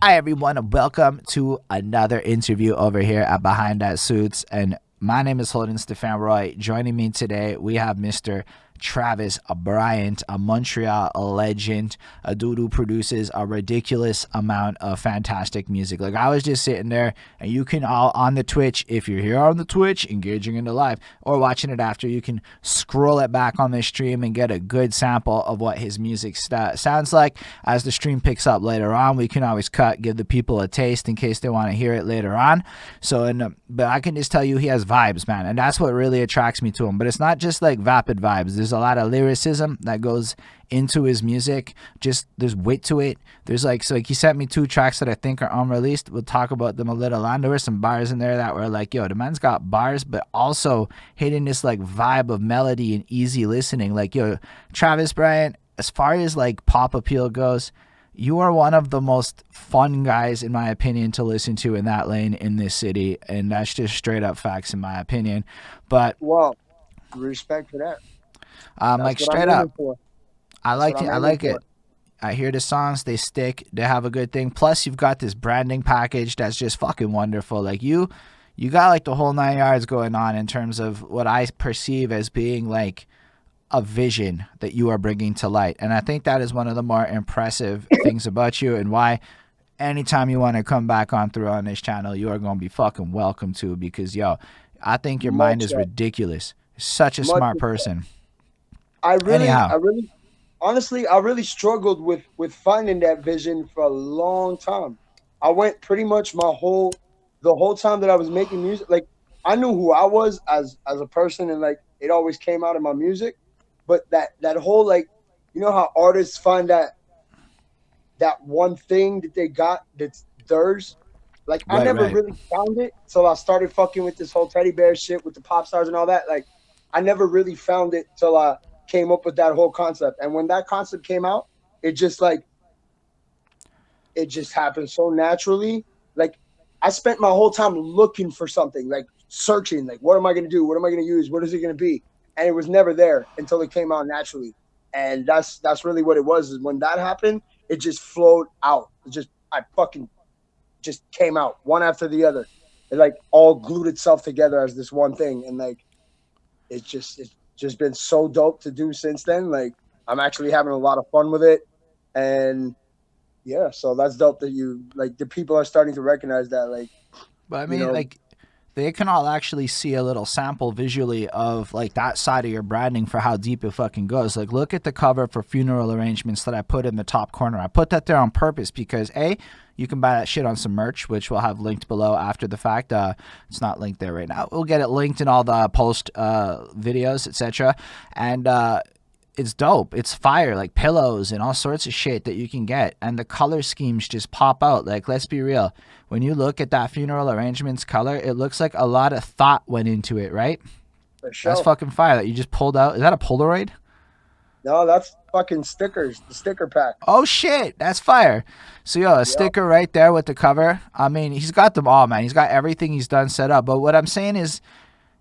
Hi, everyone, and welcome to another interview over here at Behind That Suits. And my name is Holden Stephan Roy. Joining me today, we have Mr. Travis Bryant, a Montreal legend, a dude who produces a ridiculous amount of fantastic music. Like, I was just sitting there, and you can all on the Twitch, if you're here on the Twitch, engaging in the live, or watching it after, you can scroll it back on the stream and get a good sample of what his music sounds like. As the stream picks up later on, we can always cut, give the people a taste in case they want to hear it later on. But I can just tell you he has vibes, man, and that's what really attracts me to him. But it's not just like vapid vibes. There's a lot of lyricism that goes into his music. Just there's wit to it. There's like he sent me 2 tracks that I think are unreleased. We'll talk about them a little on. There were some bars in there that were like, yo, the man's got bars, but also hitting this like vibe of melody and easy listening. Like, yo, Travis Bryant, as far as like pop appeal goes, you are one of the most fun guys, in my opinion, to listen to in that lane in this city, and that's just straight up facts in my opinion. But well, respect for that. like That's what straight I'm up, aiming for. I That's like what it. I'm I aiming like it. for. I hear the songs, they stick, they have a good thing. Plus, you've got this branding package that's just fucking wonderful. Like you got like the whole 9 yards going on in terms of what I perceive as being like a vision that you are bringing to light. And I think that is one of the more impressive things about you, and why anytime you want to come back on through on this channel, you are going to be fucking welcome to, because yo, I think your mind Much, is ridiculous. Such a much. smart person. I Anyhow, really, honestly, I really struggled with finding that vision for a long time. I went pretty much the whole time that I was making music. Like, I knew who I was as a person, and like it always came out in my music. But that whole, like, you know how artists find that one thing that they got that's theirs. Like, I right, never right. really found it till I started fucking with this whole teddy bear shit with the pop stars and all that. Like, I never really found it till I came up with that whole concept. And when that concept came out, it just like it just happened so naturally. Like, I spent my whole time looking for something, like searching, like, what am I gonna do? What am I gonna use? What is it gonna be? And it was never there until it came out naturally. And that's really what it was. Is when that happened, it just flowed out. It just I fucking just came out one after the other. It like all glued itself together as this one thing, and like it's just been so dope to do since then. Like, I'm actually having a lot of fun with it, and yeah, so that's dope that you like the people are starting to recognize that. Like, But I you mean, know, like, they can all actually see a little sample visually of like that side of your branding for how deep it fucking goes. Like, look at the cover for Funeral Arrangements that I put in the top corner. I put that there on purpose because A, you can buy that shit on some merch, which we'll have linked below after the fact. It's not linked there right now. We'll get it linked in all the post videos, etc. And it's dope. It's fire, like pillows and all sorts of shit that you can get. And the color schemes just pop out. Like, let's be real. When you look at that Funeral Arrangements color, it looks like a lot of thought went into it, right? for That's sure. fucking fire that you just pulled out. Is that a Polaroid? No, that's fucking stickers, the sticker pack. Oh shit, that's fire. So yo, a Yeah. sticker right there with the cover. I mean, he's got them all, man. He's got everything he's done set up. But what I'm saying is,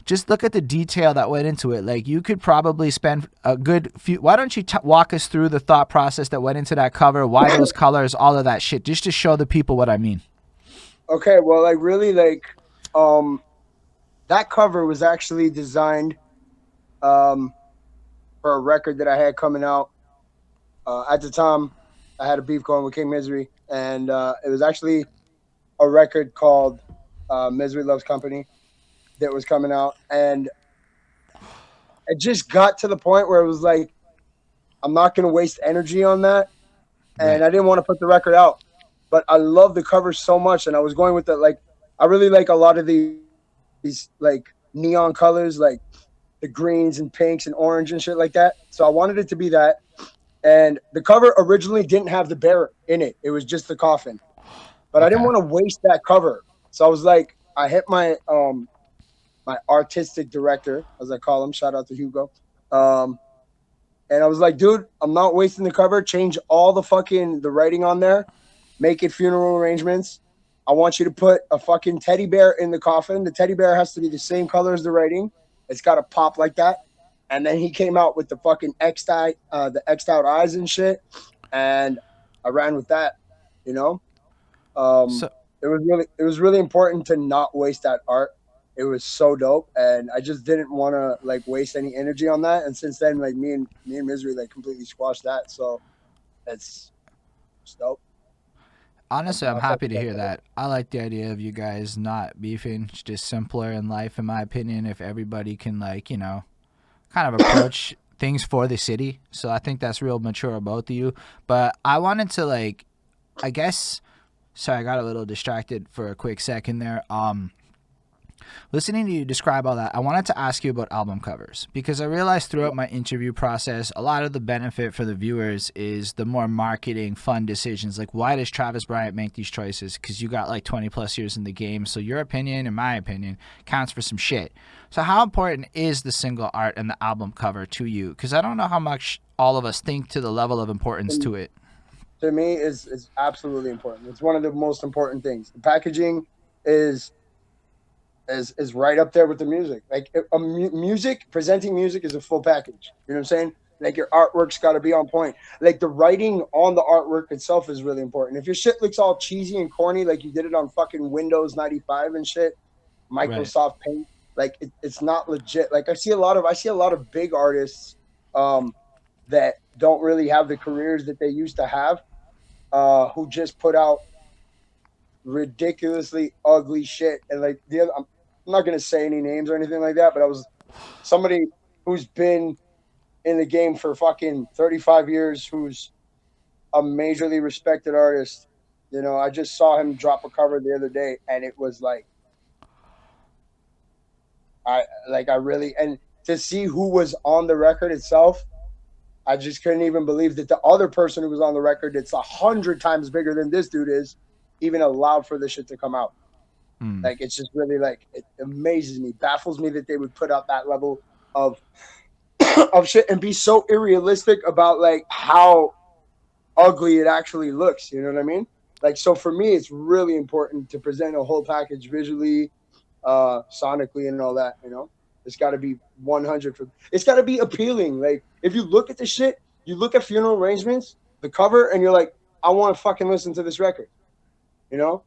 just look at the detail that went into it. Like, you could probably spend a good few. Why don't you walk us through the thought process that went into that cover? Why those colors? All of that shit, just to show the people what I mean. Okay, well, like really, like um, that cover was actually designed um for a record that I had coming out. At the time, I had a beef going with King Misery, and it was actually a record called Misery Loves Company that was coming out, and it just got to the point where it was like I'm not going to waste energy on that, and Right. I didn't want to put the record out, but I love the cover so much, and I was going with it. Like, I really like a lot of these like neon colors, like the greens and pinks and orange and shit like that. So I wanted it to be that. And the cover originally didn't have the bear in it; it was just the coffin. But I didn't Okay. want to waste that cover, so I was like, I hit my artistic director, as I call him. Shout out to Hugo. Um, and I was like, dude, I'm not wasting the cover. Change all the fucking the writing on there. Make it funeral arrangements. I want you to put a fucking teddy bear in the coffin. The teddy bear has to be the same color as the writing. It's got to pop like that. And then he came out with the fucking X'd out, the X'd out eyes and shit. And I ran with that, you know. Um, So it was really important to not waste that art. It was so dope, and I just didn't want to like waste any energy on that. And since then, like me and Misery like completely squashed that. So it's dope. honestly, I'm I fuck happy with to that hear cover. that. I like the idea of you guys not beefing. It's just simpler in life, in my opinion, if everybody can, like, kind of approach things for the city. So I think that's real mature of both of you. But I wanted to, like, I guess, sorry, I got a little distracted for a quick second there. Listening to you describe all that, I wanted to ask you about album covers because I realized throughout my interview process, a lot of the benefit for the viewers is the more marketing, fun decisions. Like, why does Travis Bryant make these choices? Because you got like 20 plus years in the game. So, your opinion, in my opinion, counts for some shit. So, how important is the single art and the album cover to you? Because I don't know how much all of us think to the level of importance And to it. to me, is absolutely important. It's one of the most important things. The packaging is is right up there with the music. Like music, presenting music is a full package. You know what I'm saying? Like your artwork's got to be on point. Like the writing on the artwork itself is really important. If your shit looks all cheesy and corny, like you did it on fucking Windows 95 and shit, Right. Microsoft Paint, like it's not legit. Like I see a lot of big artists um, that don't really have the careers that they used to have, who just put out ridiculously ugly shit. And like I'm not gonna say any names or anything like that, but I was somebody who's been in the game for fucking 35 years, who's a majorly respected artist. You know, I just saw him drop a cover the other day, and it was like I really, and to see who was on the record itself, I just couldn't even believe that the other person who was on the record, it's 100 times bigger than this dude is, even allowed for this shit to come out. Hmm. Like it's just really like it amazes me, baffles me that they would put out that level of of shit and be so unrealistic about like how ugly it actually looks. You know what I mean? Like so for me, it's really important to present a whole package visually, sonically, and all that. You know, it's got to be 100. It's got to be appealing. Like if you look at the shit, you look at funeral arrangements, the cover, and you're like, I want to fucking listen to this record. You know,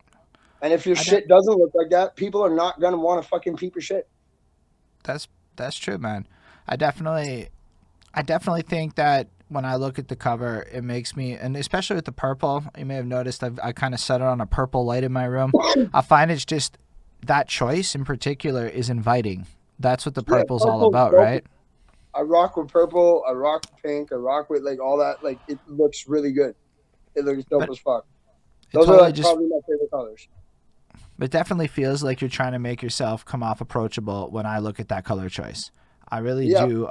and if your I de- shit doesn't look like that, people are not gonna want to fucking peep your shit. that's that's true, man. I definitely I definitely think that when I look at the cover, it makes me, and especially with the purple, you may have noticed I kind of set it on a purple light in my room. I find it's just that choice in particular is inviting. That's what the Yeah, purple's all purple's about, dope. right? I rock with purple. I rock with pink. I rock with like all that. Like it looks really good. It looks dope But as fuck. it Those are totally like just, probably my favorite colors. it definitely feels like you're trying to make yourself come off approachable when I look at that color choice. I really Yeah. do.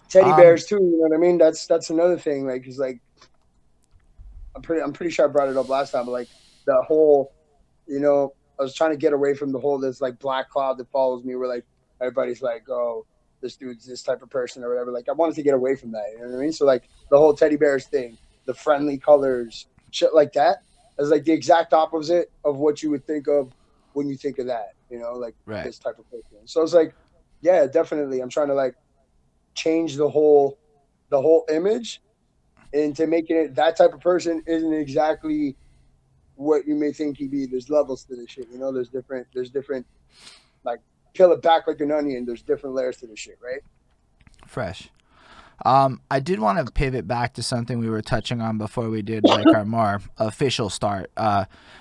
Teddy Um, bears too. You know what I mean? That's another thing. Like, cause like I'm pretty sure I brought it up last time. But like the whole, I was trying to get away from the whole this like black cloud that follows me, where like everybody's like, oh, this dude's this type of person or whatever. Like I wanted to get away from that. You know what I mean? So like the whole teddy bears thing, the friendly colors, shit like that, is like the exact opposite of what you would think of when you think of that. Like right. this type of person. So it's like, yeah, definitely. I'm trying to like change the whole image into making it that type of person isn't exactly what you may think he'd be. There's levels to this shit. There's different like peel it back like an onion. There's different layers to this shit, right? Fresh. I did want to pivot back to something we were touching on before we did like our more official start.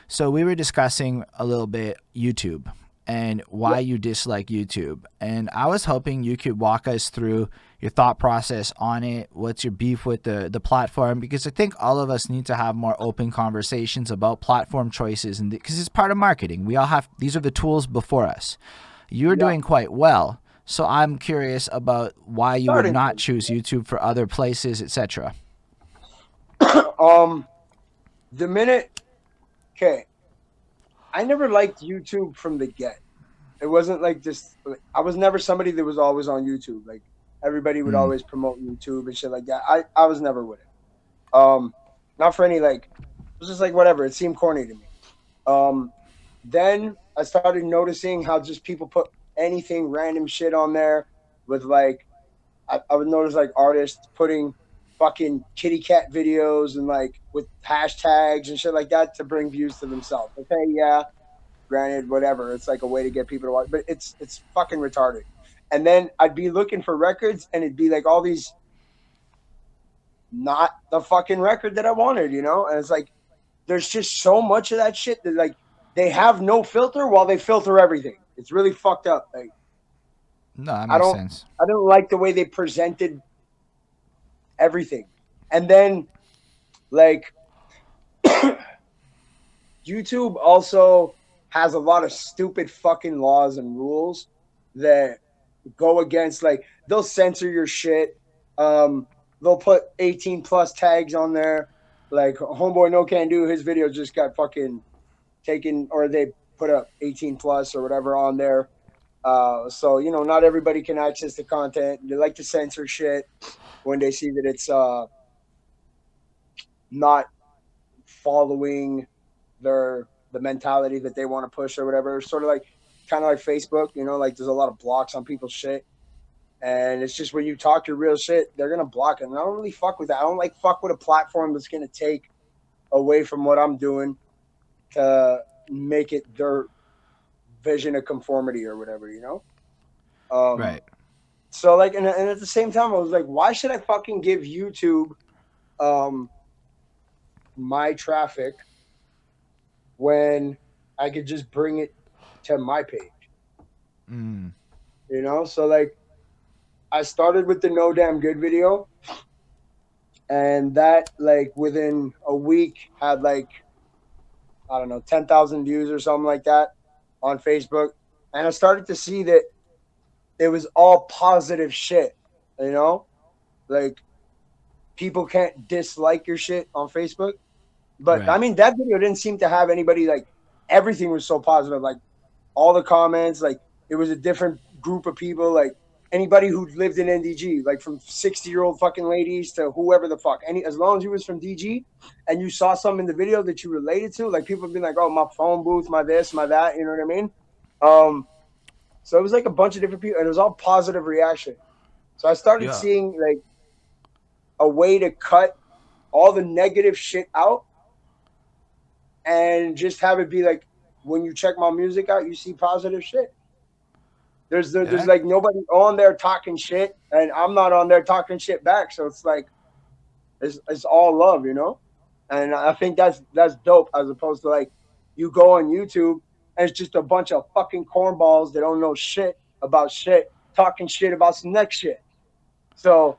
So we were discussing a little bit YouTube and Yeah. why you dislike YouTube. And I was hoping you could walk us through your thought process on it. What's your beef with the platform? Because I think all of us need to have more open conversations about platform choices, and because it's part of marketing. We all have these are the tools before us. You're Yeah. doing quite well. So I'm curious about why you would Starting not to. choose YouTube for other places, etc. um, the minute, okay, I never liked YouTube from the get. It wasn't like this. Like, I was never somebody that was always on YouTube. Like everybody would Mm. always promote YouTube and shit like that. I was never with it. Not for any like. It was just like whatever. It seemed corny to me. Um, then I started noticing how just people put anything random shit on there with like I would notice like artists putting fucking kitty cat videos and like with hashtags and shit like that to bring views to themselves. Okay, yeah, granted, whatever. It's like a way to get people to watch, but it's fucking retarded. And then I'd be looking for records, and it'd be like all these not the fucking record that I wanted, you know. And it's like there's just so much of that shit that like they have no filter while they filter everything. It's really fucked up. Like No, that I makes don't sense. I don't like the way they presented everything. And then like YouTube also has a lot of stupid fucking laws and rules that go against like they'll censor your shit. Um, they'll put 18 plus tags on there. Like homeboy no can do his video just got fucking taken or they put up 18 plus or whatever on there. So you know, not everybody can access the content. They like to censor shit when they see that it's not following the mentality that they want to push or whatever. Sort of like kind of like Facebook, you know, like there's a lot of blocks on people's shit. And it's just when you talk your real shit, they're gonna block it. And I don't really fuck with that. I don't like fuck with a platform that's gonna take away from what I'm doing to make it their vision of conformity or whatever, you know? Right. So like and at the same time I was like, why should I fucking give YouTube um my traffic when I could just bring it to my page, Mm. you know? So like I started with the no damn good video, and that like within a week had like I don't know 10,000 views or something like that on Facebook, and I started to see that it was all positive shit, you know, like people can't dislike your shit on Facebook. But I Right. mean that video didn't seem to have anybody like everything was so positive. Like all the comments, like it was a different group of people, like anybody who lived in NDG, like from 60-year-old fucking ladies to whoever the fuck. Any as long as you was from DG and you saw something in the video that you related to, like people have been like, oh, my phone booth, my this, my that, you know what I mean? Um, so it was like a bunch of different people, and it was all positive reaction. So I started Yeah. seeing like a way to cut all the negative shit out and just have it be like when you check my music out, you see positive shit. There's Yeah. like nobody on there talking shit, and I'm not on there talking shit back. So it's like it's all love, you know. And I think that's dope as opposed to like you go on YouTube and it's just a bunch of fucking cornballs that don't know shit about shit talking shit about some next shit. So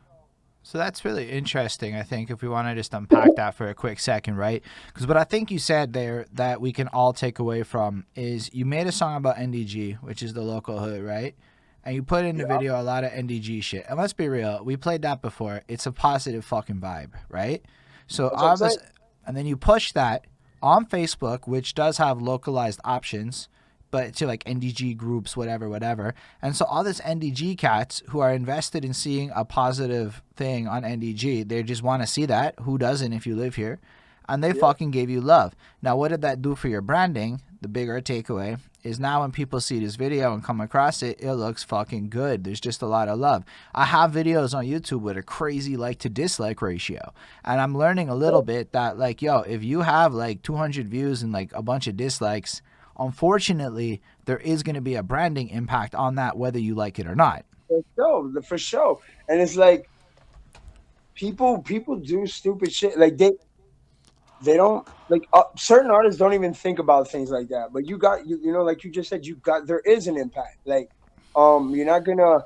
So that's really interesting. I think if we want to just unpack that for a quick second, right? Because what I think you said there that we can all take away from is you made a song about NDG, which is the local hood, right? And you put in the yeah, video a lot of NDG shit. And let's be real, we played that before. It's a positive fucking vibe, right? So that's what I'm saying. obviously, and then you push that on Facebook, which does have localized options, but to like NDG groups, whatever, whatever. And so all this NDG cats who are invested in seeing a positive thing on NDG, they just want to see that. Who doesn't if you live here? And they Yeah, fucking gave you love. Now, what did that do for your branding? The bigger takeaway is now when people see this video and come across it, it looks fucking good. There's just a lot of love. I have videos on YouTube with a crazy like to dislike ratio. And I'm learning a little bit that like, yo, if you have like 200 views and like a bunch of dislikes, unfortunately, there is going to be a branding impact on that, whether you like it or not. for sure, for sure. And it's like people do stupid shit. Like they don't like certain artists don't even think about things like that. But you know like you just said you got there is an impact. Like you're not gonna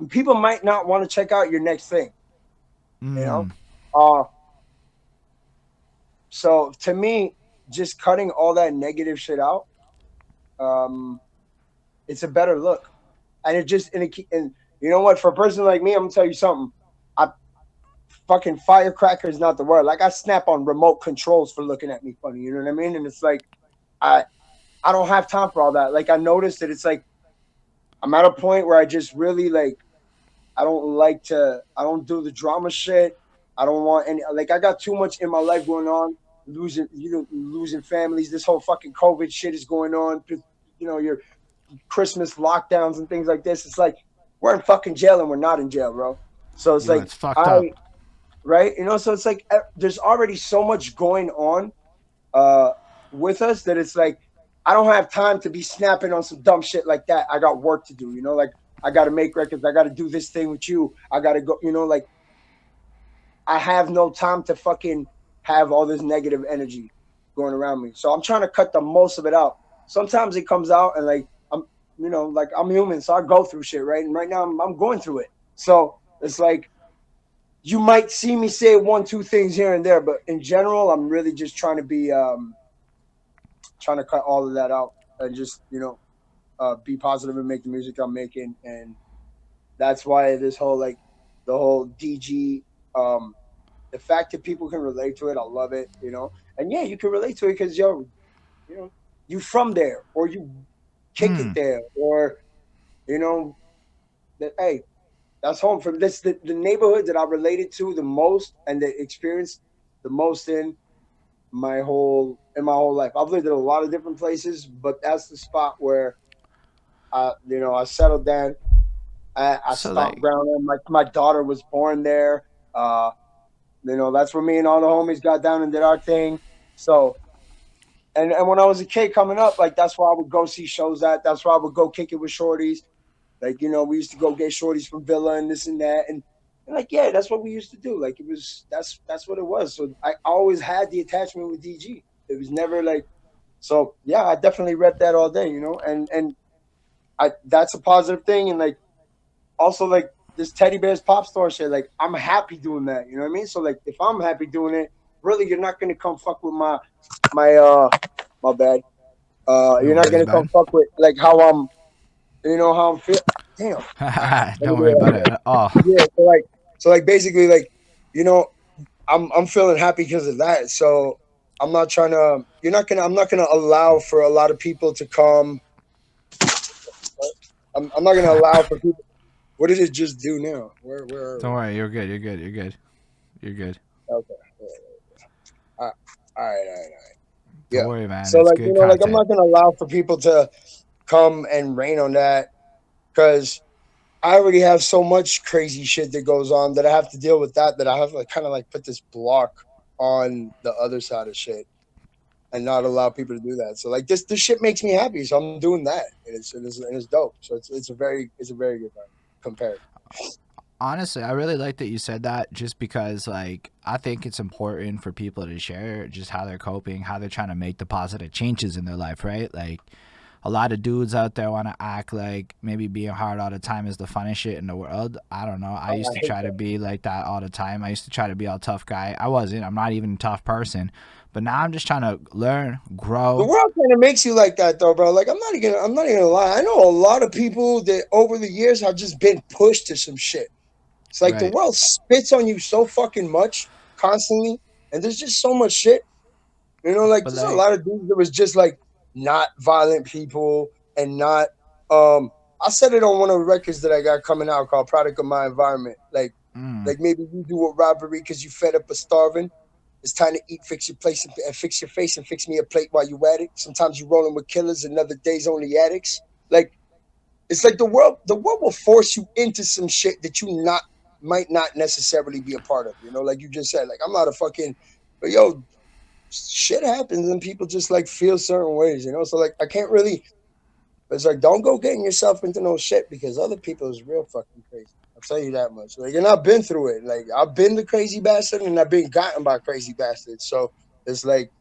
people might not want to check out your next thing. You know, Mm, uh so to me, just cutting all that negative shit out, um, it's a better look. And and you know what? For a person like me, I'm gonna tell you something. I fucking firecracker is not the word. Like I snap on remote controls for looking at me funny. You know what I mean? And it's like I I don't have time for all that. Like I noticed that it's like I'm at a point where I just really like I don't do the drama shit. I don't want any like I got too much in my life going on, losing families. This whole fucking COVID shit is going on. You know, your Christmas lockdowns and things like this. It's like we're in fucking jail and we're not in jail, bro. So it's Yo, like it's fucked I up. right, so it's like there's already so much going on uh with us that it's like I don't have time to be snapping on some dumb shit like that. I got work to do, like I got to make records, I got to do this thing with you, I got to go, like I have no time to fucking have all this negative energy going around me. So I'm trying to cut the most of it out. Sometimes it comes out and like like I'm human, so I go through shit, right? And right now I'm going through it. So it's like you might see me say one, two things here and there, but in general, I'm really just trying to be trying to cut all of that out and just be positive and make the music I'm making. And that's why this whole like the whole DG the fact that people can relate to it, I love it. And yeah, you can relate to it because you know, you from there or you kick it Mm. there or you know that hey, that's home for this the neighborhood that I related to the most and that experienced the most in my whole life. I've lived in a lot of different places, but that's the spot where I settled down. I So stomped like, ground there. My daughter was born there. Uh, that's where me and all the homies got down and did our thing. So and when I was a kid coming up, like that's where I would go see shows at. That's where I would go kick it with shorties. Like, we used to go get shorties from Villa and this and that. And like, yeah, that's what we used to do. Like that's what it was. So I always had the attachment with DG. It was never like so yeah, I definitely rep that all day. And I that's a positive thing. And like also like this teddy bears pop store shit, like I'm happy doing that. You know what I mean? So like if I'm happy doing it, really you're not gonna come fuck with my my bad. no You're not worries, gonna come man. fuck with like how I'm feel. Damn. All right. Let me Don't do worry it about like it at all. that. Yeah. So like basically like you know I'm feeling happy because of that. So I'm not trying to. I'm not gonna allow for a lot of people to come. I'm not gonna allow for people. What did it just do now? Where are Don't we? worry, you're good. You're good. You're good. You're good. Okay. All right. All right. All right. Don't Yeah. worry, man. So It's like good like I'm content. not gonna allow for people to come and rain on that because I already have so much crazy shit that goes on that I have to deal with that I have to like, kind of like put this block on the other side of shit and not allow people to do that. So like this shit makes me happy, so I'm doing that, and it's dope. So it's a very good one compared. Honestly, I really like that you said that just because, like, I think it's important for people to share just how they're coping, how they're trying to make the positive changes in their life, right? Like, a lot of dudes out there want to act like maybe being hard all the time is the funnest shit in the world. I don't know. I Oh, used I to hate try to that. be like that all the time. I used to try to be all tough guy. I wasn't. I'm not even a tough person. But now I'm just trying to learn, The grow. world kind of makes you like that though, bro. Like I'm not even gonna lie. I know a lot of people that over the years have just been pushed to some shit. It's like the Right. world spits on you so fucking much constantly, and there's just so much shit. Like But there's a like, lot of dudes that was just like not violent people and not um I said it on one of the records that I got coming out called Product of My Environment. Like maybe you do a robbery because you fed up of starving. It's time to eat, fix your place, and fix your face, and fix me a plate while you at it. Sometimes you rolling with killers, and other days only addicts. Like it's like the world will force you into some shit that you not might not necessarily be a part of. Like you just said, like I'm not a fucking, but yo, shit happens and people just like feel certain ways. So like I can't really. It's like don't go getting yourself into no shit because other people is real fucking crazy. I'll tell you that much. Like, and I've been through it. Like I've been the crazy bastard and I've been gotten by crazy bastards. So it's like,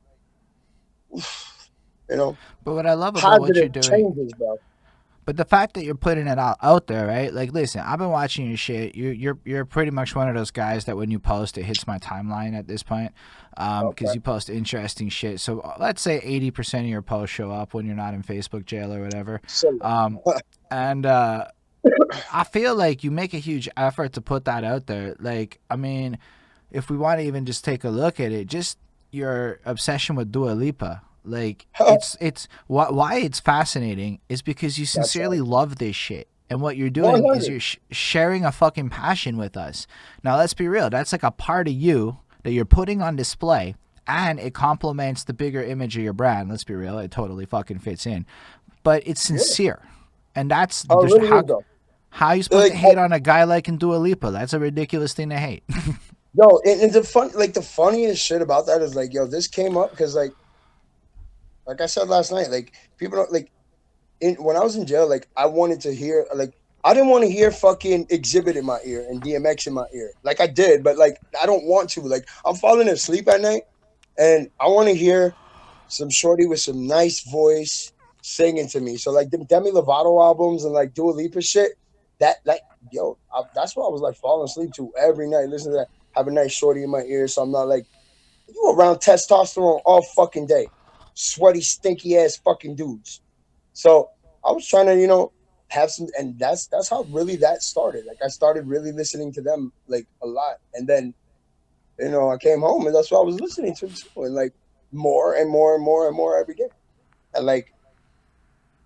you know, but what I love about what positive you're doing, changes, bro. but the fact that you're putting it out there, right? Like, listen, I've been watching your shit. You're pretty much one of those guys that when you post, it hits my timeline at this point, because Okay. you post interesting shit. So let's say 80% of your posts show up when you're not in Facebook jail or whatever, So um, and I feel like you make a huge effort to put that out there. Like, I mean, if we want to even just take a look at it, just your obsession with Dua Lipa. Like, it's why it's fascinating is because you that's sincerely love this shit. And what you're doing is 100. you're sharing a fucking passion with us. Now, let's be real. That's like a part of you that you're putting on display, and it complements the bigger image of your brand. Let's be real. It totally fucking fits in. But it's Yeah. sincere. And that's Oh, it there's really how is though. How are you supposed to Like, hate on a guy like Dua Lipa? That's a ridiculous thing to hate. yo, and the funniest shit about that is like, yo, this came up because like I said last night, like people don't like when I was in jail, like I wanted to hear like I didn't want to hear fucking Exhibit in my ear and DMX in my ear. Like I did, but like I don't want to. Like I'm falling asleep at night and I want to hear some shorty with some nice voice singing to me. So like the Demi Lovato albums and like Dua Lipa shit, that like that's what I was like falling asleep to every night. Listen to that, have a nice shorty in my ear, so I'm not like you around testosterone all fucking day, sweaty, stinky ass fucking dudes. So I was trying to, have some, and that's how really that started. Like I started really listening to them like a lot, and then I came home and that's what I was listening to too, and like more and more and more and more every day. And like,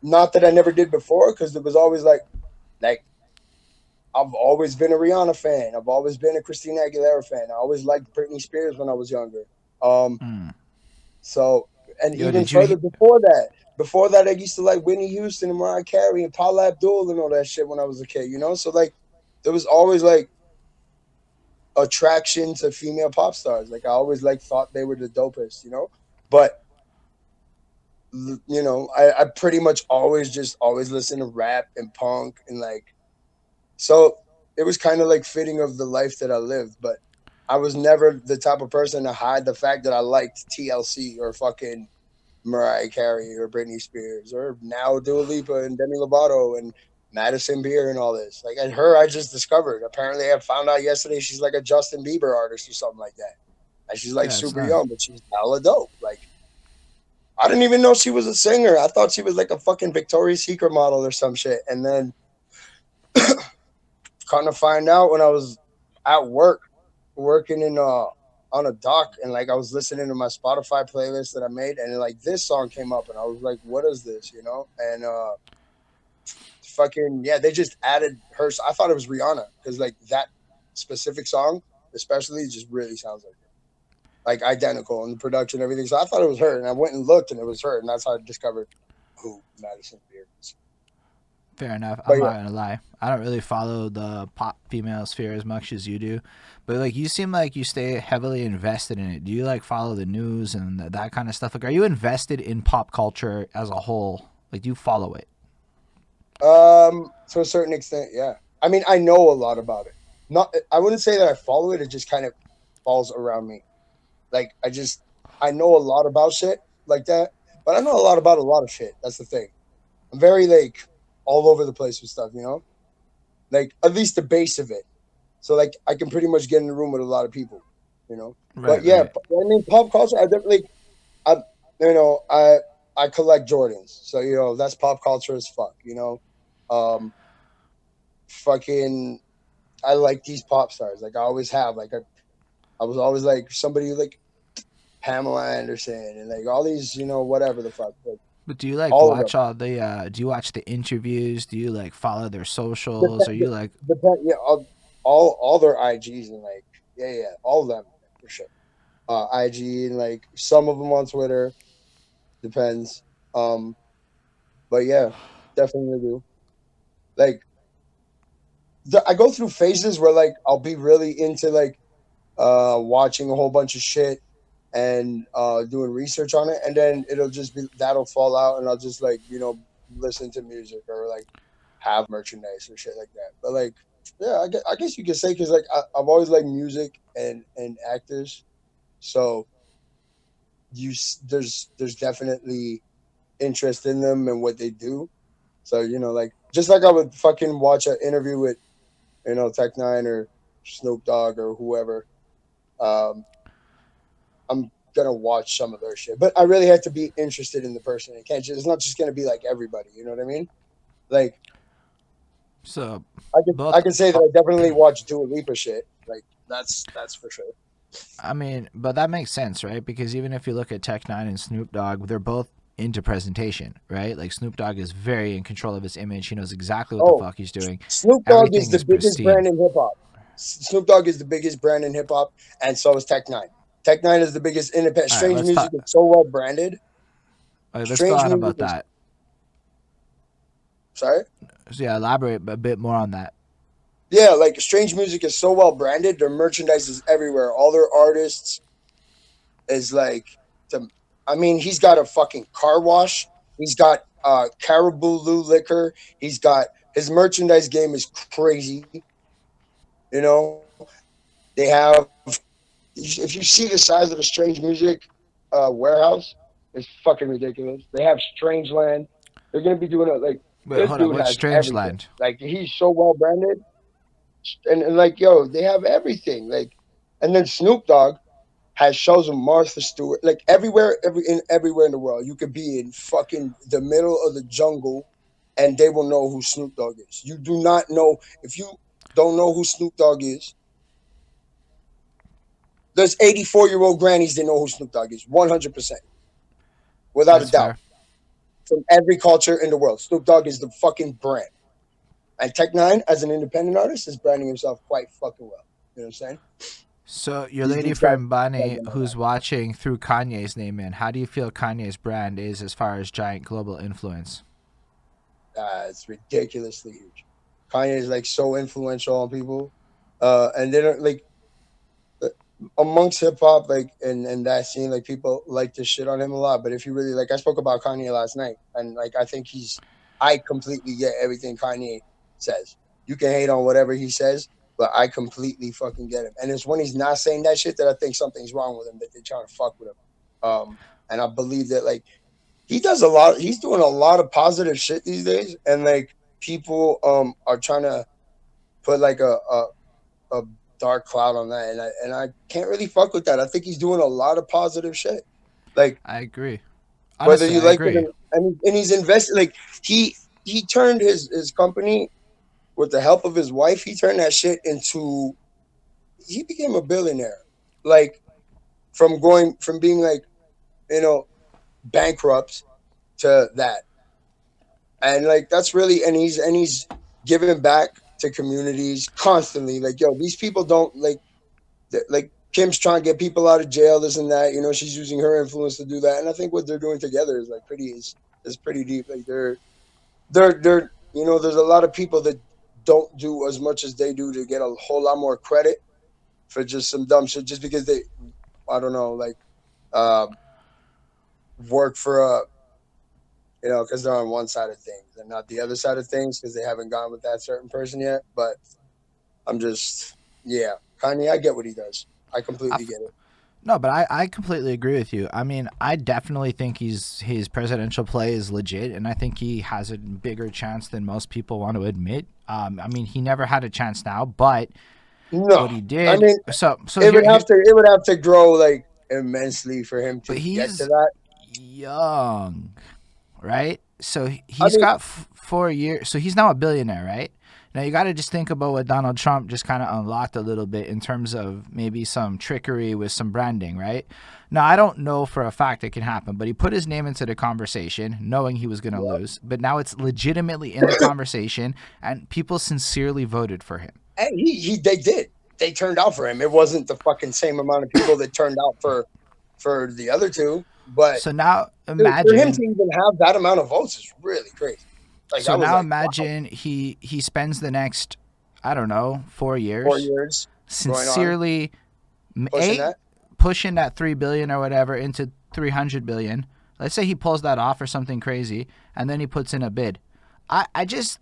not that I never did before, because it was always like I've always been a Rihanna fan. I've always been a Christina Aguilera fan. I always liked Britney Spears when I was younger. Um, Mm. so and Yo, even did you? further before that, I used to like Whitney Houston and Mariah Carey and Paula Abdul and all that shit when I was a kid. So like there was always like attraction to female pop stars. Like I always like thought they were the dopest. But I pretty much always listen to rap and punk and like so it was kind of like fitting of the life that I lived, but I was never the type of person to hide the fact that I liked TLC or fucking Mariah Carey or Britney Spears or now Dua Lipa and Demi Lovato and Madison Beer and all this. Like and her, I just discovered. Apparently, I found out yesterday she's like a Justin Bieber artist or something like that. And she's like Yeah, it's super nuts. young, but she's hella dope. Like I didn't even know she was a singer. I thought she was like a fucking Victoria's Secret model or some shit. And then kind of find out when I was at work, working in on a dock, and like I was listening to my Spotify playlist that I made, and like this song came up, and I was like, "What is this?" And fucking yeah, they just added her. I thought it was Rihanna because like that specific song, especially, just really sounds like identical in the production, and everything. So I thought it was her, and I went and looked, and it was her, and that's how I discovered who Madison Beer is. Fair enough. But I'm yeah. not gonna lie. I don't really follow the pop female sphere as much as you do, but like you seem like you stay heavily invested in it. Do you like follow the news and that kind of stuff? Like, are you invested in pop culture as a whole? Like, do you follow it? To a certain extent, yeah. I mean, I know a lot about it. Not, I wouldn't say that I follow it. It just kind of falls around me. Like, I know a lot about shit like that, but I know a lot about a lot of shit. That's the thing. I'm very like all over the place with stuff. Like at least the base of it. So like, I can pretty much get in the room with a lot of people. You know. But Right, yeah, right. I mean, pop culture. I definitely, I, you know, I collect Jordans, so that's pop culture as fuck. Fucking I like these pop stars. Like I always have. Like I was always like somebody like Pamela Anderson and like all these, whatever the fuck. Like But do you like all of them. watch all the? Do you watch the interviews? Do you like follow their socials? Are Dep- you like? yeah, all their IGs and like yeah, all of them for sure. IG and like some of them on Twitter depends. Um, but yeah, definitely do. Like I go through phases where like I'll be really into like watching a whole bunch of shit and doing research on it, and then it'll just be that'll fall out, and I'll just like listen to music or like have merchandise or shit like that. But like, yeah, I guess you could say because like I've always liked music and actors, so there's definitely interest in them and what they do. So like just like I would fucking watch an interview with Tech Nine or Snoop Dogg or whoever. Um, I'm gonna watch some of their shit, but I really have to be interested in the person. It can't just, it's not just gonna be like everybody. You know what I mean? Like So I both. can say that I definitely watch Dua Lipa shit. Like that's for sure. I mean, but that makes sense, right? Because even if you look at Tech Nine and Snoop Dogg, they're both into presentation, right? Like Snoop Dogg is very in control of his image. He knows exactly what the Oh, fuck he's doing. Snoop Dogg is Everything the is biggest pristine. brand in hip hop. Snoop Dogg is the biggest brand in hip hop, and so is Tech Nine. Tech Nine is the biggest independent. All right, Strange let's Music talk. is so well branded. All right, let's go Strange on Music about is that. Sorry. So yeah, elaborate a bit more on that. Yeah, like Strange Music is so well branded. Their merchandise is everywhere. All their artists is like the. I mean, he's got a fucking car wash. He's got Caribou Lou liquor. He's got his merchandise game is crazy. You know, they have. If you see the size of the Strange Music warehouse, it's fucking ridiculous. They have Strange Land. They're gonna be doing it like Wait, this hold on. dude What's has Strange everything. Land? Like he's so well branded, and like yo, they have everything. Like, and then Snoop Dogg has shows of Martha Stewart, like everywhere in the world. You could be in fucking the middle of the jungle, and they will know who Snoop Dogg is. You do not know if you don't know who Snoop Dogg is. There's 84-year-old grannies that know who Snoop Dogg is, 100%, without a That's doubt, fair. from every culture in the world. Snoop Dogg is the fucking brand. And Tech Nine, as an independent artist, is branding himself quite fucking well. You know what I'm saying? So your lady These guys friend are Bunny, who's watching through Kanye's name in, how do you feel Kanye's brand is as far as giant global influence? it's ridiculously huge. Kanye is like so influential on people, and they don't like amongst hip hop, like and that scene, like people like to shit on him a lot. But if you really like, I spoke about Kanye last night, and like I think I completely get everything Kanye says. You can hate on whatever he says, but I completely fucking get him. And it's when he's not saying that shit that I think something's wrong with him, that they're trying to fuck with him. And I believe that like he does a lot. He's doing a lot of positive shit these days, and like people are trying to put like a dark cloud on that, and I can't really fuck with that. I think he's doing a lot of positive shit. Like I agree. whether Honestly, you I like it, agree. and he's invested. Like he turned his company with the help of his wife. He turned that shit into. He became a billionaire. Like from being like you know bankrupt to that, and like that's really and he's giving back to communities constantly. Like yo, these people don't like Kim's trying to get people out of jail, this and that. You know, she's using her influence to do that, and I think what they're doing together is like is pretty deep. Like they're you know, there's a lot of people that don't do as much as they do to get a whole lot more credit for just some dumb shit, just because they I don't know like uh, work for a you know because they're on one side of things and not the other side of things because they haven't gone with that certain person yet. But I'm just yeah, Kanye, I get what he does. I I, completely get it. no, but I completely agree with you. I mean, I definitely think his presidential play is legit, and I think he has a bigger chance than most people want to admit. I mean, he never had a chance now, but No, what he I did. mean So here, here it would have to grow like immensely for him but to get to he's that. young, right? So I he's mean, got 4 years. So he's now a billionaire, right? Now you got to just think about what Donald Trump just kind of unlocked a little bit in terms of maybe some trickery with some branding, right? Now I don't know for a fact it can happen, but he put his name into the conversation knowing he was going to lose. But now it's legitimately in the conversation, and people sincerely voted for him. and they did. They turned out for him. It wasn't the fucking same amount of people that turned out for the other two, but So now for him to imagine. even have that amount of votes is really crazy. Like So I was now like, wow, imagine he spends the next, I don't know, 4 years 4 years going on sincerely pushing a that. pushing that 3 billion or whatever into 300 billion. Let's say he pulls that off or something crazy, and then he puts in a bid. I just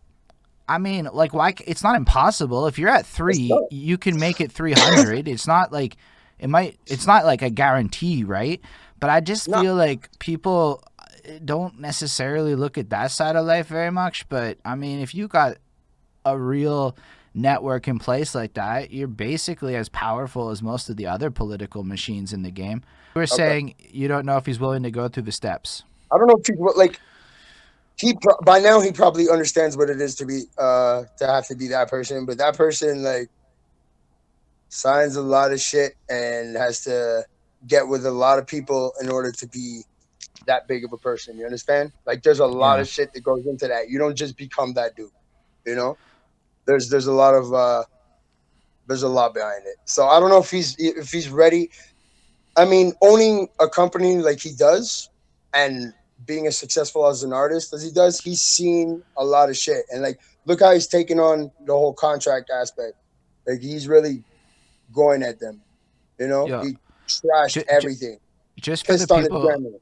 I mean, like, why? It's not impossible. If you're at It's three, done. you can make it 300. It's not like it might. It's not like a guarantee, right? But I just No, feel like people don't necessarily look at that side of life very much. But I mean, if you got a real network in place like that, you're basically as powerful as most of the other political machines in the game. You were okay. saying you don't know if he's willing to go through the steps. I don't know if people like by now he probably understands what it is to be to have to be that person, but that person like signs a lot of shit and has to get with a lot of people in order to be that big of a person. You understand? Like there's a lot Yeah. of shit that goes into that. You don't just become that dude. You know? There's a lot of there's a lot behind it. So I don't know if he's ready. I mean, owning a company like he does and being as successful as an artist as he does, he's seen a lot of shit. And like, look how he's taking on the whole contract aspect. Like, he's really going at them. You know, Yo, he trashed j- j- everything, just for the pissed on his people grandmother.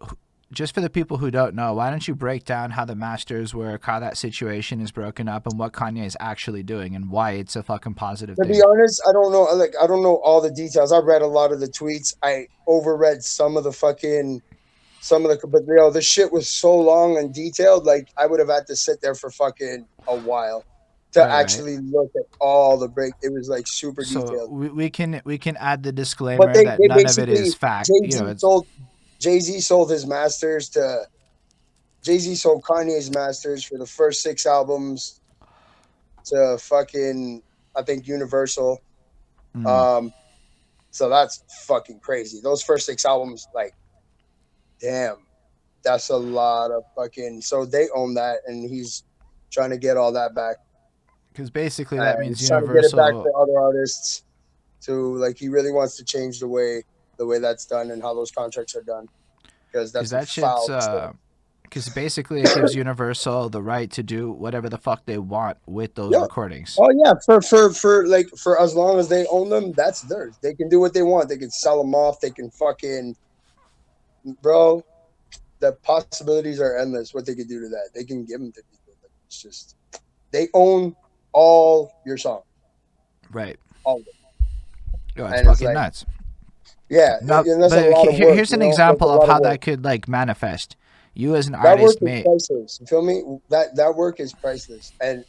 just for the people who don't know, why don't you break down how the Masters work, how that situation is broken up, and what Kanye is actually doing, and why it's a fucking positive To be thing? honest, I don't know. Like, I don't know all the details. I read a lot of the tweets. I overread some of the, but the shit was so long and detailed. Like, I would have had to sit there for fucking a while to Right, right. actually look at all the break. It was like super So detailed. we can add the But disclaimer that they none of it is basically fact. Jay You know, Z it's sold Jay Z sold his masters to Jay Z sold Kanye's masters for the first 6 albums to fucking, I think, Universal. mm, Um, so that's fucking crazy. Those first 6 albums, like, damn, that's a lot of fucking. So they own that, and he's trying to get all that back, because basically that and means he's trying to get it back Universal. for other artists. To like, he really wants to change the way that's done and how those contracts are done, because Because that's some that shit's foul shit. because basically it gives Universal the right to do whatever the fuck they want with those Yeah. recordings. Oh yeah, for as long as they own them, that's theirs. They can do what they want. They can sell them off. They can fucking, bro. The possibilities are endless. What they could do to that, they can give them to people. It's just, they own all your songs, Right. all of them, Yo, it's and it's fucking like, nuts. yeah, No, and that's a but lot of work. here's You an know, that's a example of lot of how work. that could like manifest. You as an That work artist is may priceless. You feel me? That work is priceless, and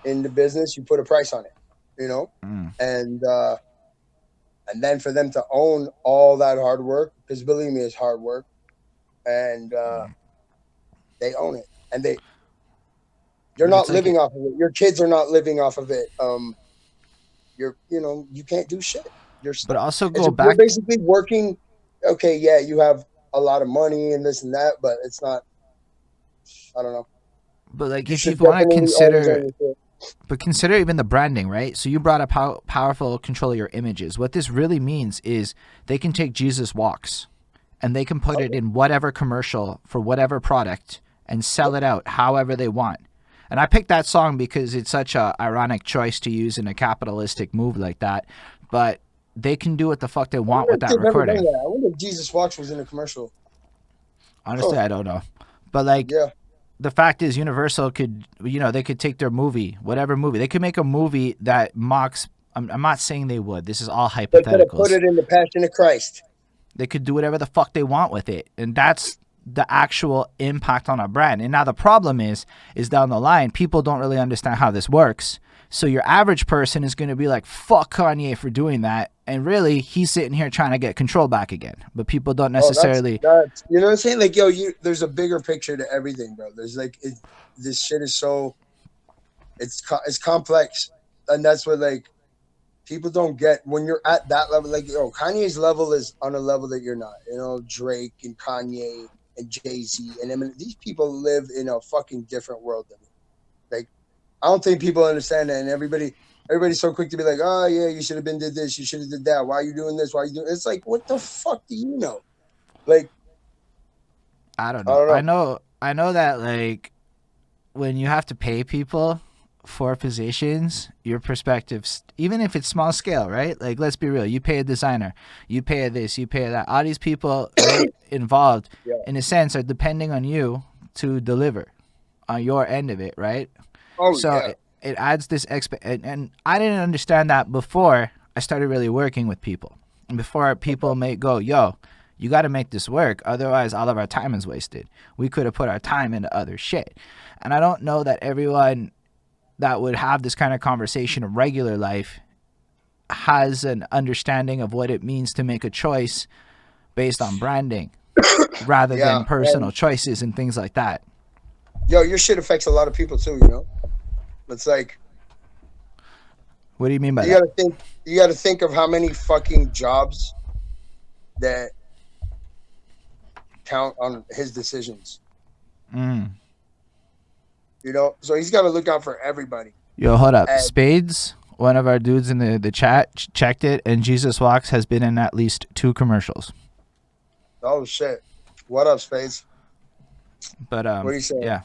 in the business, you put a price on it. You know, mm, and and then for them to own all that hard work, because believe me, it's hard work, and they own it, and you're but it's not like living off of it. Your kids are not living off of it. You can't do shit. You're but stuck. also It's go just, you're back. basically working. Okay, yeah, you have a lot of money and this and that, but it's not. I don't know. But like You if you should want to definitely always consider own your shit. but consider even the branding, right? So you brought up how powerful control of your images. What this really means is they can take Jesus Walks and they can put it Okay. in whatever commercial for whatever product and Yep. sell it out however they want. And I picked that song because it's such a ironic choice to use in a capitalistic move like that. But they can do what the fuck they I want wonder with if that they've ever done recording. that. I wonder if Jesus Walks was in a commercial. Honestly, Huh. I don't know. But like Yeah. the fact is Universal could, they could take their movie, whatever movie. They could make a movie that mocks. I'm not saying they would. This is all They could have put hypotheticals. it in the Passion of Christ. They could do whatever the fuck they want with it. And that's the actual impact on a brand. And now the problem is down the line, people don't really understand how this works. So your average person is going to be like, fuck Kanye for doing that. And really, he's sitting here trying to get control back again. But people don't Oh, that's necessarily. that's you know what I'm saying? Like, yo, there's a bigger picture to everything, bro. There's like, this shit is so, it's complex, and that's what, like, people don't get when you're at that level. Like, yo, Kanye's level is on a level that you're not. You know, Drake and Kanye and Jay-Z and Eminem. These people live in a fucking different world than me. Like, I don't think people understand that, and everybody's so quick to be like, oh yeah, you should have been did this, you should have did that. Why are you doing this? Why are you doing? It's like, what the fuck do you know? Like, I don't I know. don't know. I know that like when you have to pay people for positions, your perspectives, even if it's small scale, right? Like, let's be real. You pay a designer, you pay this, you pay that. All these people, right, involved, Yeah. in a sense, are depending on you to deliver on your end of it, right? Oh So yeah. it adds this and I didn't understand that before I started really working with people. And before people Okay. may go, yo, you got to make this work. Otherwise, all of our time is wasted. We could have put our time into other shit. And I don't know that everyone that would have this kind of conversation in regular life has an understanding of what it means to make a choice based on branding rather Yeah. than personal And choices and things like that. yo, your shit affects a lot of people too. You know, it's like, What do you mean by you that? gotta think. You gotta think of how many fucking jobs that count on his decisions. Mm. You know, so he's got to look out for everybody. Yo, hold up. And Spades, one of our dudes in the chat, checked it, and Jesus Walks has been in at least 2 commercials. oh shit, what up, Spades? But What do you say? yeah,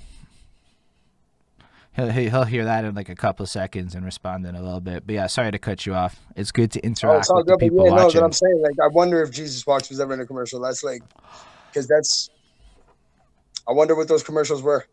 he'll hear that in like a couple seconds and respond in a little bit. But yeah, sorry to cut you off. It's good to Oh, it's interact all with the good, but people yeah, no, that watching. I'm saying, like, I wonder if Jesus Walks was ever in a commercial. That's like, because I wonder what those commercials were,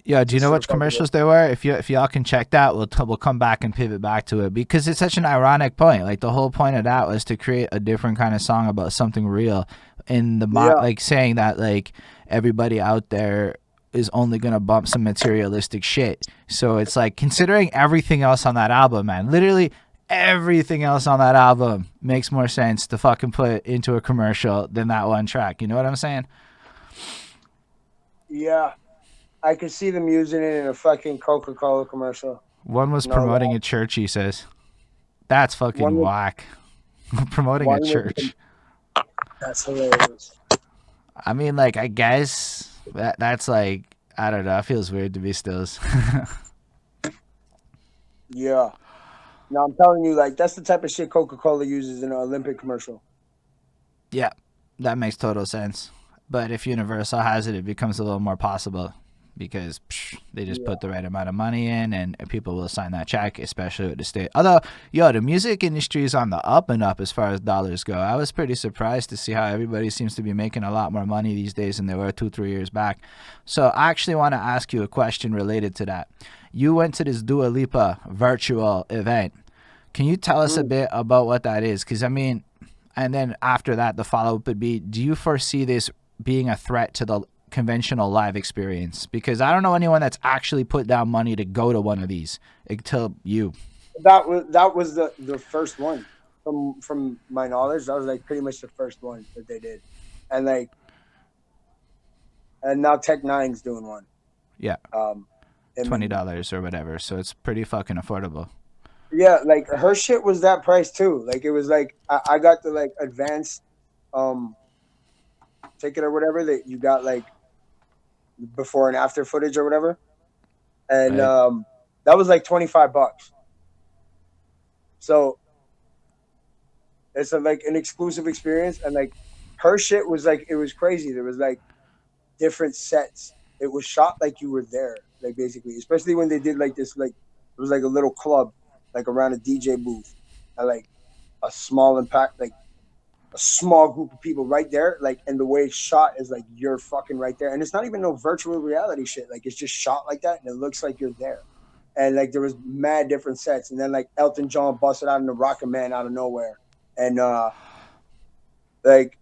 Yeah, do you just know for the which fuck of it. commercials they were? If y'all can check that, we'll come back and pivot back to it because it's such an ironic point. Like the whole point of that was to create a different kind of song about something real, in the Yeah, like saying that like everybody out there is only gonna bump some materialistic shit. So it's like considering everything else on that album, man. Literally everything else on that album makes more sense to fucking put into a commercial than that one track. You know what I'm saying? yeah. I could see them using it in a fucking Coca-Cola commercial. One was No promoting lie. a church. He says that's One fucking was whack. Promoting a one was church. that's hilarious. I mean, like, I guess that's like, I don't know. It feels weird to be stills. Yeah. Now I'm telling you, like, that's the type of shit Coca-Cola uses in an Olympic commercial. Yeah, that makes total sense. But if Universal has it, it becomes a little more possible because they just Yeah. put the right amount of money in and people will sign that check, especially with the state. Although, yo, the music industry is on the up and up as far as dollars go. I was pretty surprised to see how everybody seems to be making a lot more money these days than they were 2, 3 years back. So I actually want to ask you a question related to that. You went to this Dua Lipa virtual event. Can you tell us a Mm. bit about what that is? Because, I mean, and then after that, the follow up would be: do you foresee this being a threat to the conventional live experience? Because I don't know anyone that's actually put down money to go to one of these until you. That was the first one from my knowledge. That was like pretty much the first one that they did, and like and now Tech Nine's doing one. Yeah, Um, him and $20 or whatever. So it's pretty fucking affordable. yeah, like her shit was that price too. Like it was like I got the like advanced um ticket or whatever that you got like before and after footage or whatever, and Right. that was like $25. So it's like an exclusive experience, and like her shit was like it was crazy. There was like different sets. It was shot like you were there, like basically, especially when they did like this, like it was like a little club, like around a DJ booth, and like a small impact, like a small group of people right there, like, and the way it's shot is like you're fucking right there, and it's not even no virtual reality shit. Like it's just shot like that, and it looks like you're there. And like there was mad different sets, and then like Elton John busted out in the Rocket Man out of nowhere, and like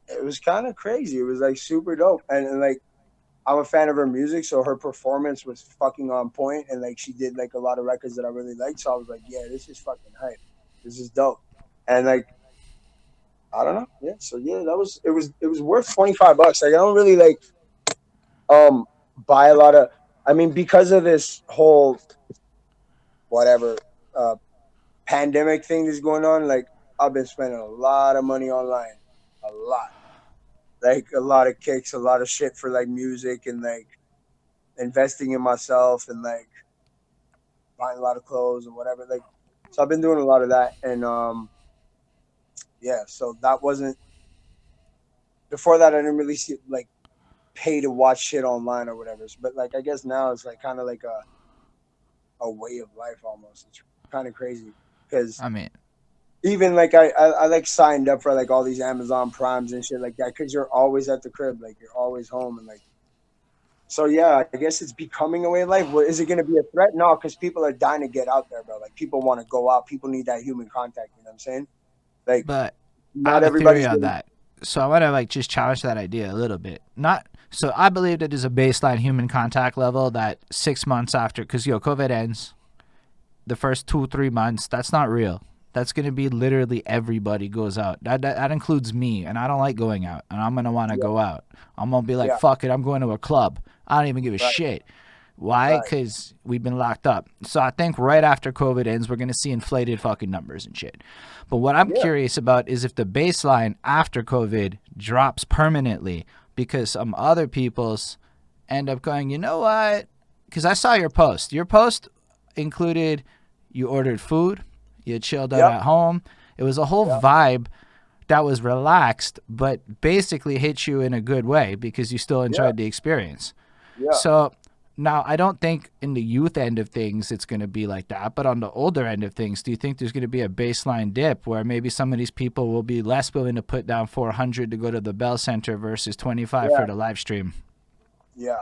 it was kind of crazy. It was like super dope, and like I'm a fan of her music, so her performance was fucking on point, and like she did like a lot of records that I really liked. So I was like, yeah, this is fucking hype. This is dope. And like I don't know, yeah. So yeah, it was worth $25. Like I don't really like um buy a lot of. I mean, because of this whole whatever uh pandemic thing that's going on, like I've been spending a lot of money online, a lot, like a lot of kicks, a lot of shit for like music and like investing in myself and like buying a lot of clothes and whatever. Like, so I've been doing a lot of that, and yeah. So that wasn't before that. I didn't really see like pay to watch shit online or whatever. But like, I guess now it's like kind of like a way of life almost. It's kind of crazy because I mean, even like I like signed up for like all these Amazon Primes and shit like that because you're always at the crib, like you're always home and like. So yeah, I guess it's becoming a way of life. Well, is it going to be a threat? No, because people are dying to get out there, bro. Like people want to go out. People need that human contact. You know what I'm saying? Like but I not have a theory everybody's on getting. that. So I want to like just challenge that idea a little bit. Not so I believe that there's a baseline human contact level that 6 months after, because COVID ends, the first 2, 3 months, that's not real. That's gonna be literally everybody goes out. That includes me, and I don't like going out, and I'm gonna want to Yeah, go out. I'm gonna be like, yeah, fuck it, I'm going to a club. I don't even give a right, shit. Why? right. Because we've been locked up. So I think right after COVID ends, we're gonna see inflated fucking numbers and shit. But what I'm Yeah, curious about is if the baseline after COVID drops permanently because some other people's end up going, you know what? Because I saw your post. Your post included you ordered food, you chilled out yep, at home. It was a whole yep, vibe that was relaxed, but basically hit you in a good way because you still Yeah. enjoyed the experience. Yeah. So now I don't think in the youth end of things it's going to be like that, but on the older end of things, do you think there's going to be a baseline dip where maybe some of these people will be less willing to put down 400 to go to the Bell Center versus 25 Yeah. for the live stream? Yeah.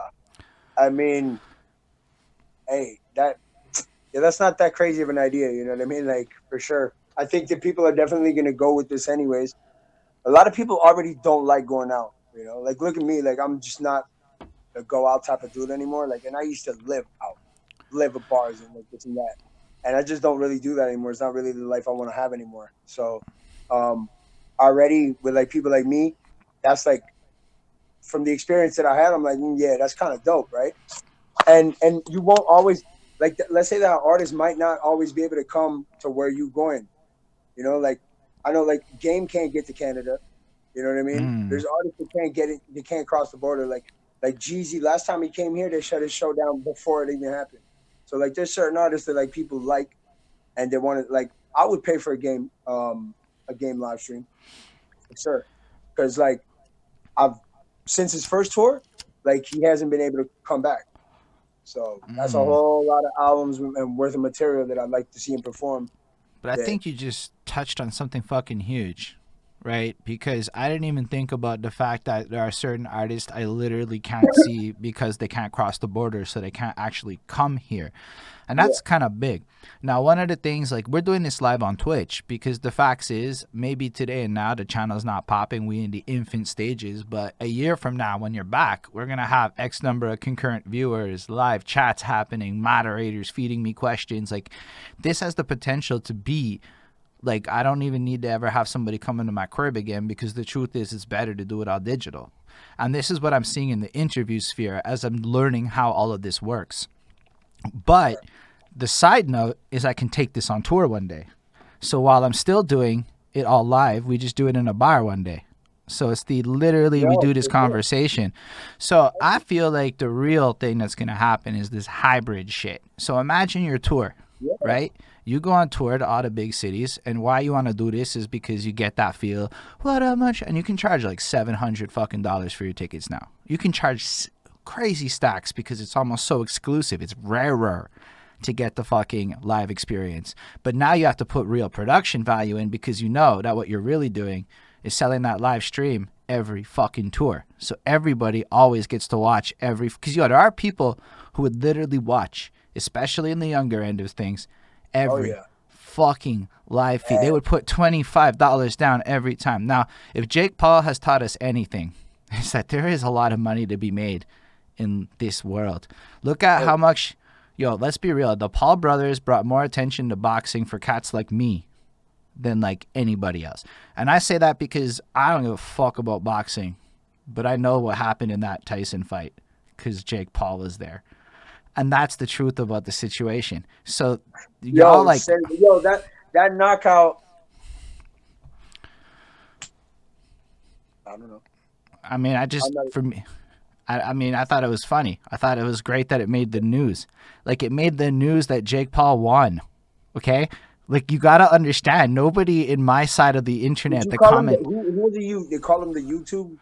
I mean, hey, that's not that crazy of an idea. You know what I mean? Like, for sure. I think that people are definitely going to go with this anyways. A lot of people already don't like going out. You know, like, look at me. Like, I'm just not a go out type of dude anymore. Like, and I used to live out, live at bars and like this and that. And I just don't really do that anymore. It's not really the life I want to have anymore. So, already with like people like me, that's like from the experience that I had, I'm like, yeah, that's kind of dope, right? And you won't always like. Let's say that an artist might not always be able to come to where you going. You know, like I know like Game can't get to Canada. You know what I mean? Mm. There's artists that can't get it. They can't cross the border. Like Jeezy, last time he came here, they shut his show down before it even happened. So like, there's certain artists that like people like, and they want to like. I would pay for a game live stream, for sure, because like I've since his first tour, like he hasn't been able to come back. So that's a whole lot of albums and worth of material that I'd like to see him perform. But I that- think you just touched on something fucking huge, right? Because I didn't even think about the fact that there are certain artists I literally can't see because they can't cross the border, so they can't actually come here. And that's kind of big. Now, one of the things, like, we're doing this live on Twitch because the facts is maybe today and now the channel's not popping. We in the infant stages. But a year from now, when you're back, we're going to have X number of concurrent viewers, live chats happening, moderators feeding me questions. Like, this has the potential to be, like, I don't even need to ever have somebody come into my crib again because the truth is it's better to do it all digital. And this is what I'm seeing in the interview sphere as I'm learning how all of this works. But the side note is I can take this on tour one day. So while I'm still doing it all live, we just do it in a bar one day. So it's we do this conversation. So I feel like the real thing that's going to happen is this hybrid shit. So imagine your tour, right? You go on tour to all the big cities, and why you want to do this is because you get that feel, what, how much? And you can charge like $700 fucking dollars for your tickets now. You can charge crazy stacks because it's almost so exclusive. It's rarer to get the fucking live experience. But now you have to put real production value in because you know that what you're really doing is selling that live stream every fucking tour. So everybody always gets to watch because there are people who would literally watch, especially in the younger end of things, every fucking live feed. They would put $25 down every time. Now, if Jake Paul has taught us anything, it's that there is a lot of money to be made in this world. Look at how much, let's be real. The Paul brothers brought more attention to boxing for cats like me than like anybody else. And I say that because I don't give a fuck about boxing, but I know what happened in that Tyson fight because Jake Paul was there. And that's the truth about the situation. So y'all that knockout. I don't know. I mean, I thought it was funny. I thought it was great that it made the news. Like, it made the news that Jake Paul won. Okay? Like, you got to understand, nobody in my side of the internet, the comment. Who are you? They call him the YouTube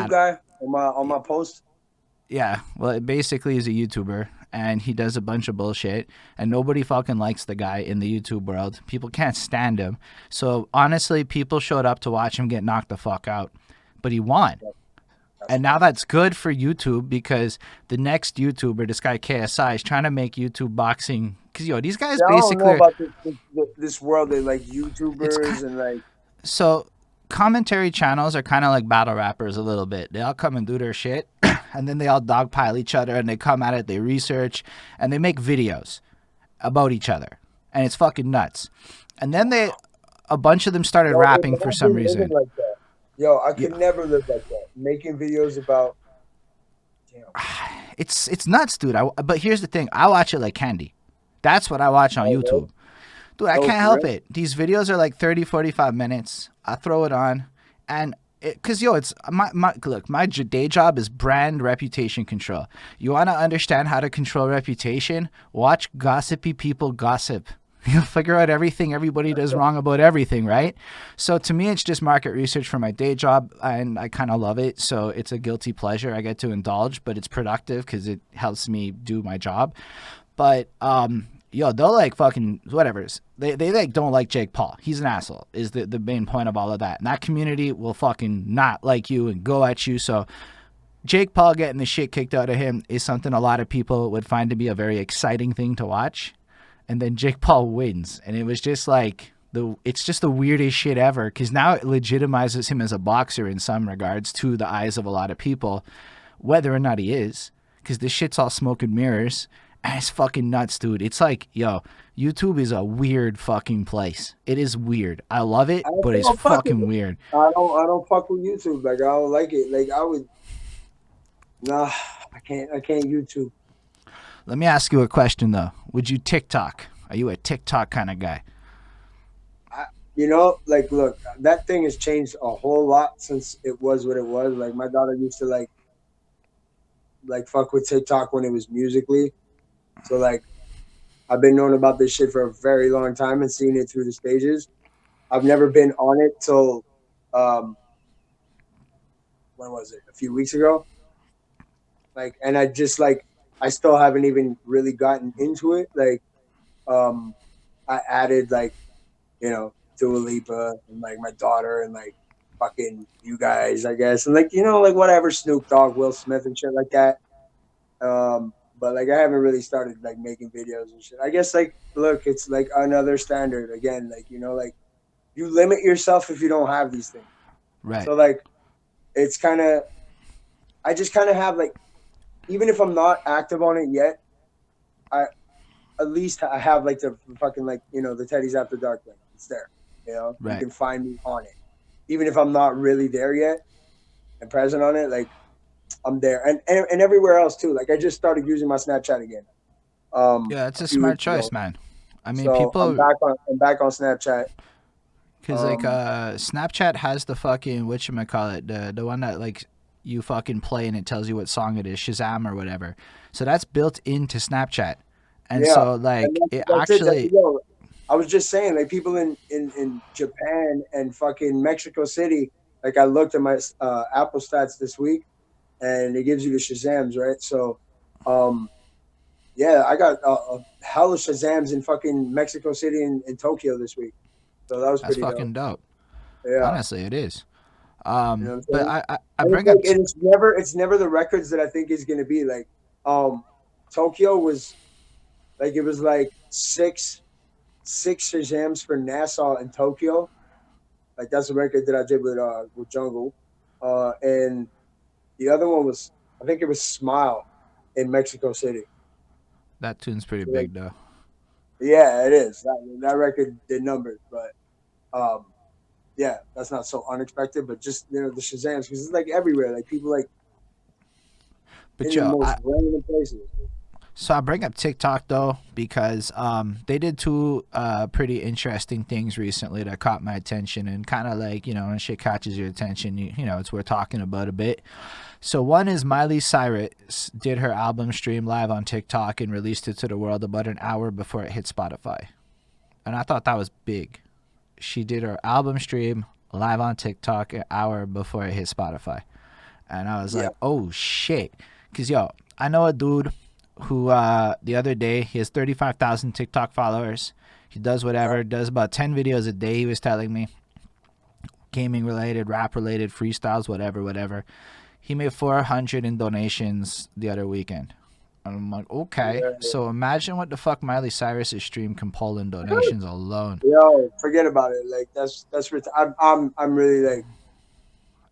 guy on my post? Yeah. Well, it basically is a YouTuber, and he does a bunch of bullshit, and nobody fucking likes the guy in the YouTube world. People can't stand him. So, honestly, people showed up to watch him get knocked the fuck out. But he won. And now that's good for YouTube because the next YouTuber, this guy KSI, is trying to make YouTube boxing. Because, these guys basically. I don't know about this world. They like YouTubers and like. So, commentary channels are kind of like battle rappers a little bit. They all come and do their shit, and then they all dogpile each other, and they come at it, they research, and they make videos about each other. And it's fucking nuts. And then a bunch of them started rapping for some reason. Like that. I could never live like that. Making videos about. Damn. It's nuts, dude. But here's the thing. I watch it like candy. That's what I watch on YouTube. Dude, I can't help it. These videos are like 30, 45 minutes. I throw it on. And because, it's my day job is brand reputation control. You want to understand how to control reputation? Watch gossipy people gossip. You'll figure out everything everybody does wrong about everything, right? So to me, it's just market research for my day job, and I kind of love it. So it's a guilty pleasure. I get to indulge, but it's productive because it helps me do my job. But yo, they'll like fucking whatever's. They like don't like Jake Paul. He's an asshole. Is the main point of all of that. And that community will fucking not like you and go at you. So Jake Paul getting the shit kicked out of him is something a lot of people would find to be a very exciting thing to watch. And then Jake Paul wins, and it was just like it's just the weirdest shit ever, because now it legitimizes him as a boxer in some regards to the eyes of a lot of people, whether or not he is, because this shit's all smoke and mirrors, and it's fucking nuts, dude. It's like, yo, YouTube is a weird fucking place. It is weird. I love it, but it's fucking weird. I don't fuck with YouTube. Like, I don't like it. Like, nah, I can't YouTube. Let me ask you a question, though. Would you TikTok? Are you a TikTok kind of guy? Like, look, that thing has changed a whole lot since it was what it was. Like, my daughter used to, like fuck with TikTok when it was Musically. So, like, I've been knowing about this shit for a very long time and seeing it through the stages. I've never been on it till, when was it? A few weeks ago. Like, and I just, like, I still haven't even really gotten into it. Like, I added, like, Dua Lipa and, like, my daughter and, like, fucking you guys, I guess. And, like, like, whatever, Snoop Dogg, Will Smith and shit like that. But, like, I haven't really started, like, making videos and shit. I guess, like, look, it's, like, another standard. Again, like, like, you limit yourself if you don't have these things. Right. So, like, it's kind of, I just kind of have, like, even if I'm not active on it yet, at least I have, like, the fucking, like, the Teddy's After Dark link. It's there. Right. You can find me on it. Even if I'm not really there yet and present on it, like, I'm there. And everywhere else too. Like, I just started using my Snapchat again. Yeah, it's a smart choice, man. I mean, so people. I'm back on Snapchat. Because like Snapchat has the fucking whatchamacallit, the one that like you fucking play and it tells you what song it is, Shazam or whatever. So that's built into Snapchat. And so like that's actually I was just saying, like, people in Japan and fucking Mexico City, like, I looked at my Apple stats this week and it gives you the Shazams, right? So yeah, I got a hell of Shazams in fucking Mexico City and Tokyo this week. So that was pretty fucking dope. Yeah. Honestly, it is. But I bring up it's never the records that I think is gonna be. Like, Tokyo was like, it was like six Shazams for Nassau and Tokyo. Like, that's a record that I did with Jungle. And the other one was, I think it was Smile in Mexico City. That tune's pretty big though. Yeah, it is. That record did numbers, but yeah, that's not so unexpected. But just the Shazams, because it's like everywhere. Like, people, like, but in the most random places. So I bring up TikTok though because they did two pretty interesting things recently that caught my attention, and kind of like, when shit catches your attention, it's worth talking about a bit. So one is Miley Cyrus did her album stream live on TikTok and released it to the world about an hour before it hit Spotify. And I thought that was big. She did her album stream live on TikTok an hour before it hit Spotify. And I was like, oh shit. Because, I know a dude who the other day, he has 35,000 TikTok followers. He does whatever, does about 10 videos a day, he was telling me. Gaming related, rap related, freestyles, whatever. He made 400 in donations the other weekend. And I'm like, okay. Yeah. So imagine what the fuck Miley Cyrus's stream can pull in donations alone. Yo, forget about it. Like, that's I'm really like.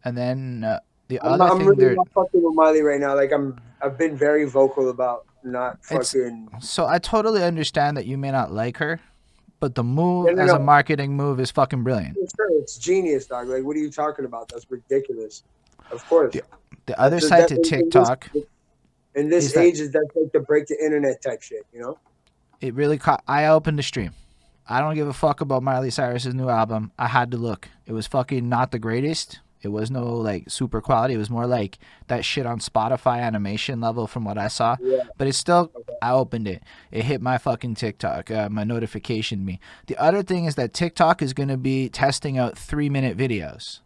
And then the I'm other thing, really not fucking with Miley right now. Like, I've been very vocal about not fucking. So I totally understand that you may not like her, but the move as a marketing move is fucking brilliant. Sure, it's genius, dog. Like, what are you talking about? That's ridiculous. Of course. The other side to TikTok. In this age, is that's like the break the internet type shit, It really caught. I opened the stream. I don't give a fuck about Miley Cyrus's new album. I had to look. It was fucking not the greatest. It was no like super quality. It was more like that shit on Spotify animation level from what I saw. Yeah. But it's still I opened it. It hit my fucking TikTok, my notification me. The other thing is that TikTok is going to be testing out 3-minute videos.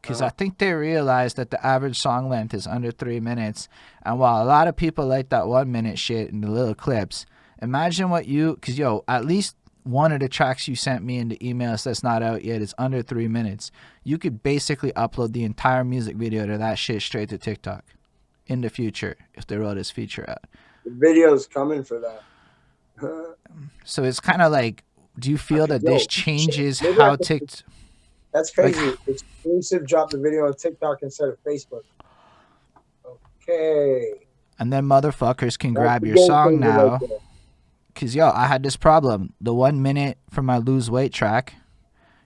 Because I think they realized that the average song length is under 3 minutes. And while a lot of people like that 1 minute shit and the little clips, imagine what you, because yo, at least one of the tracks you sent me in the emails that's not out yet is under 3 minutes. You could basically upload the entire music video to that shit straight to TikTok in the future if they roll this feature out. The video's coming for that. So it's kind of like, do you feel that this Yo, changes maybe I how could, TikTok, that's like, crazy. Exclusive drop the video on TikTok instead of Facebook. Okay. and then motherfuckers can That's grab the your game song changer right now? there. Cause yo, I had this problem. The 1 minute for my lose weight track.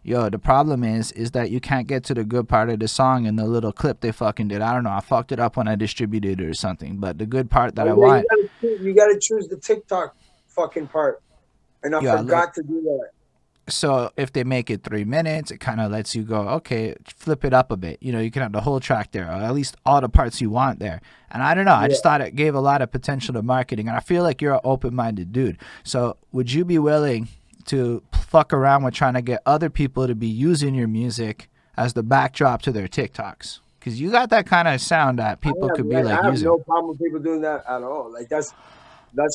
Yo, the problem is that you can't get to the good part of the song in the little clip they fucking did. I don't know. I fucked it up when I distributed it or something. But the good part that Oh I yeah, want, you gotta choose the TikTok fucking part. And I yo, I look. forgot to do that. So if they make it 3 minutes, it kind of lets you go, okay, flip it up a bit. You know, you can have the whole track there, or at least all the parts you want there. And I don't know, I Yeah. just thought it gave a lot of potential to marketing. And I feel like you're an open-minded dude. So would you be willing to fuck around with trying to get other people to be using your music as the backdrop to their TikToks? Because you got that kind of sound that people could be like I have using. no problem with people doing that at all. Like that's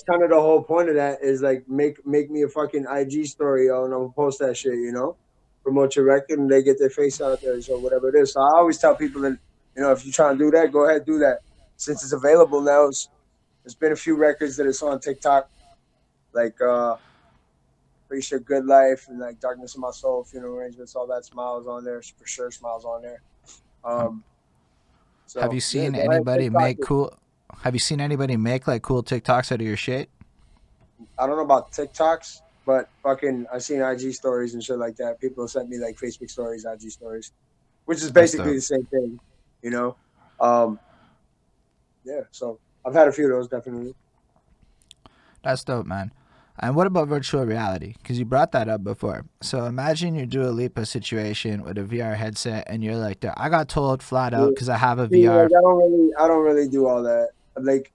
kind of the whole point of that is like make me a fucking IG story, yo, and I'm gonna post that shit, you know, promote your record, and they get their face out there, so whatever it is. So I always tell people that if you're trying to do that, go ahead do that. Since it's available now, there's been a few records that it's on TikTok, like Pretty Sure Good Life and like Darkness of My Soul, Funeral Arrangements, all that. Smiles on there, for sure. Smiles on there. Um, Um, have so you yeah, seen go ahead anybody TikTok make it. cool? Have you seen anybody make like cool TikToks out of your shit? I don't know about TikToks, but fucking I seen IG stories and shit like that. People sent me like Facebook stories, IG stories, which is That's basically dope. the same thing, you know. Um, yeah, so I've had a few of those definitely. That's dope, man. And what about virtual reality? Because you brought that up before. So imagine your Dua Lipa situation with a VR headset, and you're like, I got told flat out Yeah. because I have a See, like VR. I don't really do all that. Like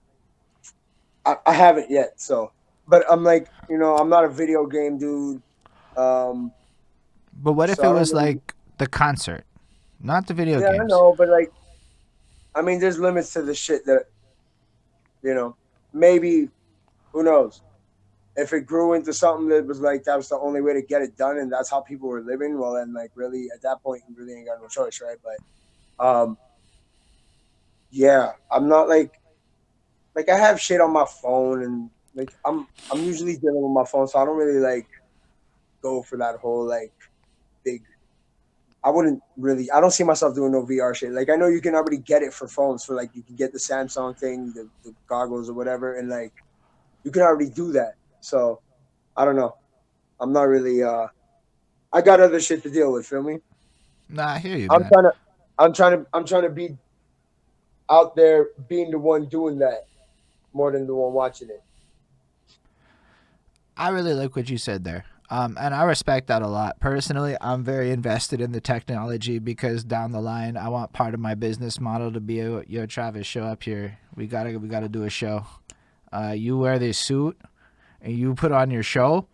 I haven't yet, so. But I'm like, I'm not a video game dude. Um, But what if so it I don't was really. like the concert, not the video Yeah, I games? know, but like, I mean, there's limits to the shit that you know. Maybe who knows? If it grew into something that was like that was the only way to get it done, and that's how people were living, well, then like really at that point, you really ain't got no choice, right? But yeah, I'm not like I have shit on my phone, and like I'm usually dealing with my phone, so I don't really like go for that whole like big. I wouldn't really. I don't see myself doing no VR shit. Like I know you can already get it for phones for like you can get the Samsung thing, the goggles or whatever, and like you can already do that. So I don't know. I'm not really. I got other shit to deal with. Feel me? Nah, I hear you, I'm man. trying to. I'm trying to be out there, being the one doing that more than the one watching it. I really like what you said there. And I respect that a lot. Personally, I'm very invested in the technology because down the line, I want part of my business model to be, yo, Travis, show up here. We gotta do a show. You wear this suit and you put on your show,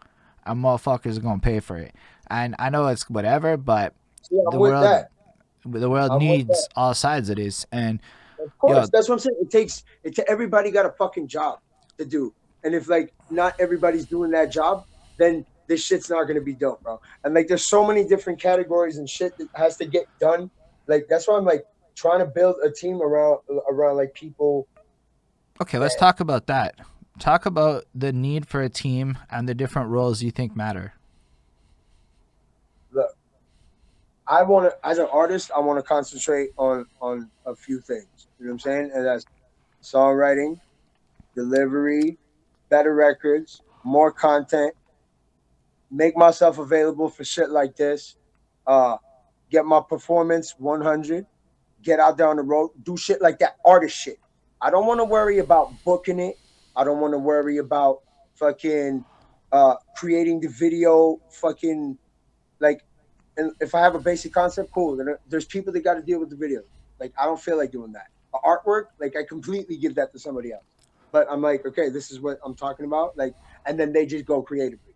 and motherfuckers are gonna pay for it. And I know it's whatever, but Yeah, the I'm with world, that. the world I'm with that. needs all sides of this. And Of yo, course, that's what I'm saying. Everybody got a fucking job to do, and if like not everybody's doing that job, then this shit's not gonna be dope, bro. And like, there's so many different categories and shit that has to get done. Like that's why I'm like trying to build a team around like people okay, let's that talk about that. Talk about the need for a team and the different roles you think matter. look. I want to, as an artist, I want to concentrate on a few things. You know what I'm saying? And that's songwriting, delivery, better records, more content, make myself available for shit like this, uh, get my performance 100, get out there on the road, do shit like that, artist shit. I don't want to worry about booking it. I don't want to worry about fucking creating the video, fucking like. And if I have a basic concept, cool. Then there's people that got to deal with the video. Like I don't feel like doing that. The artwork, like I completely give that to somebody else. but I'm like, okay, this is what I'm talking about. Like, and then they just go creatively.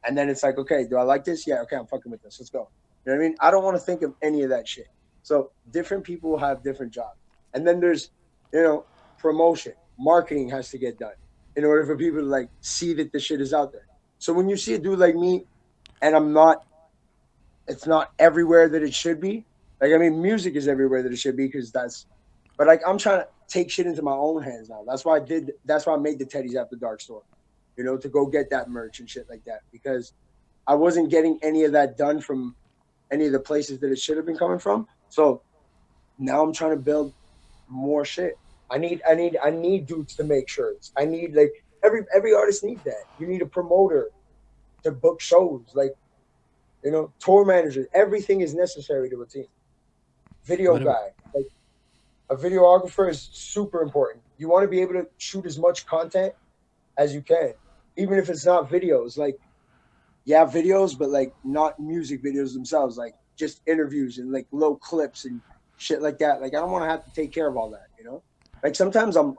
And then it's like, okay, do I like this? Yeah, okay, I'm fucking with this. Let's go. You know what I mean? I don't want to think of any of that shit. So different people have different jobs. And then there's, you know, promotion. Marketing has to get done in order for people to like see that the shit is out there. So when you see a dude like me and I'm not, it's not everywhere that it should be. Like, I mean, music is everywhere that it should be because that's, but like, I'm trying to take shit into my own hands now. That's why I made the Teddy's After Dark store, you know, to go get that merch and shit like that because I wasn't getting any of that done from any of the places that it should have been coming from. So now I'm trying to build more shit. I need dudes to make shirts. I need like every artist needs that. You need a promoter to book shows, like you know, tour manager. Everything is necessary to a team. Video What? guy, like a videographer is super important. You want to be able to shoot as much content as you can, even if it's not videos. Like yeah, videos, but like not music videos themselves, like just interviews and like little clips and shit like that. Like I don't want to have to take care of all that, you know? Like sometimes I'm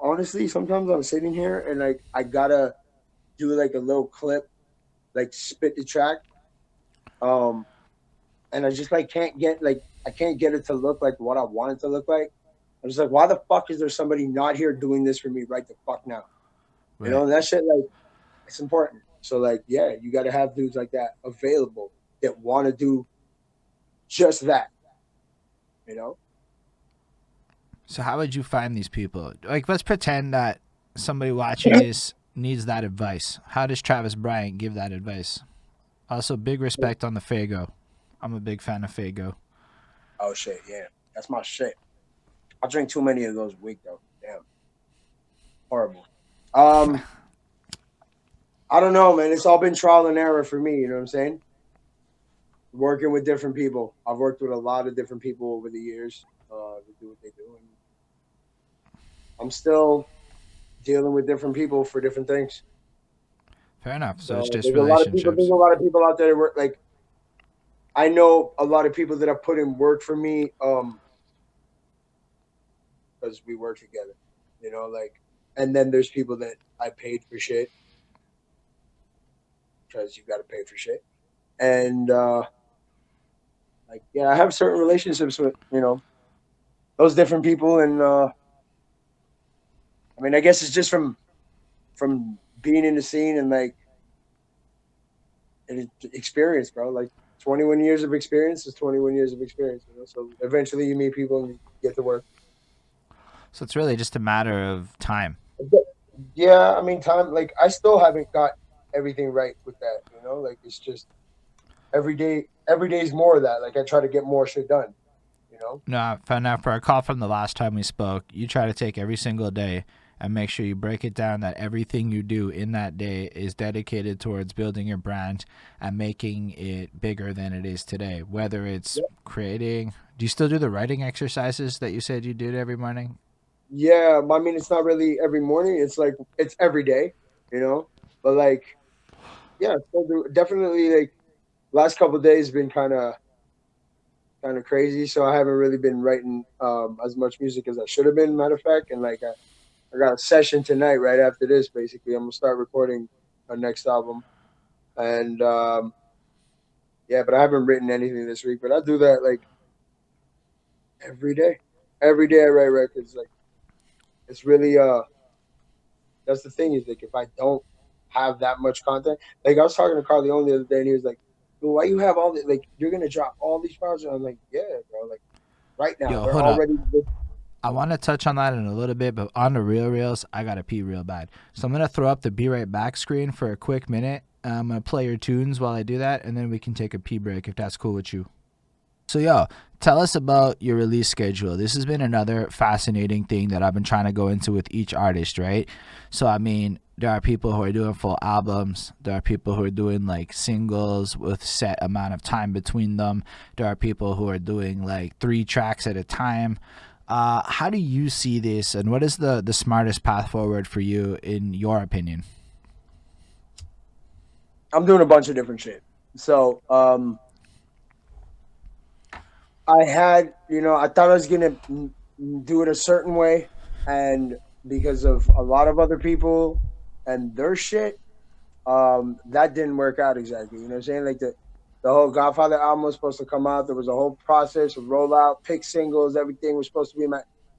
sitting here and like I gotta do like a little clip, like spit the track. Um and I just like can't get like I can't get it to look like what I want it to look like. I'm just like, why the fuck is there somebody not here doing this for me right the fuck now? You know, Right. and that shit like it's important. So like, yeah, you got to have dudes like that available that want to do just that. You know? So how would you find these people? Like, let's pretend that somebody watching this needs that advice. How does Travis Bryant give that advice? Also, big respect on the Fago. I'm a big fan of Fago. Oh shit, yeah, that's my shit. I drink too many of those a week though. Damn, horrible. Um, I don't know, man. It's all been trial and error for me. You know what I'm saying? Working with different people. I've worked with a lot of different people over the years to do what they do, and I'm still dealing with different people for different things. Fair enough. So it's So just relationships. there's a lot of people out there that work like I know a lot of people that have put in work for me because we work together. You know, like and then there's people that I paid for shit because you got to pay for shit. And like yeah, I have certain relationships with you know those different people, and I mean I guess it's just from being in the scene and like experience, bro. Like 21 years of experience is 21 years of experience. You know, so eventually you meet people and you get to work. So it's really just a matter of time. Yeah, I mean, time. Like, I still haven't got everything right with that. You know, like it's just every day. Every day is more of that. Like, I try to get more shit done. You know. No, found out for a call from the last time we spoke, you try to take every single day and make sure you break it down that everything you do in that day is dedicated towards building your brand and making it bigger than it is today. Whether it's Yeah, creating, do you still do the writing exercises that you said you did every morning? yeah. I mean, it's not really every morning. It's like it's every day. You know, but like, yeah, still definitely like last couple of days been kind of crazy. So I haven't really been writing as much music as I should have been. Matter of fact, and like I got a session tonight right after this. Basically, I'm gonna start recording our next album, and yeah, but I haven't written anything this week. But I do that like every day. Every day I write records. Like it's really that's the thing is like if I don't have that much content, like I was talking to Carleone the other day, and he was like, well, "Why you have all the like you're gonna drop all these projects?" I'm like, "Yeah, bro. Like right now, Yo, they're hold up. already." I want to touch on that in a little bit, but on the real reels, I got to pee real bad. So I'm going to throw up the Be Right Back screen for a quick minute. I'm going to play your tunes while I do that, and then we can take a pee break if that's cool with you. So, yo, tell us about your release schedule. This has been another fascinating thing that I've been trying to go into with each artist, right? So, I mean, there are people who are doing full albums. There are people who are doing like singles with set amount of time between them. There are people who are doing like 3 tracks at a time. How do you see this, and what is the smartest path forward for you, in your opinion? I'm doing a bunch of different shit. So I had, you know, I thought I was gonna do it a certain way, and because of a lot of other people and their shit, that didn't work out exactly. You know what I'm saying? Like the whole Godfather album was supposed to come out. There was a whole process of rollout, pick singles, everything was supposed to be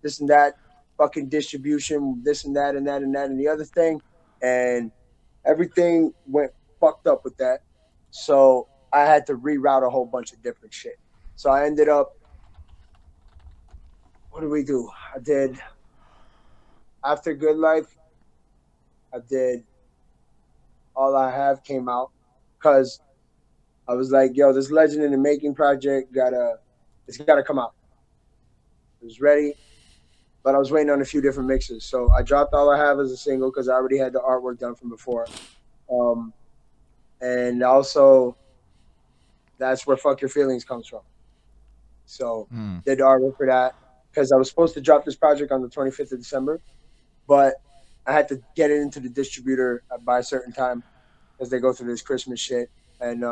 this and that, fucking distribution, this and that and that and that and the other thing, and everything went fucked up with that. So I had to reroute a whole bunch of different shit. So I ended up, what did we do? I did After Good Life. I did All I Have came out because I was like, yo, this Legend in the Making project it's gotta come out. It was ready, but I was waiting on a few different mixes. So I dropped All I Have as a single because I already had the artwork done from before. Um, and also that's where Fuck Your Feelings comes from. So Mm. did the artwork for that because I was supposed to drop this project on the 25th of December, but I had to get it into the distributor by a certain time as they go through this Christmas shit. And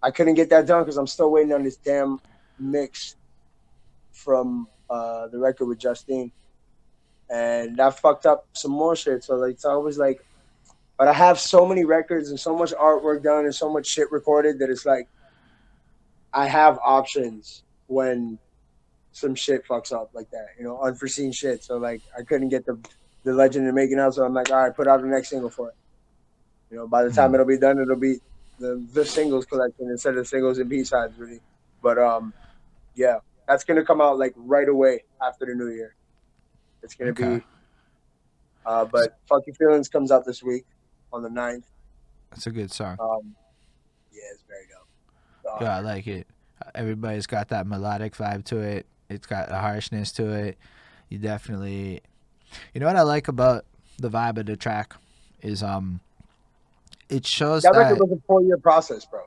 I couldn't get that done because I'm still waiting on this damn mix from the record with Justine. And that fucked up some more shit. So like, I was like, but I have so many records and so much artwork done and so much shit recorded that it's like I have options when some shit fucks up like that, you know, unforeseen shit. So like, I couldn't get the Legend of Making Out, so I'm like, all right, put out the next single for it. You know, by the time Mm. it'll be done, it'll be the singles collection instead of singles and B sides, really. But yeah, that's gonna come out like right away after the new year. It's gonna Okay. be but Fuck Your Feelings comes out this week on the 9th. That's a good song. Um, yeah, it's very dope. Yeah, I like it. Everybody's got that melodic vibe to it. It's got a harshness to it. You definitely, you know what I like about the vibe of the track is it shows That record that was a 4 year process, bro.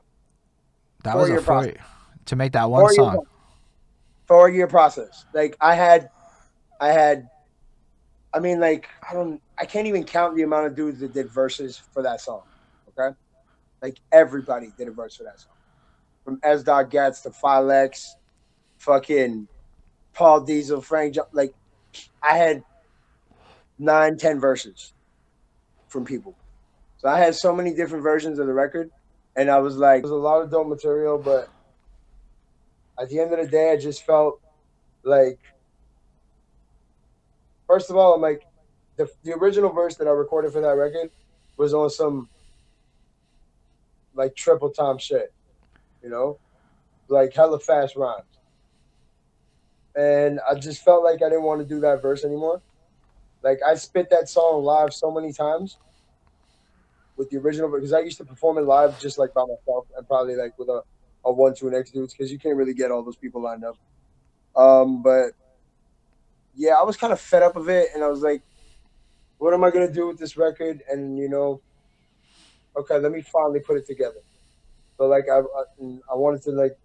that Four was a year process. to make that one 4 year song. 4 year process. Like I had I mean, like, I can't even count the amount of dudes that did verses for that song. Okay. Like everybody did a verse for that song. From S. Getz to Filex, fucking Paul Diesel, like I had 9, 10 verses from people. So I had so many different versions of the record. And I was like, it was a lot of dope material, but at the end of the day, I just felt like, first of all, I'm like, the original verse that I recorded for that record was on some like triple time shit, you know, like hella fast rhymes. And I just felt like I didn't want to do that verse anymore. Like I spit that song live so many times with the original because I used to perform it live just like by myself and probably like with a 1, 2 next dudes because you can't really get all those people lined up. But yeah, I was kind of fed up of it, and I was like, what am I gonna do with this record? And you know, okay, let me finally put it together. So like I wanted to like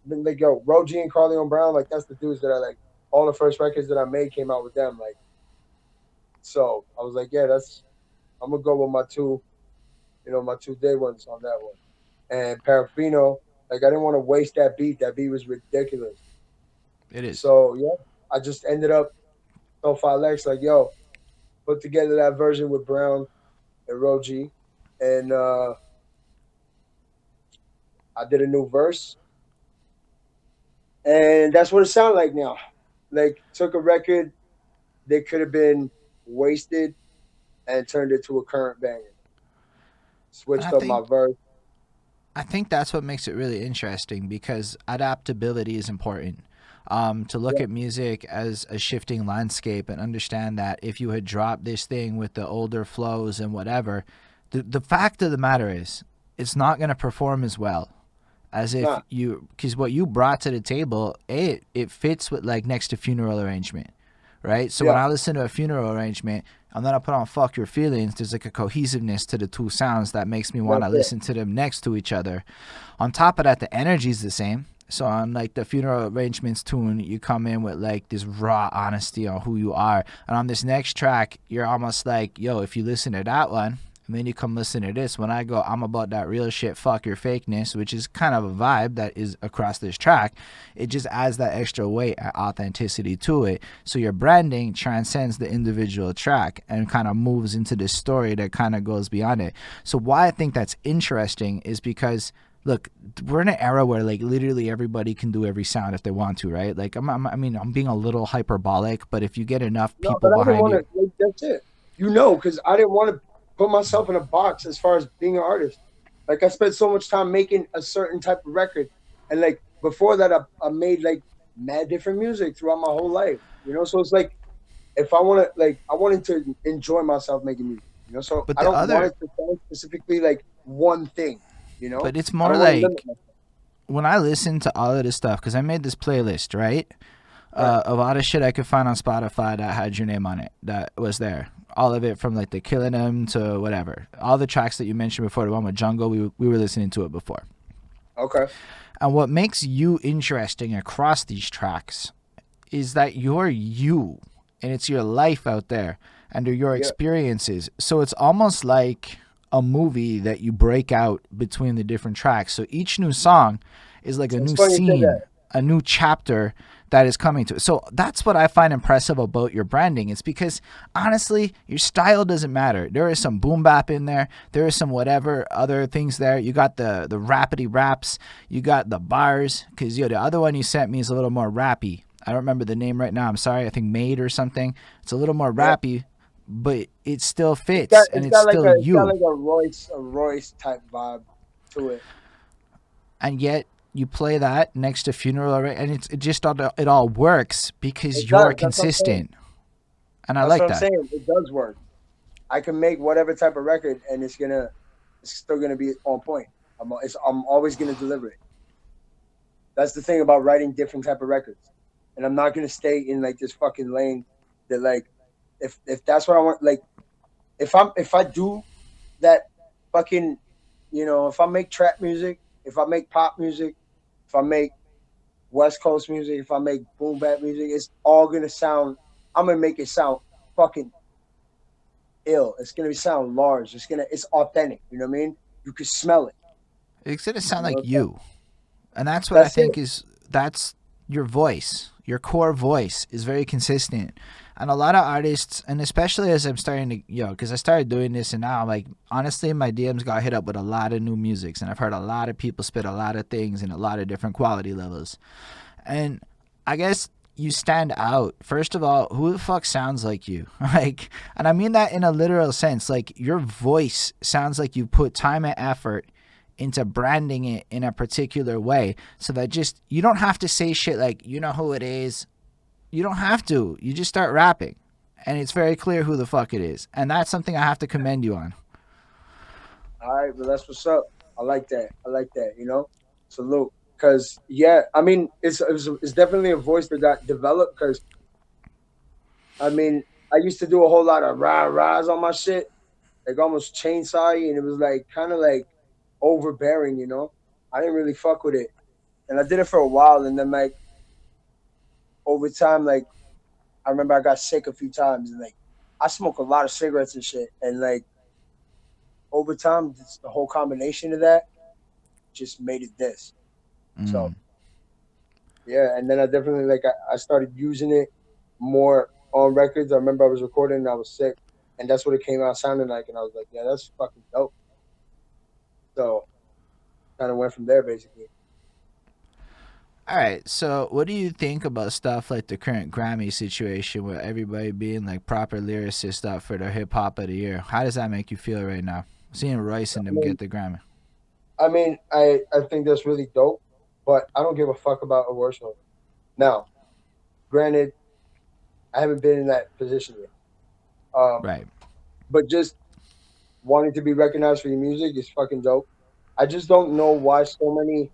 yo, Roji and Carly Brown, like that's the dudes that I like. All the first records that I made came out with them. Like so, I was like, yeah, that's I'm gonna go with my two, you know, my 2 day ones on that one. And Parafino, like I didn't want to waste that beat. That beat was ridiculous. It is. So yeah, I just ended up on Filex like, yo, put together that version with Brown and Roji, and I did a new verse, and that's what it sounded like now. Like took a record that could have been wasted and turned it to a current banger. And Switched up my verse. I think that's what makes it really interesting because adaptability is important. To look Yeah, at music as a shifting landscape and understand that if you had dropped this thing with the older flows and whatever, the fact of the matter is it's not going to perform as well as if nah, you, because what you brought to the table, it fits with like next to funeral arrangement, right? So when yeah, I listen to a funeral arrangement and then I put on Fuck Your Feelings, there's like a cohesiveness to the two sounds that makes me want that's to it. listen to them next to each other. On top of that, the energy's the same. So on like the funeral arrangements tune, you come in with like this raw honesty on who you are. And on this next track, you're almost like, yo, if you listen to that one, And then you come listen to this. When I go, I'm about that real shit, fuck your fakeness, which is kind of a vibe that is across this track. It just adds that extra weight and authenticity to it. So your branding transcends the individual track and kind of moves into this story that kind of goes beyond it. So why I think that's interesting is because look, we're in an era where like literally everybody can do every sound if they want to, right? Like I mean, I'm being a little hyperbolic, but if you get enough No, people but I didn't behind want you, to. Like, that's it. Because I didn't want to put myself in a box as far as being an artist. Like I spent so much time making a certain type of record, and like before that, I made like mad different music throughout my whole life. So it's like if I want to, like I wanted to enjoy myself making music. So but I the don't want other, it to sound specifically like one thing. but it's I more don't want to limit like myself. when I listen to all of this stuff, because I made this playlist, right? Right. Of all the shit I could find on Spotify that had your name on it, that was there. All of it from like the Killing Them to whatever. All the tracks that you mentioned before, the one with Jungle, we were listening to it before. Okay. And what makes you interesting across these tracks is that you're you and it's your life out there and they're your Yeah. experiences. So it's almost like a movie that you break out between the different tracks. So each new song is like a It's new funny you said scene, that. a new chapter that is coming to it. So that's what I find impressive about your branding. It's because honestly, your style doesn't matter. There is some boom bap in there. There is some whatever other things there. You got the rapidy raps. You got the bars. Because the other one you sent me is a little more rappy. I don't remember the name right now. I'm sorry. I think Made or something. It's a little more Yeah. rappy, but it still It's got fits and it's it's got like still a it's got you. like a Royce type vibe to it. And yet you play that next to Funeral Array, and it all works because It you're does. That's what I'm saying. consistent, and I That's like what I'm that. saying. It does work. I can make whatever type of record, and it's still gonna be on point. I'm always gonna deliver it. That's the thing about writing different type of records, and I'm not gonna stay in like this fucking lane. That like, if that's what I want, like if I do that fucking, if I make trap music, if I make pop music, if I make West Coast music, if I make boom bap music, it's all gonna sound. I'm gonna make it sound fucking ill. It's gonna sound large. It's authentic. You know what I mean? You can smell it. It's gonna sound You know like what I'm saying? you, and that's what I That's it. think is that's your voice. Your core voice is very consistent, and a lot of artists, and especially as I'm starting to, because I started doing this, and now I'm like, honestly, my DMs got hit up with a lot of new musics, and I've heard a lot of people spit a lot of things in a lot of different quality levels, and I guess you stand out. First of all, who the fuck sounds like you? Like, and I mean that in a literal sense. Like, your voice sounds like you put time and effort into branding it in a particular way so that just you don't have to say shit like you know who it is. You don't have to. You just start rapping and it's very clear who the fuck it is. And that's something I have to commend you on. All right, but that's what's up. I like that. I like that. Salute. Because yeah, I mean, it's definitely a voice that got developed. Because I mean, I used to do a whole lot of rah rahs on my shit, like almost chainsaw, and it was like kind of like overbearing. I didn't really fuck with it, and I did it for a while, and then like over time, like I remember I got sick a few times, and like I smoke a lot of cigarettes and shit, and like over time, the whole combination of that just made it this. So Mm. yeah, and then I definitely like I started using it more on records. I remember I was recording and I was sick, and that's what it came out sounding like, and I was like, yeah, that's fucking dope. So kind of went from there basically. All right. So, what do you think about stuff like the current Grammy situation with everybody being like proper lyricists up for their hip hop of the year? How does that make you feel right now? Seeing Royce and I them mean, get the Grammy. I think that's really dope, but I don't give a fuck about award shows. Now, granted, I haven't been in that position yet. Right. But just wanting to be recognized for your music is fucking dope. I just don't know why so many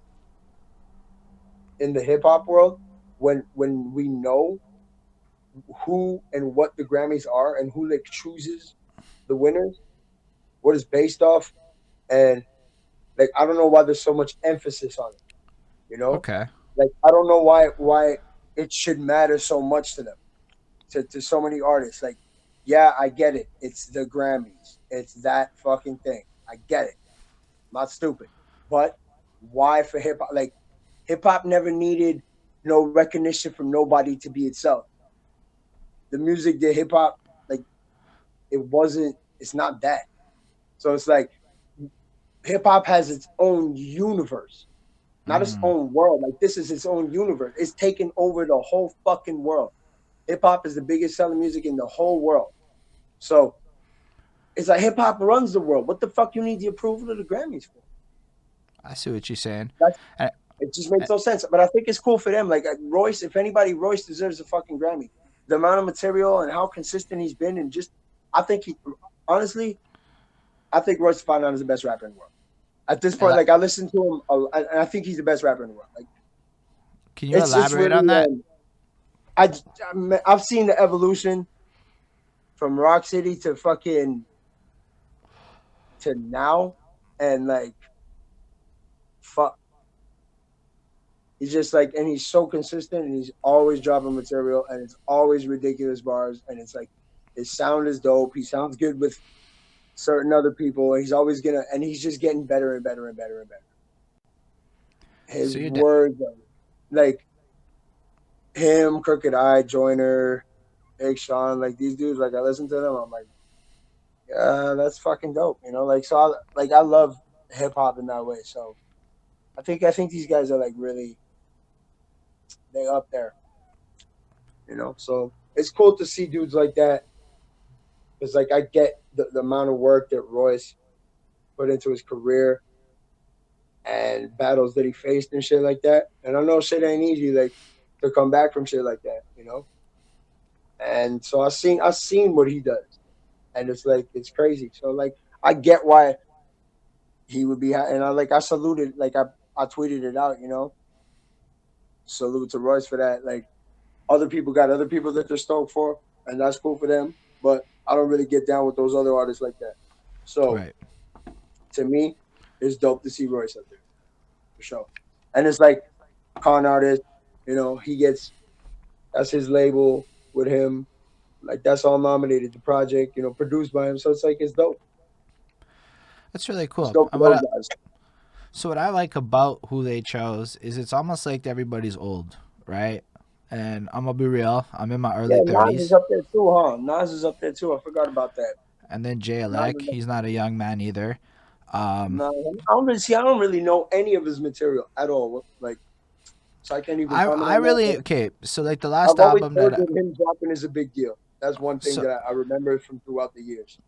in the hip hop world, when we know who and what the Grammys are and who like chooses the winners, what it's based off, and like I don't know why there's so much emphasis on it. You know, Okay. like I don't know why it should matter so much to them, to so many artists. Like, yeah, I get it. It's the Grammys. It's that fucking thing. I get it. I'm not stupid. But why for hip hop? Like hip hop never needed no recognition from nobody to be itself. The music, the hip hop, like it wasn't. It's not that. So it's like hip hop has its own universe, not its Mm. own world. Like this is its own universe. It's taken over the whole fucking world. Hip hop is the biggest selling music in the whole world. So it's like hip hop runs the world. What the fuck you need the approval of the Grammys for? I see what you're saying. That's And, it. Just makes and no sense. But I think it's cool for them. Like Royce, if anybody, Royce deserves a fucking Grammy. The amount of material and how consistent he's been, and just I think he honestly, I think Royce Stephan is the best rapper in the world. At this point, ela- like I listen to him, and I think he's the best rapper in the world. Like can you it's elaborate on really, that? I I've seen the evolution from Rock City to fucking to now, and like fuck, he's just like, and he's so consistent, and he's always dropping material, and it's always ridiculous bars, and it's like his sound is dope. He sounds good with certain other people, and he's always gonna, and he's just getting better and better and better and better. So His you're words, like him, Crooked Eye, Joyner, Big Sean, like these dudes, like I listen to them, I'm like, yeah, that's fucking dope, you know. Like so, I love hip hop in that way. So I think these guys are like really they up there, you know. So it's cool to see dudes like that because like I get the amount of work that Royce put into his career and battles that he faced and shit like that. And I know shit ain't easy, like to come back from shit like that, you know. And so I seen what he does, and it's like it's crazy. So like I get why he would be, and I saluted, like I tweeted it out, you know. Salute to Royce for that. Like other people got other people that they're stoked for, and that's cool for them. But I don't really get down with those other artists like that. So right. to me, it's dope to see Royce up there for sure. And it's like con artist, you know, he gets that's his label with him. Like that's all nominated. The project, you know, produced by him. So it's like it's dope. That's really It's cool. dope for And what those I, guys. so what I like about who they chose is it's almost like everybody's old, right? And I'm gonna be real. I'm in my early Yeah, Nas is 30s, up there too, huh? Nas is up there too. I forgot about that. and then Jay Nas Alec. is up He's not a young man either. Um, No, I don't really know any of his material at all. Like, so I can't even comment I on that. really But okay. So like the last I've always album heard that that him dropping is a big deal. That's one thing so that I remember from throughout the years.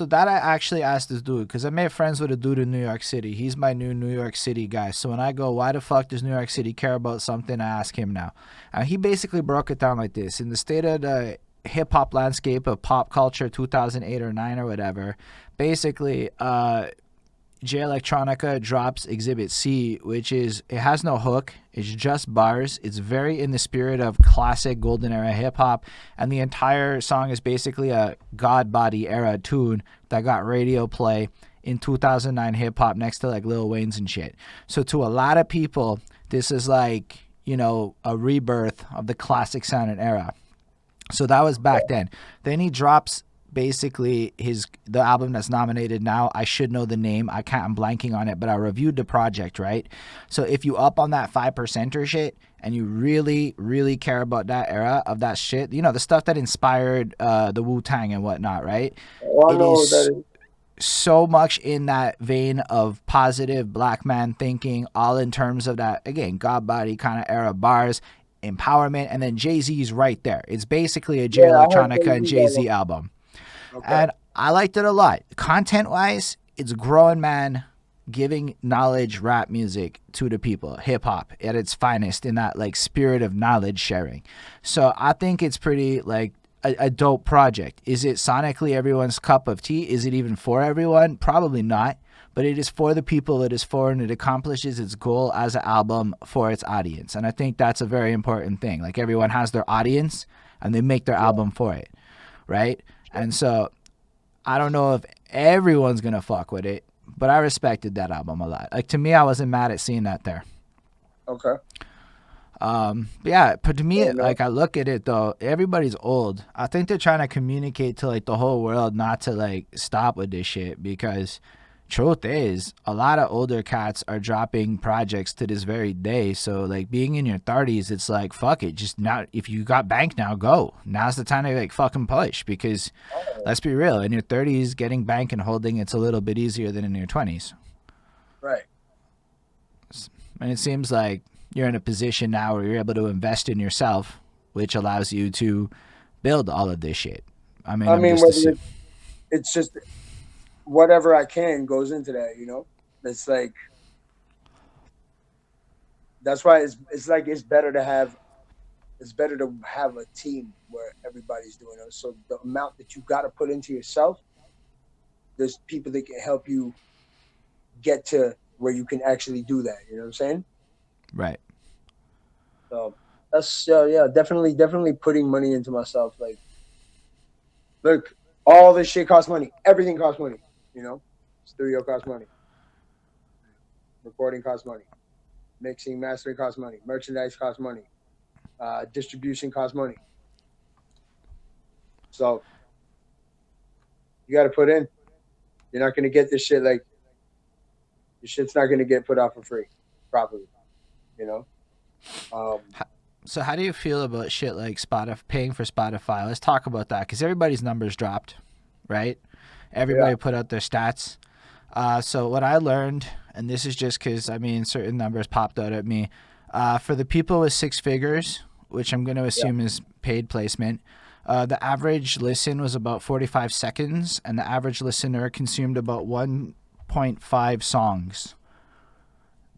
that I actually asked this dude because I made friends with a dude in New York City. He's my new New York City guy. So when I go, why the fuck does New York City care about something? I ask him now. And he basically broke it down like this: in the state of the hip hop landscape of pop culture, 2008 or 9 or whatever, basically, J Electronica drops Exhibit C, which is it has no hook. It's just bars. It's very in the spirit of classic golden era hip hop, and the entire song is basically a God Body era tune that got radio play in 2009 hip hop next to like Lil Wayne's and shit. So to a lot of people, this is like a rebirth of the classic sound and era. So that was back then. Then he drops basically the album that's nominated now. I should know the name. I can't. I'm blanking on it, but I reviewed the project, right? So if you up on that 5%er shit and you really, really care about that era of that shit, the stuff that inspired the Wu Tang and whatnot, right? All I It know is that is, so much in that vein of positive black man thinking, all in terms of that, again, God Body kind of era bars, empowerment, and then Jay-Z's right there. It's basically a Jay yeah, I heard Electronica and Jay-Z's Jay-Z album. album. Okay. And I liked it a lot. Content-wise, it's grown man giving knowledge rap music to the people, hip hop at its finest in that like spirit of knowledge sharing. So I think it's pretty like a dope project. Is it sonically everyone's cup of tea? Is it even for everyone? Probably not. But it is for the people it is for, and it accomplishes its goal as an album for its audience. And I think that's a very important thing. Like everyone has their audience, and they make their Yeah. album for it, right? And so I don't know if everyone's gonna fuck with it, but I respected that album a lot. Like to me, I wasn't mad at seeing that there. Okay. But yeah, but to me, You know? like I look at it though, everybody's old. I think they're trying to communicate to like the whole world not to like stop with this shit because truth is a lot of older cats are dropping projects to this very day. So like being in your 30s, it's like fuck it, just now if you got bank now, go. Now's the time to like fucking push because Oh, let's be real, in your 30s getting bank and holding it's a little bit easier than in your 20s. right. And it seems like you're in a position now where you're able to invest in yourself, which allows you to build all of this shit. I mean, I I'm mean, just whether assuming. it's just whatever I can goes into that, you know? It's like, that's why it's like it's better to have a team where everybody's doing it. So the amount that you got to put into yourself, there's people that can help you get to where you can actually do that. You know what I'm saying? Right. So that's yeah, definitely putting money into myself. Like, look, all this shit costs money. Everything costs money. You know, studio costs money, recording costs money, mixing, mastering costs money, merchandise costs money, distribution costs money. So you got to put in. You're not gonna get this shit like your shit's not gonna get put out for free, properly. You know. Um, So, how do you feel about shit like Spotify paying for Spotify? Let's talk about that because everybody's numbers dropped, right? yeah, Everybody put out their stats. So, what I learned, and this is just because I mean certain numbers popped out at me, for the people with six figures, which I'm going to yeah, assume is paid placement, the average listen was about 45 seconds, and the average listener consumed about 1.5 songs.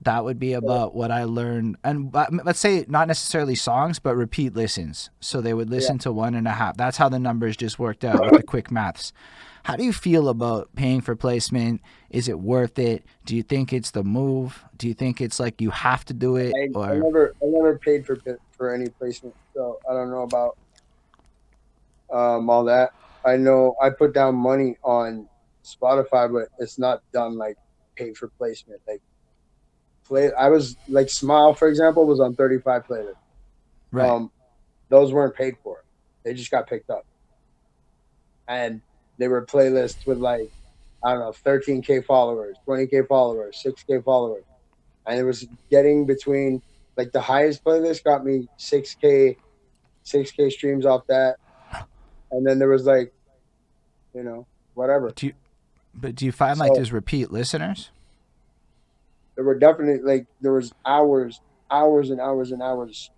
That would be so, about what I learned. And let's say not necessarily songs, but repeat listens. So they would yeah. listen to one and a half. That's how the numbers just worked out with the quick maths. How do you feel about paying for placement? Is it worth it? Do you think it's the move? Do you think it's like you have to do it? Or I never paid for any placement, so I don't know about all that. I know I put down money on Spotify, but it's not done like pay for placement. Like play, I was like Smile, for example, was on 35 playlists. right. Um, those weren't paid for; they just got picked up, and they were playlists with like I don't know, 13K followers, 20K followers, 6K followers, and it was getting between like the highest playlist got me 6K streams off that, and then there was like whatever. Do you, but do you find like So there's repeat listeners? there were definitely like there was hours and hours and hours,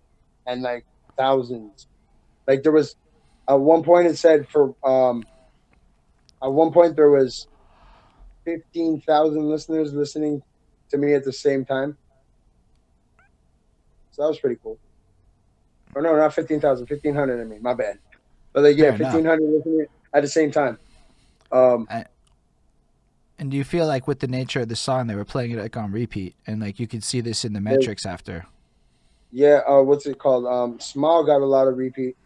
and like thousands. Like there was at one point it said for at one point there was 15,000 listeners listening to me at the same time. So that was pretty cool. Or no, not 15,000, 1,500. I mean, my bad. But like yeah, Fair enough. 1,500 listening at the same time. Um, I, and do you feel like with the nature of the song, they were playing it like on repeat, and like you could see this in the metrics after? yeah, what's it called? Small got a lot of repeat.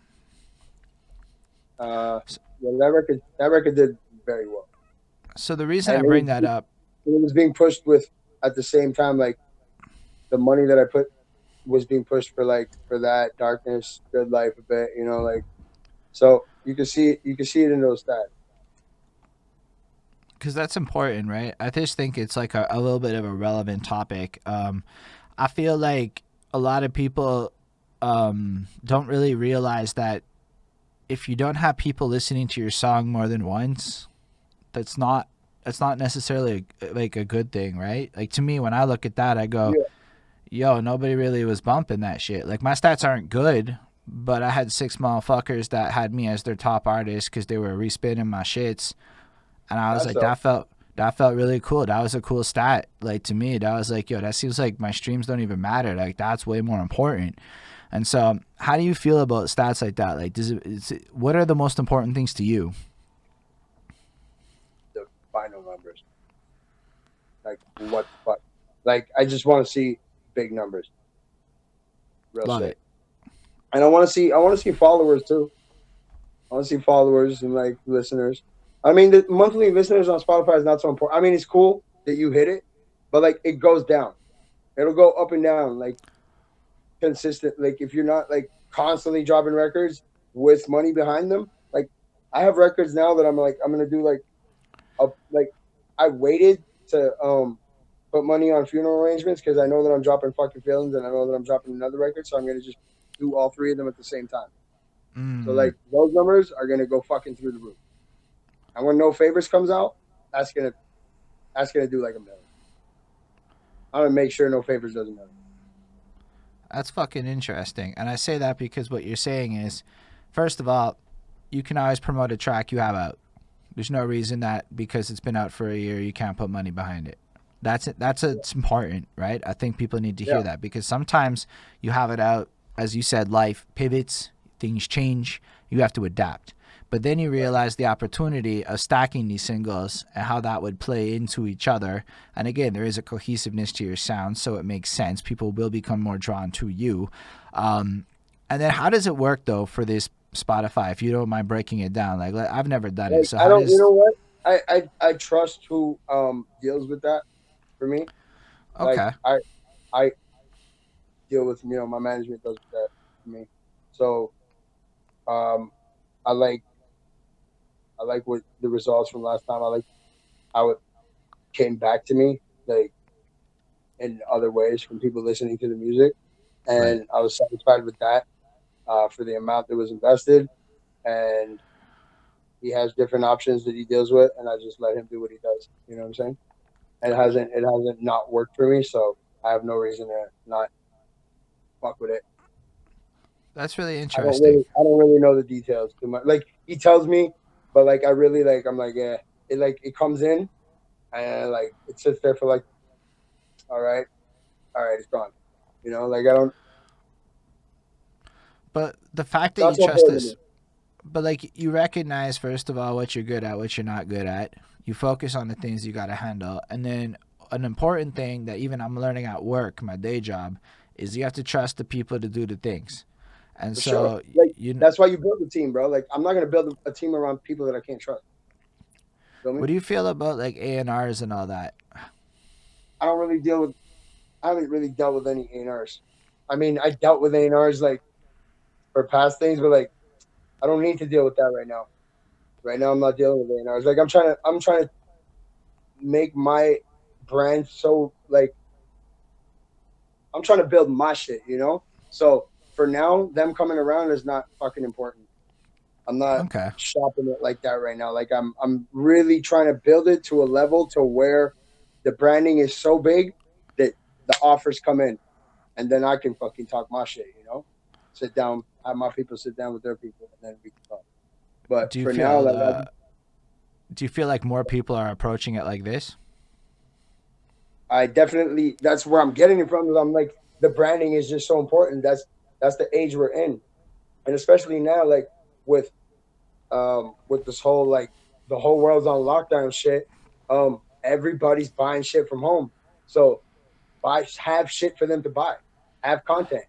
Uh, So, yeah, that record did very well, so the reason I and bring that up, it was being pushed with at the same time like the money that I put was being pushed for like for that darkness, good life a bit, like so you can see it in those stats. because that's important, right? I just think it's like a little bit of a relevant topic. I feel like a lot of people don't really realize that if you don't have people listening to your song more than once, that's not necessarily like a good thing, right? Like to me, when I look at that, I go, Yeah, "Yo, nobody really was bumping that shit." Like my stats aren't good, but I had six motherfuckers that had me as their top artist because they were respinning my shits, and I was that's like, so. that felt really cool. That was a cool stat. Like to me, that was like, yo, that seems like my streams don't even matter. Like that's way more important. And so, how do you feel about stats like that? Like, what are the most important things to you? The final numbers. Like what the fuck? Like I just want to see big numbers, real Love shit. it. And I want to see followers too. I want to see followers and like listeners. I mean, the monthly listeners on Spotify is not so important. I mean, it's cool that you hit it, but like it goes down. It'll go up and down. Like consistent, like if you're not like constantly dropping records with money behind them, like I have records now that I'm like I'm gonna do like a like I waited to put money on funeral arrangements because I know that I'm dropping fucking feelings and I know that I'm dropping another record, so I'm gonna just do all three of them at the same time. So Mm. like those numbers are gonna go fucking through the roof. And when No Favors comes out, that's gonna that's gonna do like a million. I'm gonna make sure No Favors does a million. That's fucking interesting. And I say that because what you're saying is, first of all, you can always promote a track you have out. There's no reason that because it's been out for a year you can't put money behind it. It's important, right? I think people need to Yeah, hear that because sometimes you have it out, as you said, life pivots, things change, you have to adapt. But then you right. realize the opportunity of stacking these singles and how that would play into each other. And again, there is a cohesiveness to your sound, so it makes sense. People will become more drawn to you. And then how does it work though for this Spotify? If you don't mind breaking it down, like I've never done it, Like so I how don't, you does? know what? I trust who deals with that for me. Like Okay, I deal with my management does that for me. So um I like I like what the results from last time. I like how it came back to me like in other ways from people listening to the music, right. and I was satisfied with that for the amount that was invested. And he has different options that he deals with, and I just let him do what he does. You know what I'm saying? And it hasn't not worked for me, so I have no reason to not fuck with it. That's really I don't interesting. really I don't really know the details too much. Like he tells me, but like I really like I'm like yeah, it comes in and like it sits there for like all right, all right, it's gone. Like I don't. But the fact that you That's trust important to this, me but like you recognize first of all what you're good at, what you're not good at. You focus on the things you got to handle, and then an important thing that even I'm learning at work, my day job, is you have to trust the people to do the things. And for sure. so Like you, that's why you build a team, bro. Like I'm not gonna build a team around people that I can't trust. Feel me? what do you feel about like A&Rs and all that? I don't really deal with. I haven't really dealt with any A&Rs. I mean, I dealt with A&Rs like for past things, but like I don't need to deal with that right now. Right now, I'm not dealing with A&Rs. Like I'm trying to make my brand so like I'm trying to build my shit. So for now, them coming around is not fucking important. I'm not Okay, shopping it like that right now. Like I'm really trying to build it to a level to where the branding is so big that the offers come in and then I can fucking talk my shit. Sit down, have my people sit down with their people and then we can talk. But do you for now, feel like do you feel like more people are approaching it like this? I definitely that's where I'm getting it from. I'm like the branding is just so important. That's the age we're in. And especially now, like with this whole like the whole world's on lockdown shit. Everybody's buying shit from home. So have shit for them to buy. Have content.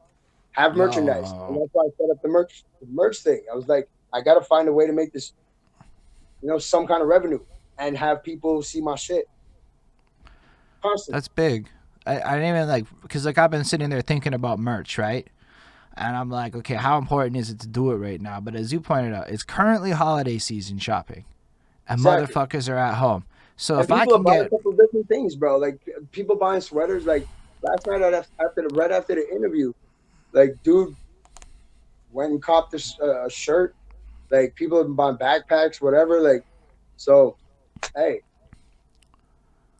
Have merchandise. And Yo, that's why I set up the merch thing. I was like, I gotta find a way to make this, some kind of revenue and have people see my shit constantly. that's big. I didn't even like because like I've been sitting there thinking about merch, right? And I'm like, okay, how important is it to do it right now? But as you pointed out, it's currently holiday season shopping, and Exactly. motherfuckers are at home. So And if I people are can buying get, a couple of different things, bro. Like people buying sweaters. Like last night, right after the interview, like dude went and copped a shirt. Like people have been buying backpacks, whatever. Like so, hey,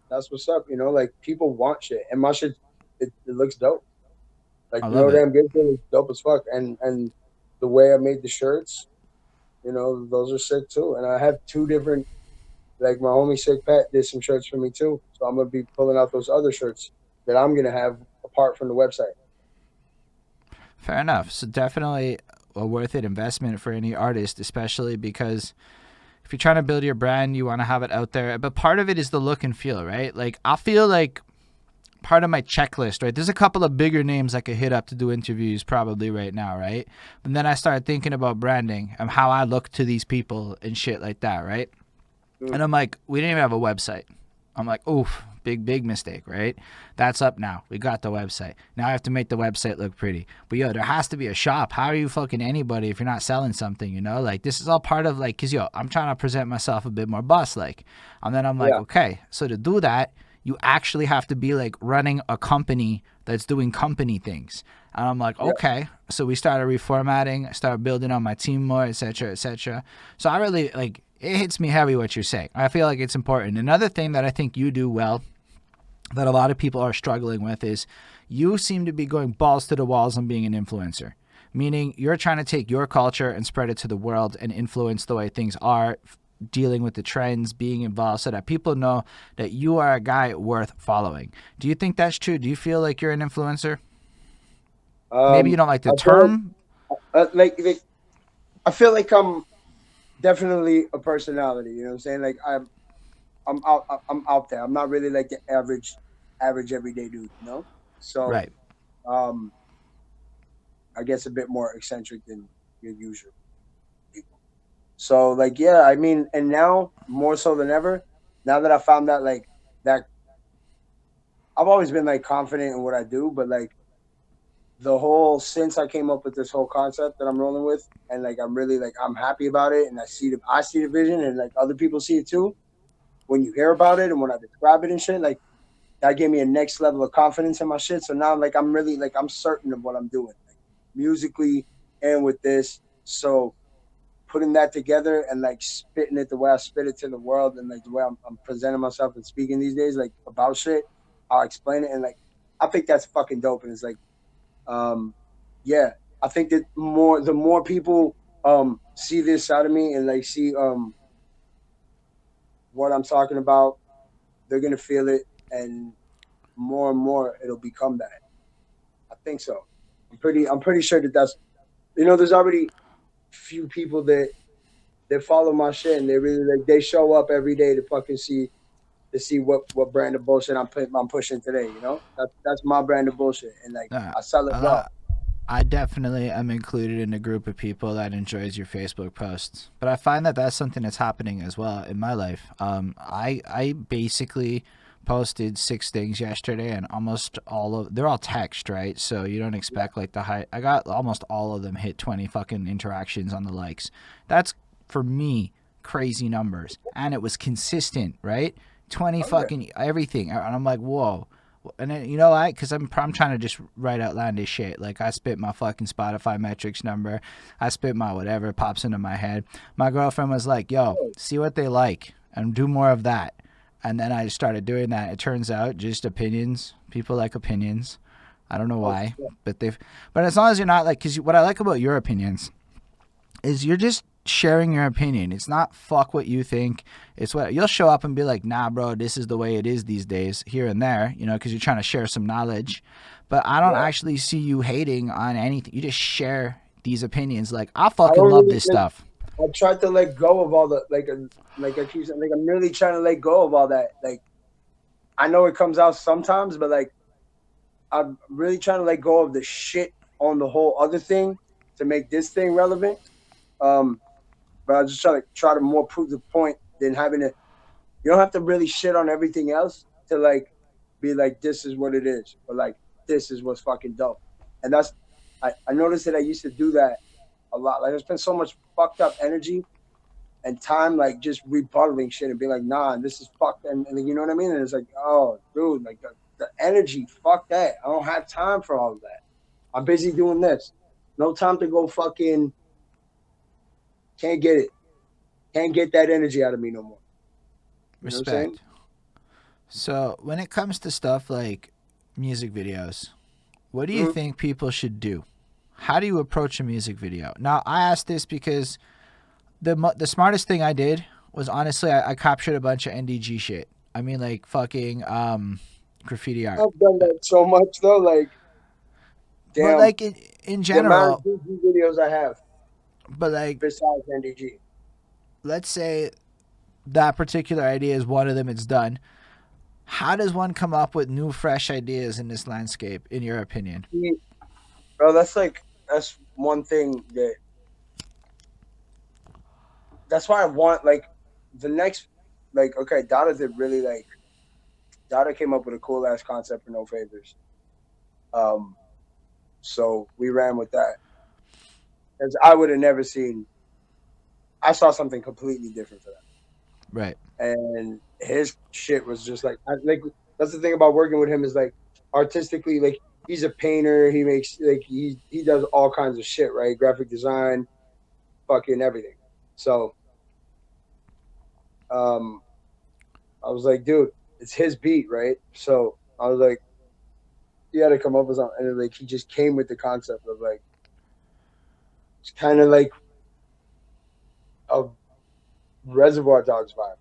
that's what's up. Like people want shit, and my shit it looks dope. Like I love no it. damn good shit is dope as fuck. And the way I made the shirts, those are sick too. And I have two different. Like my homie Sick Pat did some shirts for me too, so I'm gonna be pulling out those other shirts that I'm gonna have apart from the website. Fair enough. So definitely a worth it investment for any artist, especially because if you're trying to build your brand, you want to have it out there. But part of it is the look and feel, right? Like I feel like part of my checklist, right? There's a couple of bigger names I could hit up to do interviews probably right now, right? But then I started thinking about branding and how I look to these people and shit like that, right? Mm, And I'm like, we didn't even have a website. I'm like, oof, big mistake, right? That's up now. We got the website. Now I have to make the website look pretty. But yo, there has to be a shop. How are you fucking anybody if you're not selling something, you know? Like, this is all part of, like, because yo, I'm trying to present myself a bit more boss like. And then I'm like, Yeah. okay, so to do that, you actually have to be like running a company that's doing company things. And I'm like, Yeah. okay. So we started reformatting, I started building on my team more, etc., etc. So I really like, it hits me heavy what you're saying. I feel like it's important. Another thing that I think you do well that a lot of people are struggling with is you seem to be going balls to the walls on being an influencer. Meaning you're trying to take your culture and spread it to the world and influence the way things are, dealing with the trends, being involved so that people know that you are a guy worth following. Do you think that's true? Do you feel like you're an influencer? Maybe you don't like the I feel term. like I feel like I'm definitely a personality. You know what I'm saying? Like I'm out there. I'm not really like the average everyday dude. You know. So Right. um, I guess a bit more eccentric than your usual people. So like yeah, I mean, and now more so than ever, now that I found out like that, I've always been like confident in what I do, but like the whole since I came up with this whole concept that I'm rolling with, and like I'm really like I'm happy about it, and I see the vision, and like other people see it too. When you hear about it and when I describe it and shit, like that gave me a next level of confidence in my shit. So now like I'm really like I'm certain of what I'm doing, like musically and with this. So putting that together and like spitting it the way I spit it to the world and like the way I'm presenting myself and speaking these days, like about shit, I'll explain it and like I think that's fucking dope. And it's like um, yeah, I think that the more people see this side of me and like see what I'm talking about, they're gonna feel it, and more it'll become that. I think so. I'm pretty sure that that's there's already few people that follow my shit and they really like they show up every day to fucking see to see what brand of bullshit I'm pushing today. You know that's my brand of bullshit and like Uh, I sell it a well. lot. I definitely am included in a group of people that enjoys your Facebook posts, but I find that that's something that's happening as well in my life. I basically posted 6 things yesterday, and almost all of they're all text, right? So you don't expect like the high. I got almost all of them hit 20 fucking interactions on the likes. That's for me crazy numbers, and it was consistent, right? 20 Oh yeah, fucking everything, and I'm like, whoa. And then, you know why? Because I'm trying to just write outlandish shit. Like, I spit my fucking Spotify metrics number. I spit my whatever pops into my head. My girlfriend was like, yo, see what they like and do more of that. And then I started doing that. It turns out just opinions. People like opinions. I don't know oh why, shit. but as long as you're not like, because what I like about your opinions is you're just sharing your opinion. It's not fuck what you think. It's what you'll show up and be like, nah, bro, this is the way it is these days, here and there, you know, because you're trying to share some knowledge. But I don't Yeah, actually see you hating on anything. You just share these opinions. Like, I I fucking don't love really this like. stuff. I tried to let go of all the like I keep saying like I'm really trying to let go of all that. Like I know it comes out sometimes, but like I'm really trying to let go of the shit on the whole other thing to make this thing relevant. Um, but I just try to more prove the point than having to. You don't have to really shit on everything else to like be like this is what it is, or like this is what's fucking dope. And that's I noticed that I used to do that a lot. Like I spent so much fucked up energy and time like just rebuttaling shit and being like, nah, this is fucked, and you know what I mean? And it's like, oh, dude, like the energy, fuck that. I don't have time for all of that. I'm busy doing this. No time to go fucking. Can't get it. Can't get that energy out of me no more. You know what I'm saying? Respect. So, when it comes to stuff like music videos, what do you Mm-hmm. think people should do? How do you approach a music video? Now, I ask this because the smartest thing I did was honestly I captured a bunch of NDG shit. I mean, like fucking graffiti art. I've done that so much though. Like, But damn, like in the amount of general, DG videos I have but like besides NDG. let's say that particular idea is one of them. It's done. How does one come up with new, fresh ideas in this landscape, in your opinion? Bro, that's one thing that's why I want like the next like okay, Dada did really like Dada came up with a cool ass concept for No Favors. Um, so we ran with that. Because I would have never seen. I saw something completely different for Right. that, and his shit was just like that's the thing about working with him is like artistically, like he's a painter. He makes like he does all kinds of shit, right? Graphic design, fucking everything. So um, I was like, dude, it's his beat, right? So I was like, you got to come up with something, and like he just came with the concept of like it's kind of like a Reservoir Dogs vibe.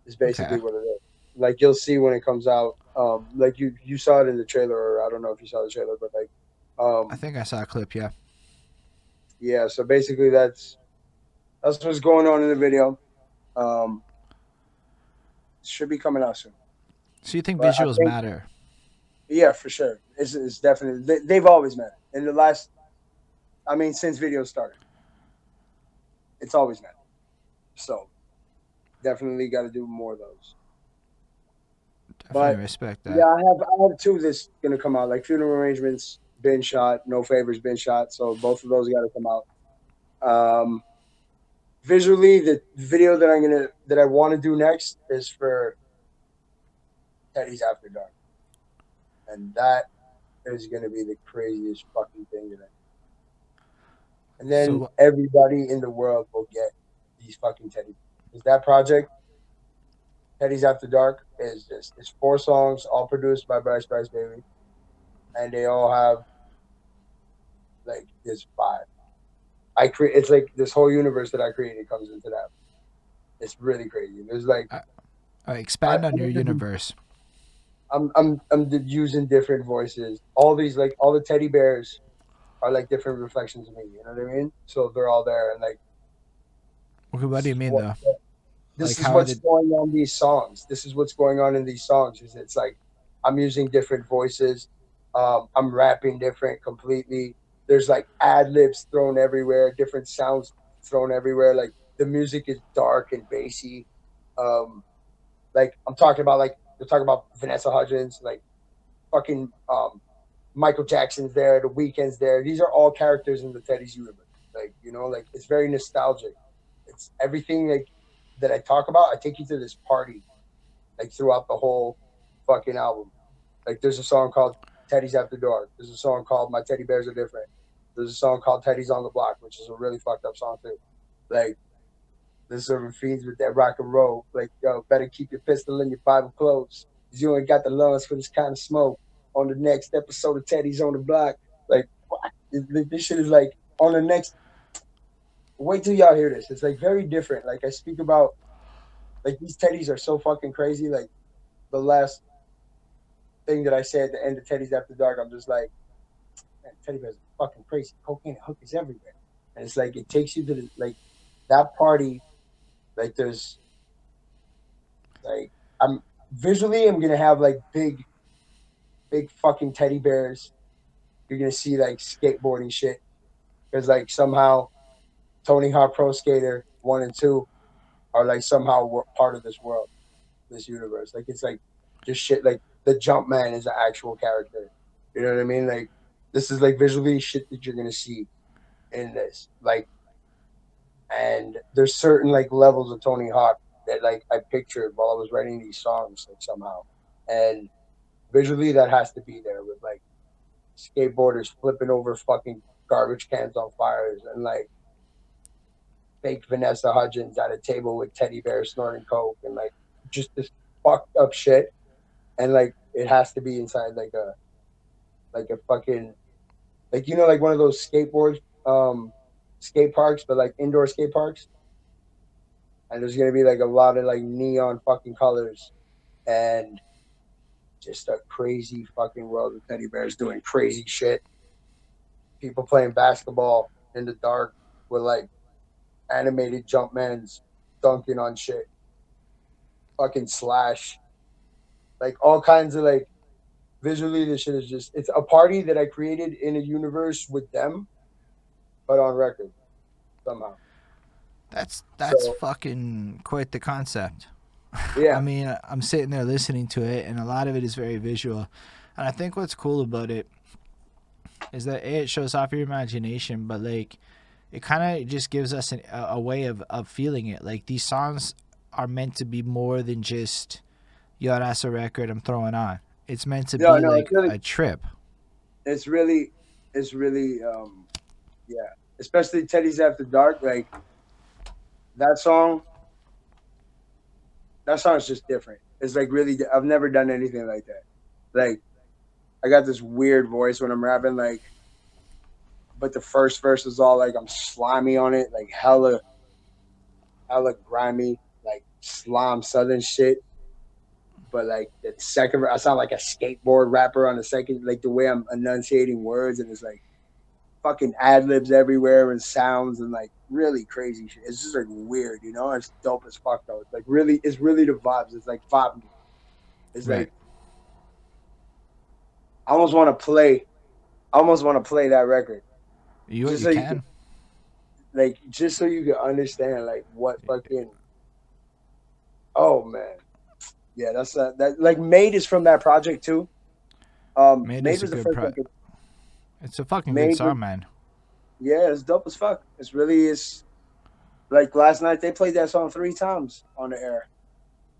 Is Okay. basically what it is. Like you'll see when it comes out. Like you saw it in the trailer, or I don't know if you saw the trailer, but like, I um, think I saw a clip. Yeah. yeah. So basically, that's what's going on in the video. Um, should be coming out soon, So you think but I visuals think matter? yeah, for sure. It's definitely they've always met in the last. I mean, since videos started, it's always met. So definitely got to do more of those. Definitely But respect yeah, that. I have two that's gonna come out. Like funeral arrangements been shot, no favors been shot, so both of those got to come out. Um, visually, the video that I want to do next is for Teddy's After Dark, and that is gonna be the craziest fucking thing today. And then So everybody in the world will get these fucking Teddy. Because that project, Teddy's After Dark, is just it's 4 songs, all produced by Bryce Baby, and they all have like this vibe. I create it's like this whole universe that I created comes into that. It's really crazy. There's like expand on I'm your using universe. using different voices. All these like all the teddy bears are like different reflections of me. You know what I mean? So they're all there, and like Okay, what this do you is mean what though? this Like is how what's did? going on these songs. This is what's going on in these songs. Is it's like I'm using different voices. I'm rapping different completely. There's like ad libs thrown everywhere, different sounds thrown everywhere. Like the music is dark and bassy. Um, like I'm talking about like they're talking about Vanessa Hudgens, like fucking Michael Jackson's there, the Weeknd's there. These are all characters in the Teddy's universe. Like like it's very nostalgic. It's everything like that I talk about. I take you to this party like throughout the whole fucking album. Like there's a song called Teddy's After Dark. There's a song called My Teddy Bears Are Different. There's a song called Teddy's on the Block, which is a really fucked up song too. Like they're serving fiends with that rock and roll. Like, yo, better keep your pistol and your Bible close. Cause you ain't got the lungs for this kind of smoke. On the next episode of Teddy's on the Block. Like, what? This shit is like on the next. Wait till y'all hear this. It's like very different. Like I speak about, like these Teddies are so fucking crazy. Like the last thing that I say at the end of Teddy's After Dark, I'm just like, man, Teddy bears are fucking crazy. Cocaine and hookers everywhere. And it's like it takes you to the like that party. Like there's like I'm visually I'm gonna have like big fucking teddy bears. You're gonna see like skateboarding shit because like somehow Tony Hawk Pro Skater 1 and 2 are like somehow part of this world, this universe. Like it's like just shit. Like the Jumpman is an actual character. You know what I mean? Like this is like visually shit that you're gonna see in this. Like and there's certain like levels of Tony Hawk that like I pictured while I was writing these songs like somehow. And visually that has to be there with like skateboarders flipping over fucking garbage cans on fires and like fake Vanessa Hudgens at a table with teddy bears snorting coke and like just this fucked up shit. And like it has to be inside like a fucking like like one of those skate parks, but like indoor skate parks. And there's gonna be like a lot of like neon fucking colors and just a crazy fucking world of teddy bears doing crazy shit. People playing basketball in the dark with like animated Jumpmans dunking on shit, fucking Slash, like all kinds of like visually. This shit is just it's a party that I created in a universe with them, but on record somehow. That's So fucking quite the concept. I Yeah, mean, I'm sitting there listening to it, and a lot of it is very visual. And I think what's cool about it is that it shows off your imagination, but like it kind of just gives us a way of feeling it. Like these songs are meant to be more than just yo, that's a record I'm throwing on. It's meant to no, be no, like a trip. it's really, it's really, yeah. Especially Teddy's After Dark, like that song. That song is just different. It's like really, I've never done anything like that. Like I got this weird voice when I'm rapping, like, but the first verse is all like I'm slimy on it, like hella grimy, like slime southern shit. But like the second, I sound like a skateboard rapper on the second, like the way I'm enunciating words, and it's like fucking ad libs everywhere and sounds and like really crazy shit. It's just like weird, you know. It's dope as fuck though. It's like really, it's really the vibes. It's like vibe me. It's Right. like I almost want to play. I almost want to play that record just You so you can can. just so you can understand like what fucking. Oh man, yeah, that's that. Like Made is from that project too. Made Made is a was the good first pro. record. It's a fucking good Made was song, man. yeah, it's dope as fuck. It's really is like last night they played that song 3 times on the air.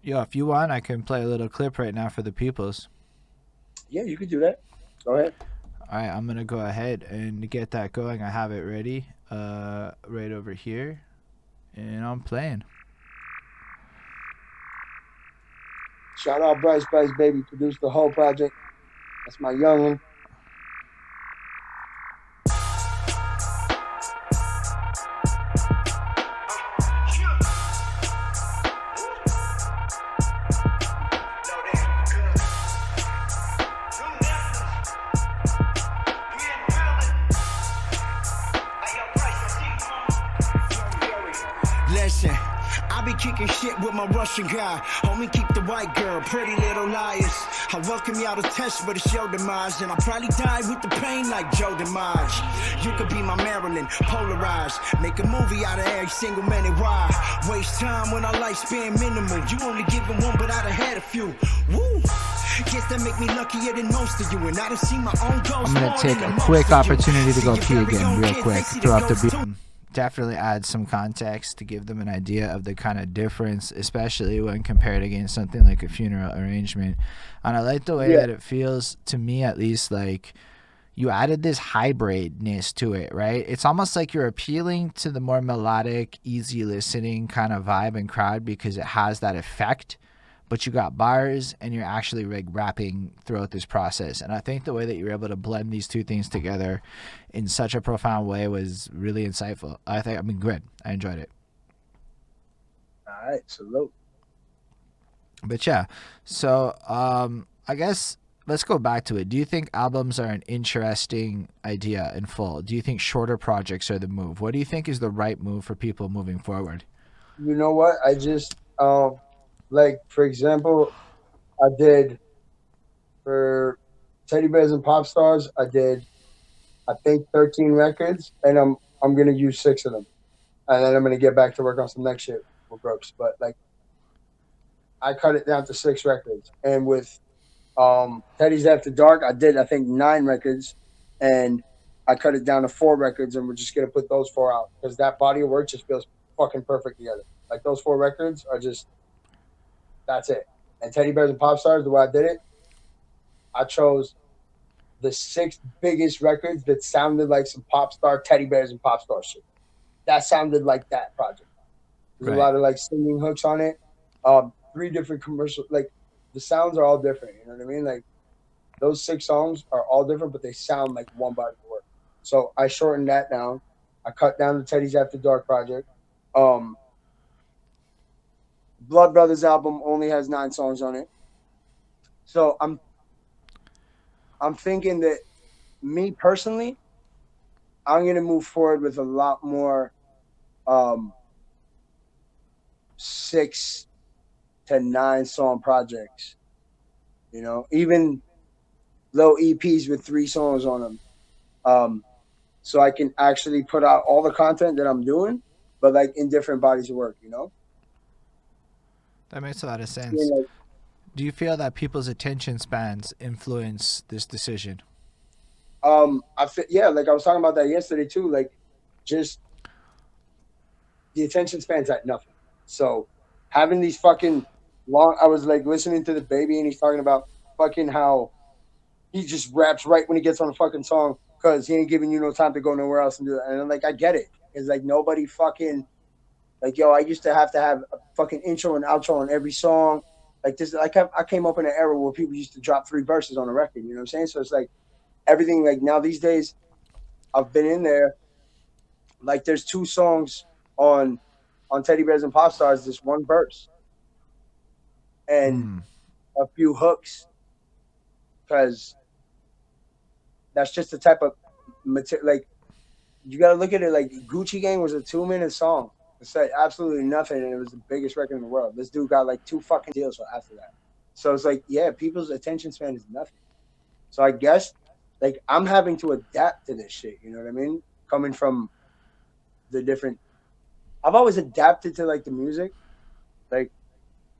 Yo, if you want, I can play a little clip right now for the peoples. Yeah, you could do that. Go ahead. All right, I'm gonna go ahead and get that going. I have it ready, right over here, and I'm playing. Shout out Bryce baby, produced the whole project. That's my youngin'. Listen, I be kicking shit with my Russian guy. Homie, keep the white girl, pretty little liars. I welcome y'all to test, but it's your demise. And I'll probably die with the pain like Joe DiMaggio. You could be my Marilyn, polarized. Make a movie out of every single minute. Why? Waste time when our lifespan minimal. You only given one, but I'd have had a few. Woo! Guess that make me luckier than most of you. And I don't see my own goals. I'm gonna take a quick opportunity to go pee again, real quick. Throw up the beat. Definitely add some context to give them an idea of the kind of difference, especially when compared against something like a funeral arrangement. And I like the way Yeah, that it feels, to me at least, like you added this hybridness to it, right? It's almost like you're appealing to the more melodic, easy listening kind of vibe and crowd because it has that effect, but you got bars and you're actually like rapping throughout this process. And I think the way that you were able to blend these two things together in such a profound way was really insightful. I mean, good. I enjoyed it. all right, salute. But yeah, so I guess let's go back to it. Do you think albums are an interesting idea in full? Do you think shorter projects are the move? What do you think is the right move for people moving forward? You know what? I just like for example, I did for Teddy Bears and Pop Stars. I did I think 13 records, and I'm gonna use 6 of them, and then I'm gonna get back to work on some next shit with Brooks. But like I cut it down to 6 records, and with Teddy's After Dark, I did I think 9 records, and I cut it down to 4 records, and we're just gonna put those 4 out because that body of work just feels fucking perfect together. Like those 4 records are just that's it. And Teddy Bears and Pop Stars, the way I did it, I chose the 6 biggest records that sounded like some pop star Teddy Bears and Pop Star shit. That sounded like that project. There's a Right. lot of like singing hooks on it. 3 different commercials. Like the sounds are all different. You know what I mean? Like those 6 songs are all different, but they sound like one body of work. So I shortened that down. I cut down the Teddy's After Dark project. Um, Blood Brothers album only has 9 songs on it. So I'm thinking that me personally, I'm gonna move forward with a lot more 6 to 9 song projects. You know, even low EPs with 3 songs on them. Um, so I can actually put out all the content that I'm doing, but like in different bodies of work. You know. That makes a lot of Being sense. like, Do you feel that people's attention spans influence this decision? yeah, like I was talking about that yesterday too. Like, just the attention span's at nothing. So having these fucking long, I was like listening to the baby and he's talking about fucking how he just raps right when he gets on a fucking song because he ain't giving you no time to go nowhere else and do it. And I'm like, I get it. It's like nobody fucking like, yo, I used to have a fucking intro and outro on every song. Like this, I came up in an era where people used to drop 3 verses on a record. You know what I'm saying? So it's like everything. Like now these days, I've been in there. Like there's 2 songs on Teddy Bears and Pop Stars. This one verse and Hmm. a few hooks because that's just the type of material. Like you got to look at it like Gucci Gang was a 2 minute song. It said absolutely nothing, and it was the biggest record in the world. This dude got like 2 fucking deals after that. So it's like, yeah, people's attention span is nothing. So I guess like I'm having to adapt to this shit. You know what I mean? Coming from the different, I've always adapted to like the music, like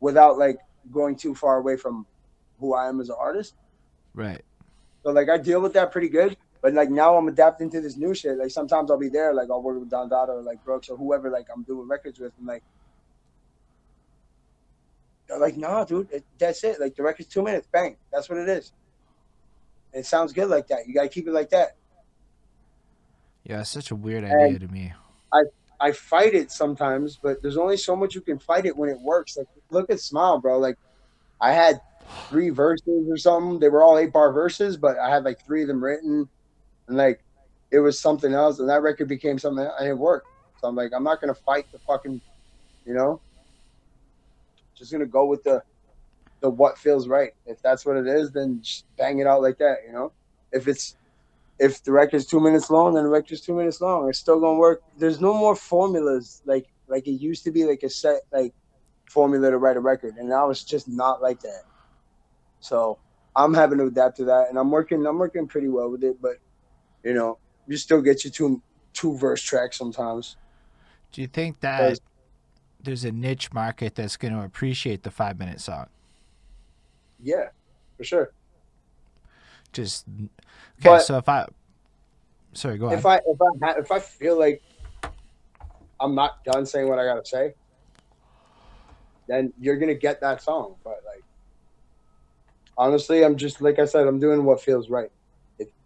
without like going too far away from who I am as an artist. Right. So like I deal with that pretty good. But like now I'm adapting to this new shit. Like sometimes I'll be there, like I'll work with Don Dada or like Brooks or whoever like I'm doing records with, and like they're like, nah, dude, that's it. Like the record's 2 minutes, bang, that's what it is. It sounds good like that. You gotta keep it like that. Yeah, it's such a weird And idea to me. I I fight it sometimes, but there's only so much you can fight it when it works. Like look at Smile, bro. Like I had 3 verses or something. They were all 8 bar verses, but I had like 3 of them written, and like it was something else, and that record became something and it worked. So I'm like, I'm not gonna fight the fucking, you know, just gonna go with the what feels right. If that's what it is, then just bang it out like that, you know. If it's if the record's 2 minutes long, then the record's 2 minutes long. It's still gonna work. There's no more formulas like it used to be like a set like formula to write a record, and now it's just not like that. So I'm having to adapt to that, and I'm working pretty well with it. But you know, you still get your two verse tracks sometimes. Do you think that Because there's a niche market that's going to appreciate the 5 minute song? yeah, for sure. Just okay. But So if I, sorry, go on. if I feel like I'm not done saying what I gotta say, then you're gonna get that song. But like honestly, I'm just like I said, I'm doing what feels right.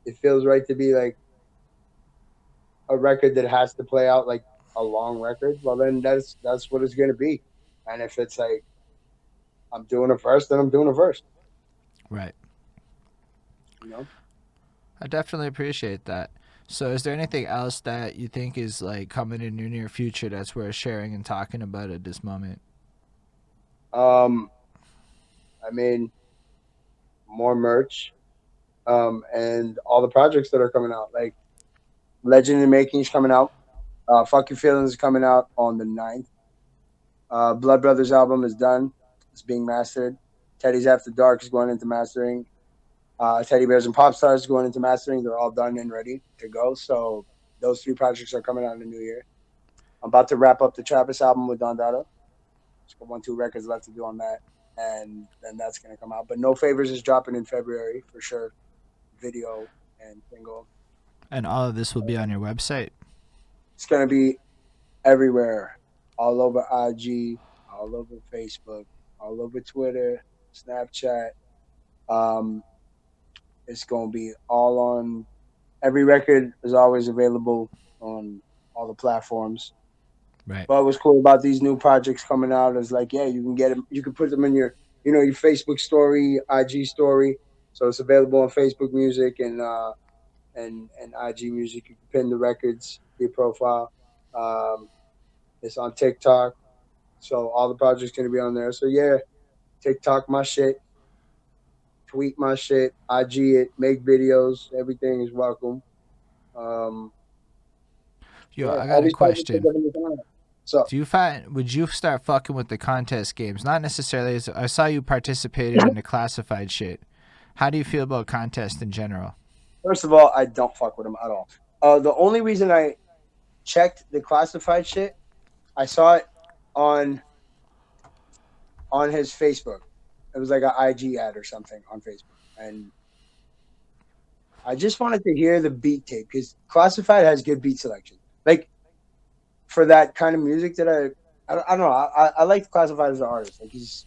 It feels right to be like a record that has to play out like a long record. Well, then that's what it's gonna be. And if it's like I'm doing a verse, then I'm doing a verse. Right. You know. I definitely appreciate that. So, is there anything else that you think is like coming in your near future that's worth sharing and talking about at this moment? Um, I mean, more merch. And all the projects that are coming out, like Legend in Making is coming out. Fuck Your Feelings is coming out on the 9th. Blood Brothers album is done. It's being mastered. Teddy's After Dark is going into mastering. Teddy Bears and Pop Stars is going into mastering. They're all done and ready to go. So those 3 projects are coming out in the new year. I'm about to wrap up the Travis album with Don Dada. Just got 1, 2 records left to do on that, and then that's gonna come out. But No Favors is dropping in February for sure. Video and single. And all of this will be on your website. It's gonna be everywhere, all over IG, all over Facebook, all over Twitter, Snapchat. Um, it's gonna be all on. Every record is always available on all the platforms. Right. But what's cool about these new projects coming out is like, yeah, you can get them. You can put them in your, your Facebook story, IG story. So it's available on Facebook Music and IG Music. You can pin the records to your profile. Um, it's on TikTok. So all the projects gonna be on there. So yeah, TikTok my shit, tweet my shit, IG it, make videos. Everything is welcome. Um, Yo, yeah, I all got a these projects are question. definitely coming out. So Do you find would you start fucking with the contest games? Not necessarily. I saw you participated in the classified shit. How do you feel about contests in general? first of all, I don't fuck with them at all. The only reason I checked the classified shit, I saw it on on his Facebook. It was like an IG ad or something on Facebook, and I just wanted to hear the beat tape because Classified has good beat selection. Like for that kind of music that I don't know. I like Classified as an artist. Like he's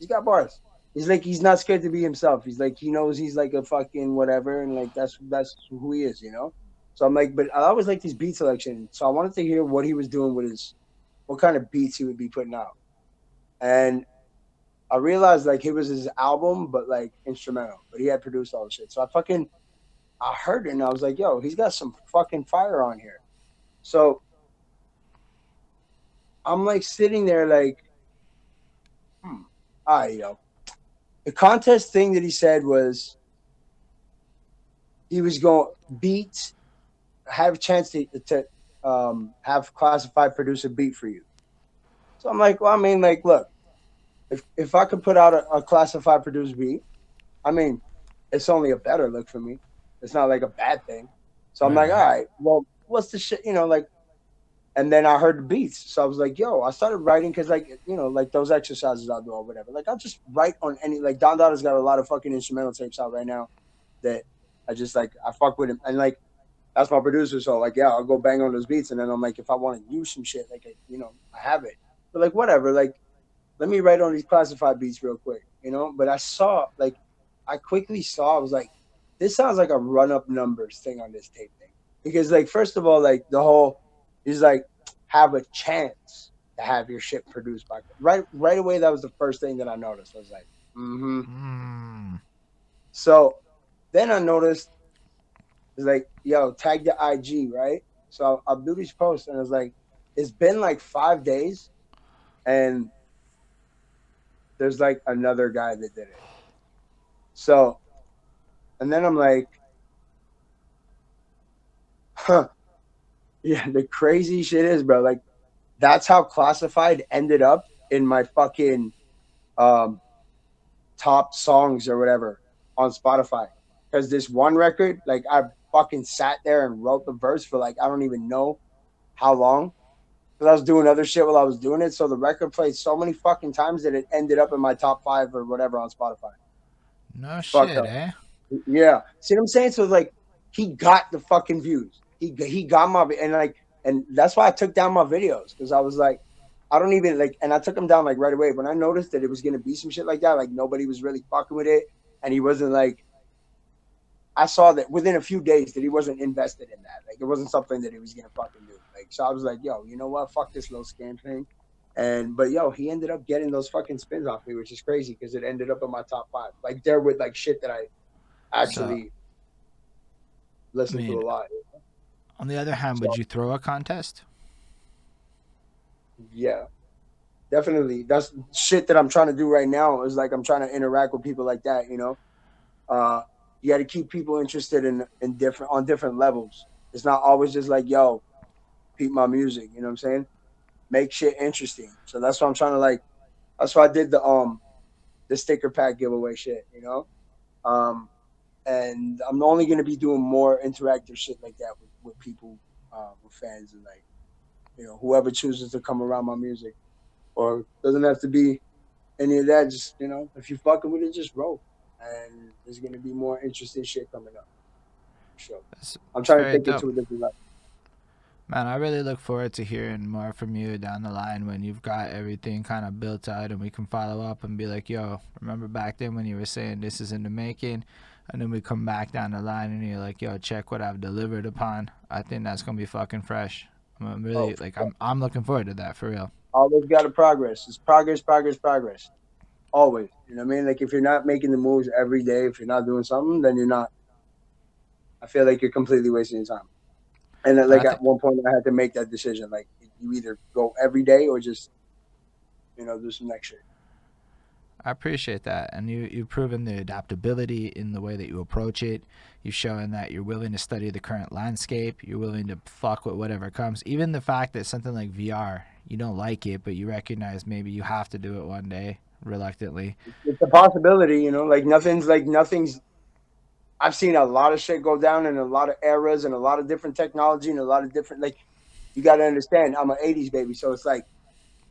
got bars. He's like he's not scared to be himself. He's like he knows he's like a fucking whatever, and like that's who he is, you know. So I'm like, but I always like his beat selection. So I wanted to hear what he was doing with his, what kind of beats he would be putting out, and I realized like it was his album, but like instrumental, but he had produced all the shit. So I heard it and I was like, yo, he's got some fucking fire on here. So I'm like sitting there like, all right, yo. The contest thing that he said was he was going beat, have a chance to have Classified produce a beat for you. So I'm like, well, I mean, like, look, if I could put out a Classified produced beat, I mean, it's only a better look for me. It's not like a bad thing. So I'm Right, like, all right. right, well, what's the shit? You know, like, and then I heard the beats. So I was like, yo, I started writing because, like, you know, like those exercises I'll do or whatever. Like, I'll just write on any, like, Don Dada's got a lot of fucking instrumental tapes out right now that I just, like, I fuck with him. And, like, that's my producer. So, like, yeah, I'll go bang on those beats. And then I'm like, if I want to use some shit, like, you know, I have it. But, like, whatever. Like, let me write on these Classified beats real quick, you know? But I saw, like, I quickly saw, I was like, this sounds like a run up numbers thing on this tape thing. Because, like, first of all, like, the whole is like, have a chance to have your shit produced by right away. That was the first thing that I noticed. I was like, mm-hmm. Mm. So then I noticed it's like, yo, tag the IG, right? So I'll do these posts, and it's like, it's been like 5 days, and there's like another guy that did it. So, and then I'm like, huh, yeah, the crazy shit is, bro, like, that's how Classified ended up in my fucking um top songs or whatever on Spotify. Because this one record, like I fucking sat there and wrote the verse for like I don't even know how long. Because I was doing other shit while I was doing it. So the record played so many fucking times that it ended up in my top five or whatever on Spotify. No It's fucked shit, up. eh? Yeah. See what I'm saying? So like he got the fucking views. He got my and like and that's why I took down my videos because I was like, I don't even like, and I took them down like right away when I noticed that it was gonna be some shit like that. Like nobody was really fucking with it, and he wasn't like. I saw that within a few days that he wasn't invested in that. Like it wasn't something that he was gonna fucking do. Like so, I was like, yo, you know what? Fuck this little scam thing. And but yo, he ended up getting those fucking spins off me, which is crazy because it ended up in my top five. Like there with like shit that I So, actually I listen to mean, a lot. on the other hand, would So you throw a contest? yeah, definitely. That's shit that I'm trying to do right now. Is like I'm trying to interact with people like that. You know, uh, you got to keep people interested in different on different levels. It's not always just like yo, peep my music. You know what I'm saying? Make shit interesting. So that's what I'm trying to like. That's why I did the sticker pack giveaway shit. You know, um, and I'm only gonna be doing more interactive shit like that with people, with fans and like whoever chooses to come around my music or doesn't have to be any of that. Just if you fucking with it, just roll. And there's gonna be more interesting shit coming up. For sure. I'm It's trying to very take it dope. to a different level. Man, I really look forward to hearing more from you down the line when you've got everything kind of built out and we can follow up and be like, yo, remember back then when you were saying this is in the making? And then we come back down the line and you're like, yo, check what I've delivered upon. I think that's going to be fucking fresh. I'm Oh, really, for like, sure. I'm looking forward to that for real. Always got to progress. It's progress, progress, progress. Always. You know what I mean? Like if you're not making the moves every day, if you're not doing something, then you're not. I feel like you're completely wasting your time. And then, And like I at think, one point, I had to make that decision. Like you either go every day or just do some next shit. I appreciate that. And you've proven the adaptability in the way that you approach it. You've shown that you're willing to study the current landscape. You're willing to fuck with whatever comes. Even the fact that something like VR, you don't like it, but you recognize maybe you have to do it one day, reluctantly. It's a possibility, like nothing's. I've seen a lot of shit go down in a lot of eras and a lot of different technology and a lot of different like. You got to understand, I'm an '80s baby, so it's like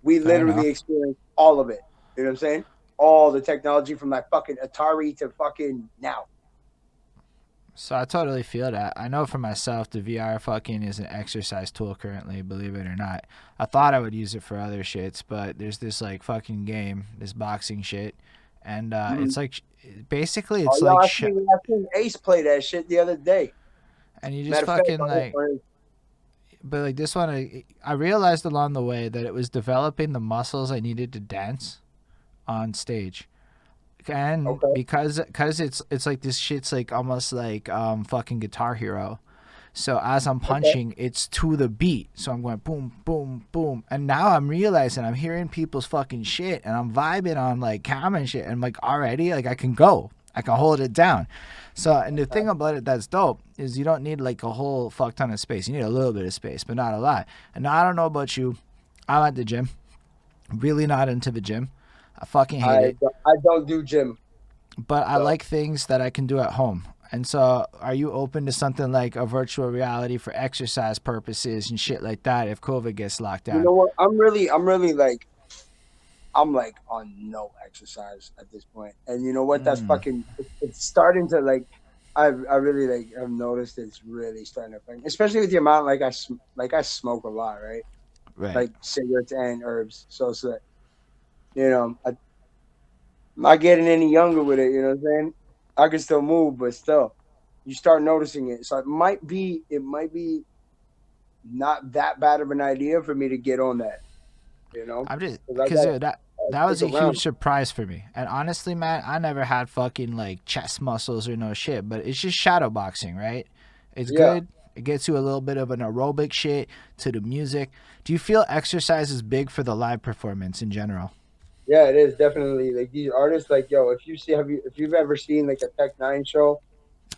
we Fair literally enough. experienced all of it. You know what I'm saying? All the technology from like fucking Atari to fucking now. So I totally feel that. I know for myself, the VR fucking is an exercise tool currently, believe it or not. I thought I would use it for other shits, but there's this like fucking game, this boxing shit, and Mm. it's like basically Oh, it's yo, like I seen Ace play that shit the other day. and you just Matter of fact, fucking like, on his, but like this one, I realized along the way that it was developing the muscles I needed to dance on stage. And okay, because it's like this shit's like almost like fucking Guitar Hero. So as I'm okay. punching, it's to the beat. So I'm going boom, boom, boom. And now I'm realizing I'm hearing people's fucking shit and I'm vibing on like camera and shit. And I'm like, already, like I can go. I can hold it down. So, and the thing about it that's dope is you don't need like a whole fuck ton of space. You need a little bit of space, but not a lot. And now I don't know about you. I'm at the gym. Really not into the gym. I fucking hate it. I don't do gym, But I so like things that I can do at home. And so, are you open to something like a virtual reality for exercise purposes and shit like that if COVID gets locked you down? know what? I'm really like I'm like on no exercise at this point, and you know what? That's Mm, fucking. It's starting to like. I really like have noticed it's really starting to affect, especially with the amount like I smoke a lot, right? right. Like cigarettes and herbs. So it's like I'm not getting any younger with it. You know what I'm saying? I can still move, but still, you start noticing it. So it might be not that bad of an idea for me to get on that. You know, I'm just because I because got that to was stick a huge around. surprise for me. And honestly, man, I never had fucking like chest muscles or no shit. But it's just shadow boxing, right? It's Yeah. good. It gets you a little bit of an aerobic shit to the music. Do you feel exercise is big for the live performance in general? Yeah, it is definitely like these artists. Like, yo, if you've ever seen like a Tech Nine show,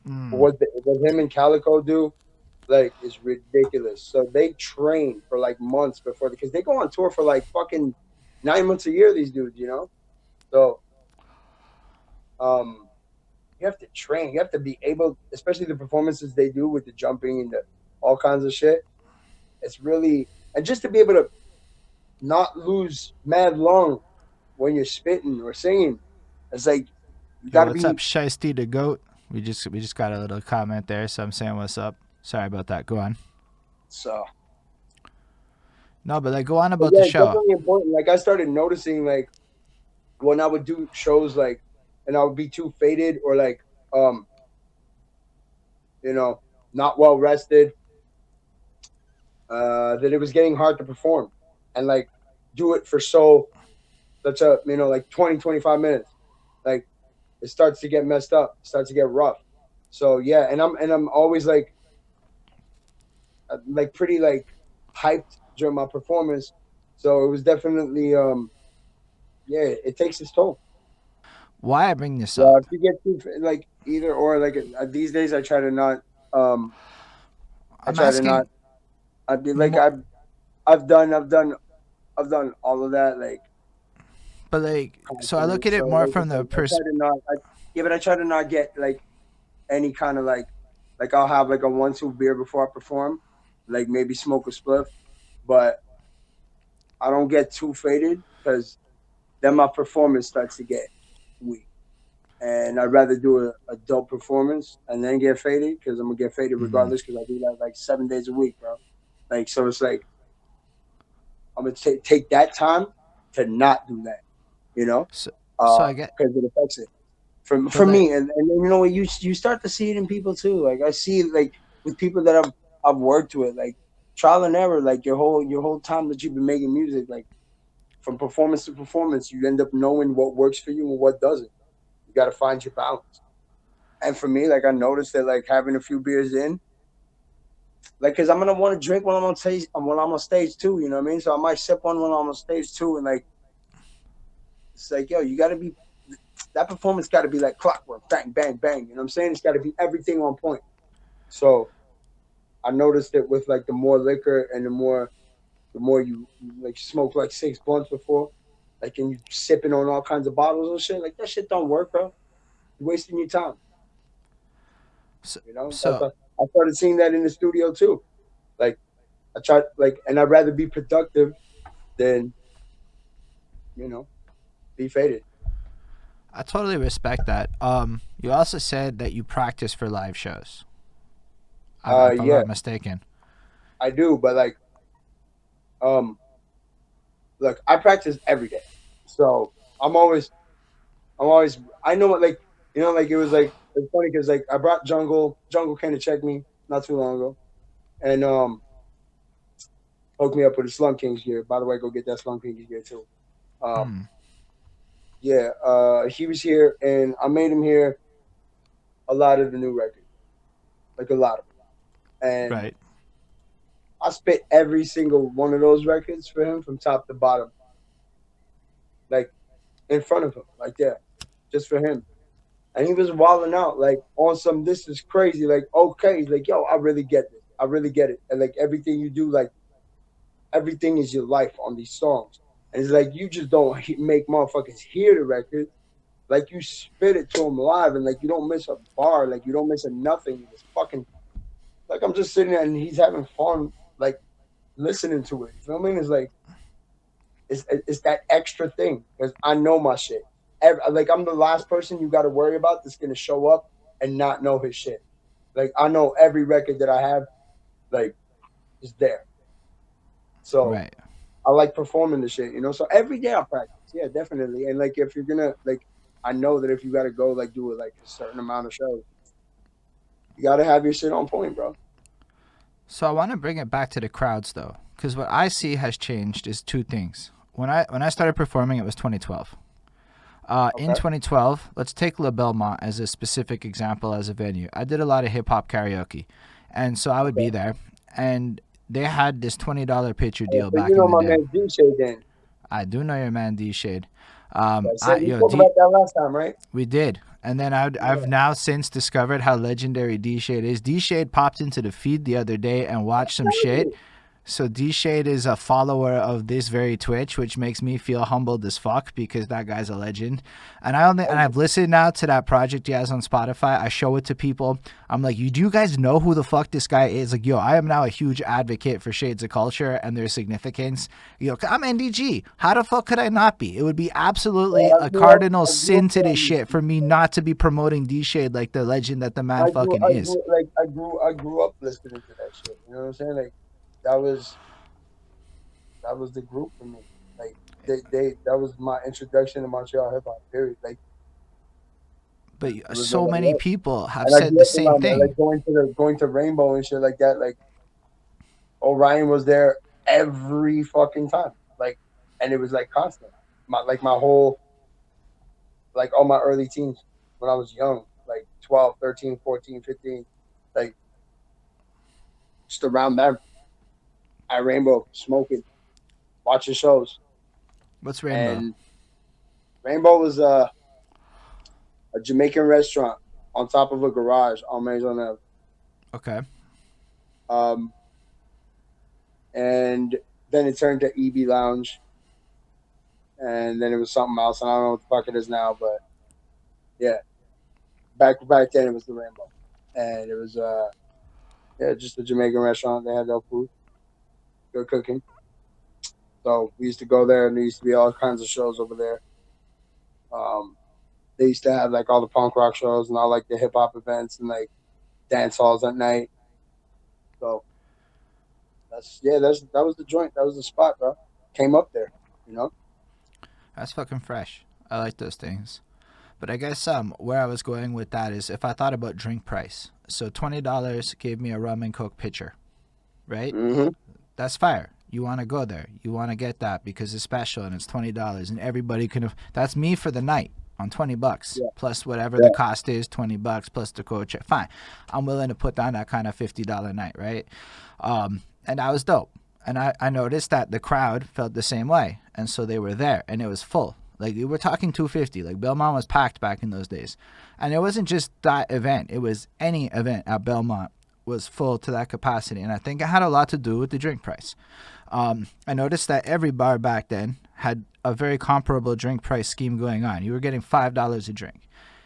Mm. what him and Calico do, like, is ridiculous. So they train for like months before because they go on tour for like fucking 9 months a year. These dudes, so um, you have to train. You have to be able, especially the performances they do with the jumping and the all kinds of shit. It's really and just to be able to not lose mad long when you're spitting or singing. It's like you Yo, got to what's up, be Shiesty the Goat? We just got a little comment there, so I'm saying what's up. Sorry about that. Go on. so. No, but like go on But about yeah, the it's show. definitely important. Like I started noticing, like when I would do shows, like, and I would be too faded or like, um, you know, not well rested, that it was getting hard to perform and like do it for such a like 20 25 minutes. Like it starts to get messed up, starts to get rough. So yeah, and I'm always like pretty like hyped during my performance. So it was definitely yeah, it takes its toll. Why I bring this Yeah, up? if you get too like either or like these days, I try to not. Um, I I'm try to not. asking I'd be like more, I've done all of that like but like so I look constantly. at it So more like from the I try to not. Yeah, but I try to not get like any kind of like I'll have like a 1 2 beer before I perform, like maybe smoke a spliff, but I don't get too faded because then my performance starts to get weak. And I'd rather do a dope performance and then get faded because I'm gonna get faded mm, regardless because I do that like 7 days a week, bro. Like so, it's like I'm gonna take that time to not do that, you know, so so I get because it affects it but for like me. And you know what, you start to see it in people too. Like I see it like with people that I've worked with, like trial and error, like your whole time that you've been making music, like from performance to performance, you end up knowing what works for you and what doesn't. You got to find your balance. And for me, like I noticed that like having a few beers in, like, cause I'm gonna want to drink when I'm on stage too. You know what I mean? So I might sip one when I'm on stage too, and like it's like, yo, you got to be that performance got to be like clockwork, bang, bang, bang. You know what I'm saying? It's got to be everything on point. So I noticed it with like the more liquor and the more you like smoke like 6 blunts before, like and you sipping on all kinds of bottles and shit. Like that shit don't work, bro. You're wasting your time. so, You know, so I started seeing that in the studio too. Like I try and I'd rather be productive than you know. be faded. I totally respect that. You also said that you practice for live shows. If I'm Yeah, not mistaken. I do, but like, um, look, I practice every day, so I'm always, I know what, like, like it was like it's funny because like I brought Jungle came to check me not too long ago, and hooked me up with a Slum Kings gear. By the way, go get that Slum Kings gear too. Um, Hmm. yeah, he was here, and I made him hear a lot of the new record, like a lot of them, and Right. I spit every single one of those records for him from top to bottom, like in front of him, like that, just for him. And he was wilding out, like on some. This is crazy. Like, okay, like, yo, I really get this. I really get it. And like everything you do, like everything is your life on these songs. And it's like you just don't make motherfuckers hear the record. Like you spit it to them live, and like you don't miss a bar, like you don't miss a nothing. It's fucking like I'm just sitting there and he's having fun, like listening to it. You feel me? It's like it's that extra thing because I know my shit. Like I'm the last person you got to worry about that's gonna show up and not know his shit. Like I know every record that I have, like is there. So Right. I like performing the shit, So every day I practice, yeah, definitely. And like if you're gonna like, I know that if you gotta go like do it like a certain amount of shows, you gotta have your shit on point, bro. So I want to bring it back to the crowds though, because what I see has changed is two things. When I started performing, it was 2012. In Okay. 2012, let's take La Belmont as a specific example as a venue. I did a lot of hip hop karaoke, and so I would be Okay. there, and they had this $20 picture Oh, deal so back in the my day. man D Shade then. I do know your man D Shade. I said we Yo spoke D, about that last time, right? we did, and then I've Yeah. now since discovered how legendary D Shade is. D Shade popped into the feed the other day and watched some shit. So D Shade is a follower of this very Twitch, which makes me feel humbled as fuck because that guy's a legend. And I've listened now to that project he has on Spotify. I show it to people. I'm like, do you guys know who the fuck this guy is? Like, yo, I am now a huge advocate for shades of culture and their significance. I'm NDG. How the fuck could I not be? It would be absolutely Yeah, a cardinal I grew up sin to this around shit for me not to be promoting D Shade like the legend that the man fucking is. I grew up listening to that shit. You know what I'm saying? Like that was that was the group for me. Like they that was my introduction to Montreal hip hop. Period. Like But there was so nobody many else. people have And I said grew the up same around there, thing. like going to Rainbow and shit like that. Like Orion was there every fucking time. Like and it was like constant. My whole like all my early teens when I was young, like 12, 13, 14, 15, like just around them at Rainbow, smoking, watching shows. What's Rainbow? And Rainbow was a Jamaican restaurant on top of a garage on Maison Ave. Okay. Um, and then it turned to EB Lounge, and then it was something else, and I don't know what the fuck it is now, but yeah, back then it was the Rainbow, and it was yeah, just a Jamaican restaurant. They had no food, good cooking. So we used to go there, and there used to be all kinds of shows over there. Um, they used to have like all the punk rock shows and all like the hip hop events and like dance halls at night. So that was the joint. That was the spot, bro. Came up there, you know. That's fucking fresh. I like those things. But I guess where I was going with that is if I thought about drink price. So $20 gave me a rum and coke pitcher, right? Mm-hmm. That's fire. You want to go there. You want to get that because it's special and it's $20 and everybody can. That's me for the night on $20 Yeah, plus whatever yeah. the cost is, $20 plus the coach. Fine, I'm willing to put down that kind of $50 night, right? And that was dope. And I noticed that the crowd felt the same way, and so they were there, and it was full. Like we were talking 250. Like Belmont was packed back in those days, and it wasn't just that event. It was any event at Belmont was full to that capacity, and I think it had a lot to do with the drink price. I noticed that every bar back then had a very comparable drink price scheme going on. You were getting $5 a drink.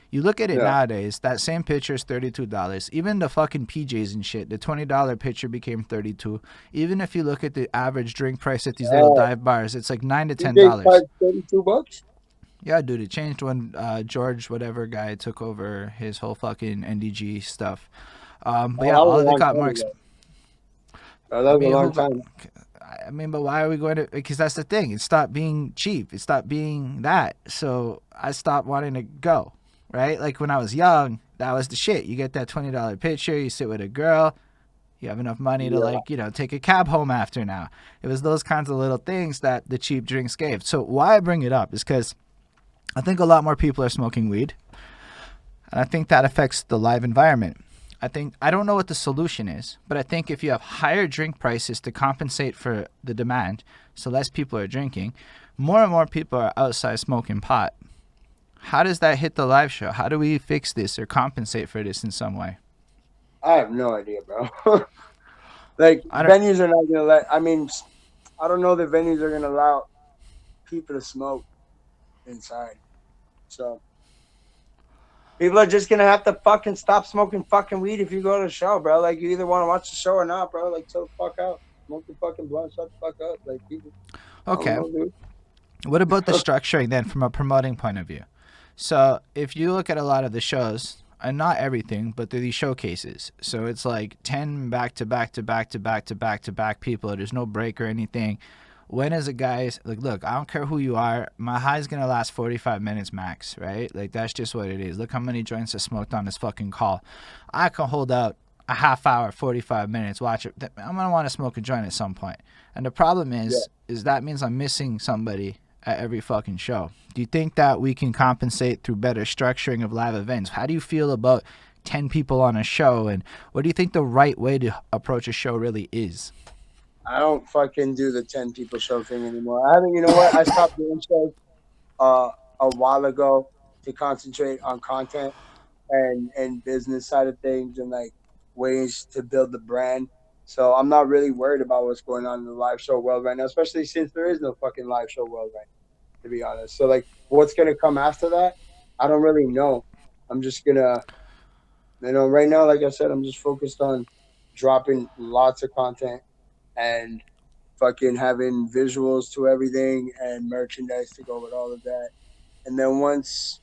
You look at it Yeah. nowadays, that same pitcher is $32. Even the fucking PJs and shit, the $20 pitcher became $32. Even if you look at the average drink price at these little dive bars, it's like $9 to DJ $10. charged $32. Yeah, dude, it changed when George whatever guy took over his whole fucking NDG stuff. But Oh, yeah, that was all a of it long got time more. ago. That I was a mean, long who got? time. I mean, but why are we going to? Because that's the thing. It stopped being cheap. It stopped being that. So I stopped wanting to go. Right? Like when I was young, that was the shit. You get that $20 picture. You sit with a girl. You have enough money to Yeah. take a cab home after now. It was those kinds of little things that the cheap drinks gave. So why I bring it up is because I think a lot more people are smoking weed. And I think that affects the live environment. I don't know what the solution is, but I think if you have higher drink prices to compensate for the demand, so less people are drinking, more and more people are outside smoking pot. How does that hit the live show? How do we fix this or compensate for this in some way? I have no idea, bro. Like I don't. venues are not gonna let. I mean, I don't know that venues are gonna allow people to smoke inside. So people are just gonna have to fucking stop smoking fucking weed if you go to the show, bro. Like you either want to watch the show or not, bro. Like chill the fuck out, smoke the fucking blunt, shut the fuck up. Like people, I don't Okay. know, dude. What about the structuring then from a promoting point of view? So if you look at a lot of the shows, and not everything, but they're these showcases. So it's like 10 back to back to back to back to back to back people. There's no break or anything. When is a guy's like, look, I don't care who you are, my high's gonna last 45 minutes max, right? Like that's just what it is. Look how many joints I smoked on this fucking call. I can hold out a half hour, 45 minutes, watch it. I'm gonna want to smoke a joint at some point. And the problem Yeah. is that means I'm missing somebody at every fucking show. Do you think that we can compensate through better structuring of live events? How do you feel about 10 people on a show, and what do you think the right way to approach a show really is? I don't fucking do the 10 people show thing anymore. I haven't. You know what? I stopped doing shows uh a while ago to concentrate on content and business side of things and like ways to build the brand. So I'm not really worried about what's going on in the live show world right now, especially since there is no fucking live show world right now, to be honest. So like what's gonna come after that, I don't really know. I'm just gonna right now, like I said, I'm just focused on dropping lots of content and fucking having visuals to everything and merchandise to go with all of that. And then once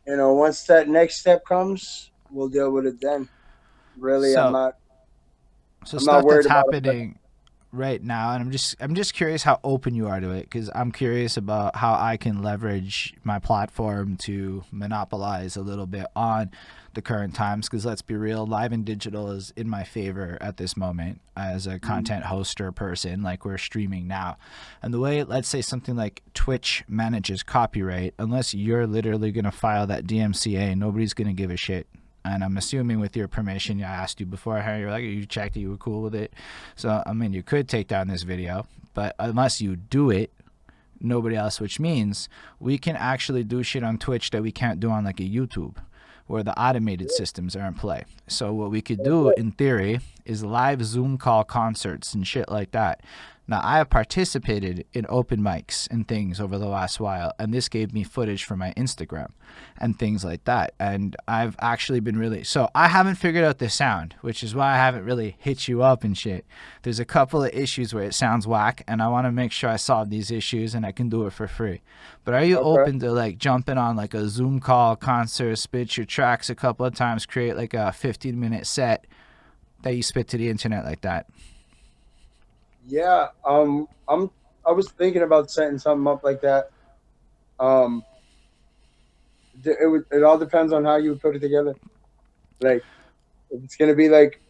that next step comes, we'll deal with it then. Really, I'm So, not so I'm not stuff that's worried about it. happening right now, and I'm just curious how open you are to it, because I'm curious about how I can leverage my platform to monopolize a little bit on the current times, because let's be real, live and digital is in my favor at this moment as a content hoster person. Like we're streaming now, and the way, let's say something like Twitch manages copyright, unless you're literally going to file that DMCA, nobody's going to give a shit. And I'm assuming with your permission, I asked you beforehand, you're like, you checked it, you were cool with it. So, I mean, you could take down this video, but unless you do it, nobody else, which means we can actually do shit on Twitch that we can't do on like a YouTube, where the automated systems are in play. So what we could do in theory is live Zoom call concerts and shit like that. Now, I have participated in open mics and things over the last while, and this gave me footage for my Instagram and things like that. And I've actually been really... So I haven't figured out the sound, which is why I haven't really hit you up and shit. There's a couple of issues where it sounds whack, and I want to make sure I solve these issues and I can do it for free. But are you open to like jumping on like a Zoom call concert, spit your tracks a couple of times, create like a 15-minute set that you spit to the internet like that? Yeah, I was thinking about setting something up like that. Um, it all depends on how you put it together. Like, if it's gonna be like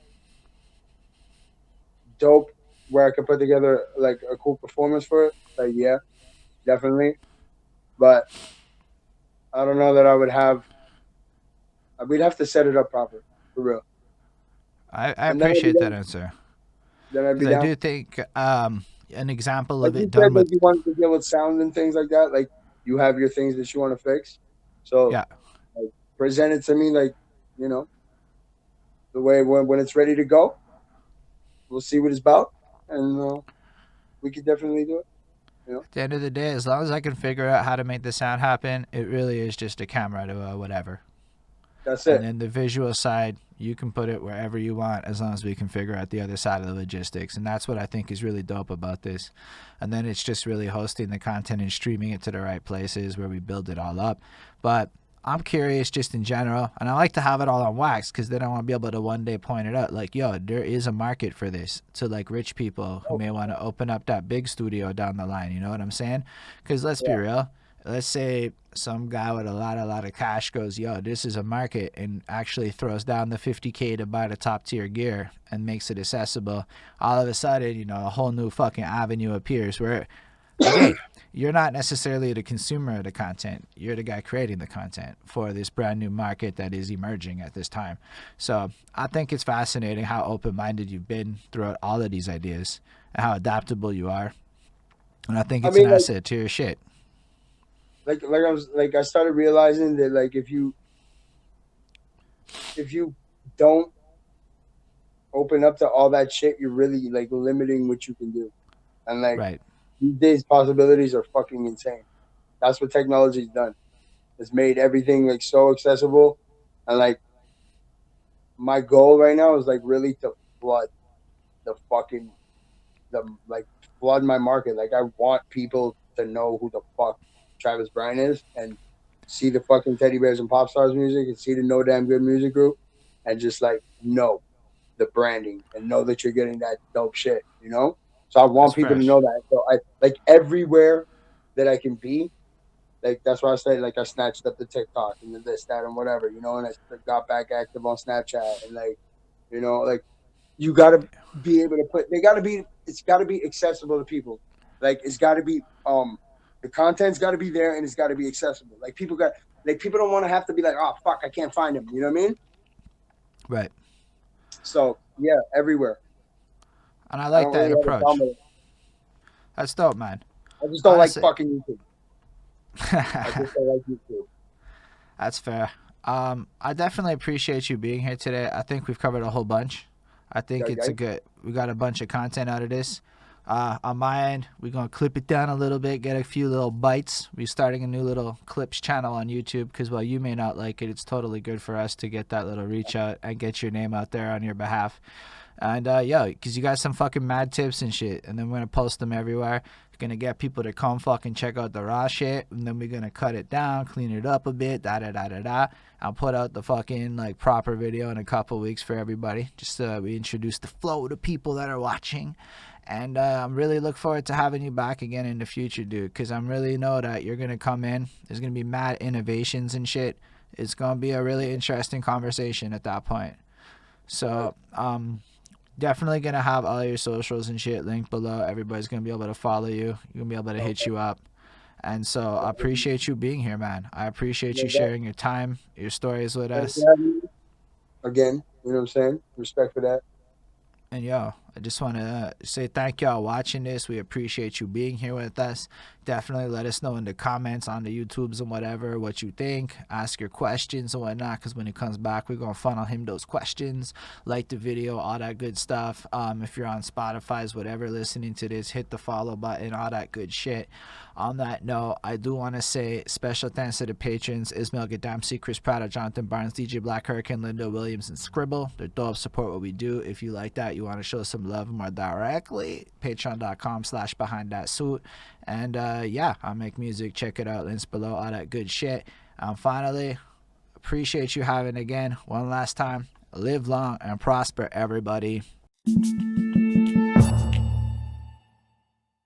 dope, where I can put together like a cool performance for it, like yeah, definitely. But I don't know that I would have. We'd have to set it up proper, for real, I and then I'd be appreciate that down. answer, Then I'd be because I down. do think an example Like of you it said, done like with... you wanted to deal with sound and things like that. Like you have your things that you want to fix, so Yeah. like, present it to me, like you know the way when it's ready to go. We'll see what it's about, and we could definitely do it. You know, At the end of the day, as long as I can figure out how to make the sound happen, it really is just a camera to whatever. That's And it. then the visual side, you can put it wherever you want as long as we can figure out the other side of the logistics. And that's what I think is really dope about this. And then it's just really hosting the content and streaming it to the right places where we build it all up. But I'm curious just in general, and I like to have it all on wax because then I want to be able to one day point it out like, yo, there is a market for this to like rich people who may want to open up that big studio down the line. You know what I'm saying? Because let's be real. Let's say some guy with a lot of cash goes, yo, this is a market, and actually throws down the 50K to buy the top tier gear and makes it accessible. All of a sudden, you know, a whole new fucking avenue appears where, again, you're not necessarily the consumer of the content. You're the guy creating the content for this brand new market that is emerging at this time. So I think it's fascinating how open-minded you've been throughout all of these ideas and how adaptable you are. And I think it's an asset to your shit. I started realizing that like if you don't open up to all that shit, you're really like limiting what you can do. And like Right. these days possibilities are fucking insane. That's what technology's done. It's made everything like so accessible. And like my goal right now is like really to flood the fucking the like flood my market. Like I want people to know who the fuck Travis Bryant is and see the fucking Teddy Bears and Pop Stars music and see the No Damn Good music group and just like know the branding and know that you're getting that dope shit, you know? So I That's want people to fresh. know that. So I like everywhere that I can be, like that's why I say like I snatched up the TikTok and the this, that, and whatever, you know, and I got back active on Snapchat and like, you know, like you gotta be able to put it's gotta be accessible to people. Like it's gotta be the content's gotta be there and it's gotta be accessible. Like people don't wanna have to be like, oh fuck, I can't find him. You know what I mean? Right. So yeah, everywhere. And I I like don't that really have a approach. problem with it. That's dope, man. I just don't like Honestly. fucking YouTube. I just don't like YouTube. That's fair. I definitely appreciate you being here today. I think we've covered a whole bunch. I think it's a good. We got a bunch of content out of this. On my end, we're gonna clip it down a little bit, get a few little bites. We're starting a new little clips channel on YouTube because while you may not like it, it's totally good for us to get that little reach out and get your name out there on your behalf. And because you got some fucking mad tips and shit, and then we're gonna post them everywhere. Gonna get people to come fucking check out the raw shit, and then we're gonna cut it down, clean it up a bit, da da da da da. I'll put out the fucking like proper video in a couple weeks for everybody. Just we introduce the flow to people that are watching, and I'm really look forward to having you back again in the future, dude. Cause I'm really know that you're gonna come in. There's gonna be mad innovations and shit. It's gonna be a really interesting conversation at that point. So definitely gonna have all your socials and shit linked below. Everybody's gonna be able to follow you. You're gonna be able to hit you up. And so I appreciate you being here, man. I appreciate you sharing your time, your stories with us. Again, you know what I'm saying? Respect for that. And yo, I just want to say thank y'all watching this. We appreciate you being here with us. Definitely let us know in the comments on the YouTubes and whatever what you think. Ask your questions and whatnot, because when he comes back, we're going to funnel him those questions. Like the video, all that good stuff. If you're on Spotify's, whatever, listening to this, hit the follow button, all that good shit. On that note, I do want to say special thanks to the patrons: Ismail Gadamsi, Chris Prada, Jonathan Barnes, DJ Black Hurricane, Linda Williams, and Scribble. They're dope. Support what we do. If you like that, you want to show some love more directly, patreon.com/behindthatsuit. And I make music. Check it out. Links below. All that good shit. Finally, appreciate you having again. One last time. Live long and prosper, everybody.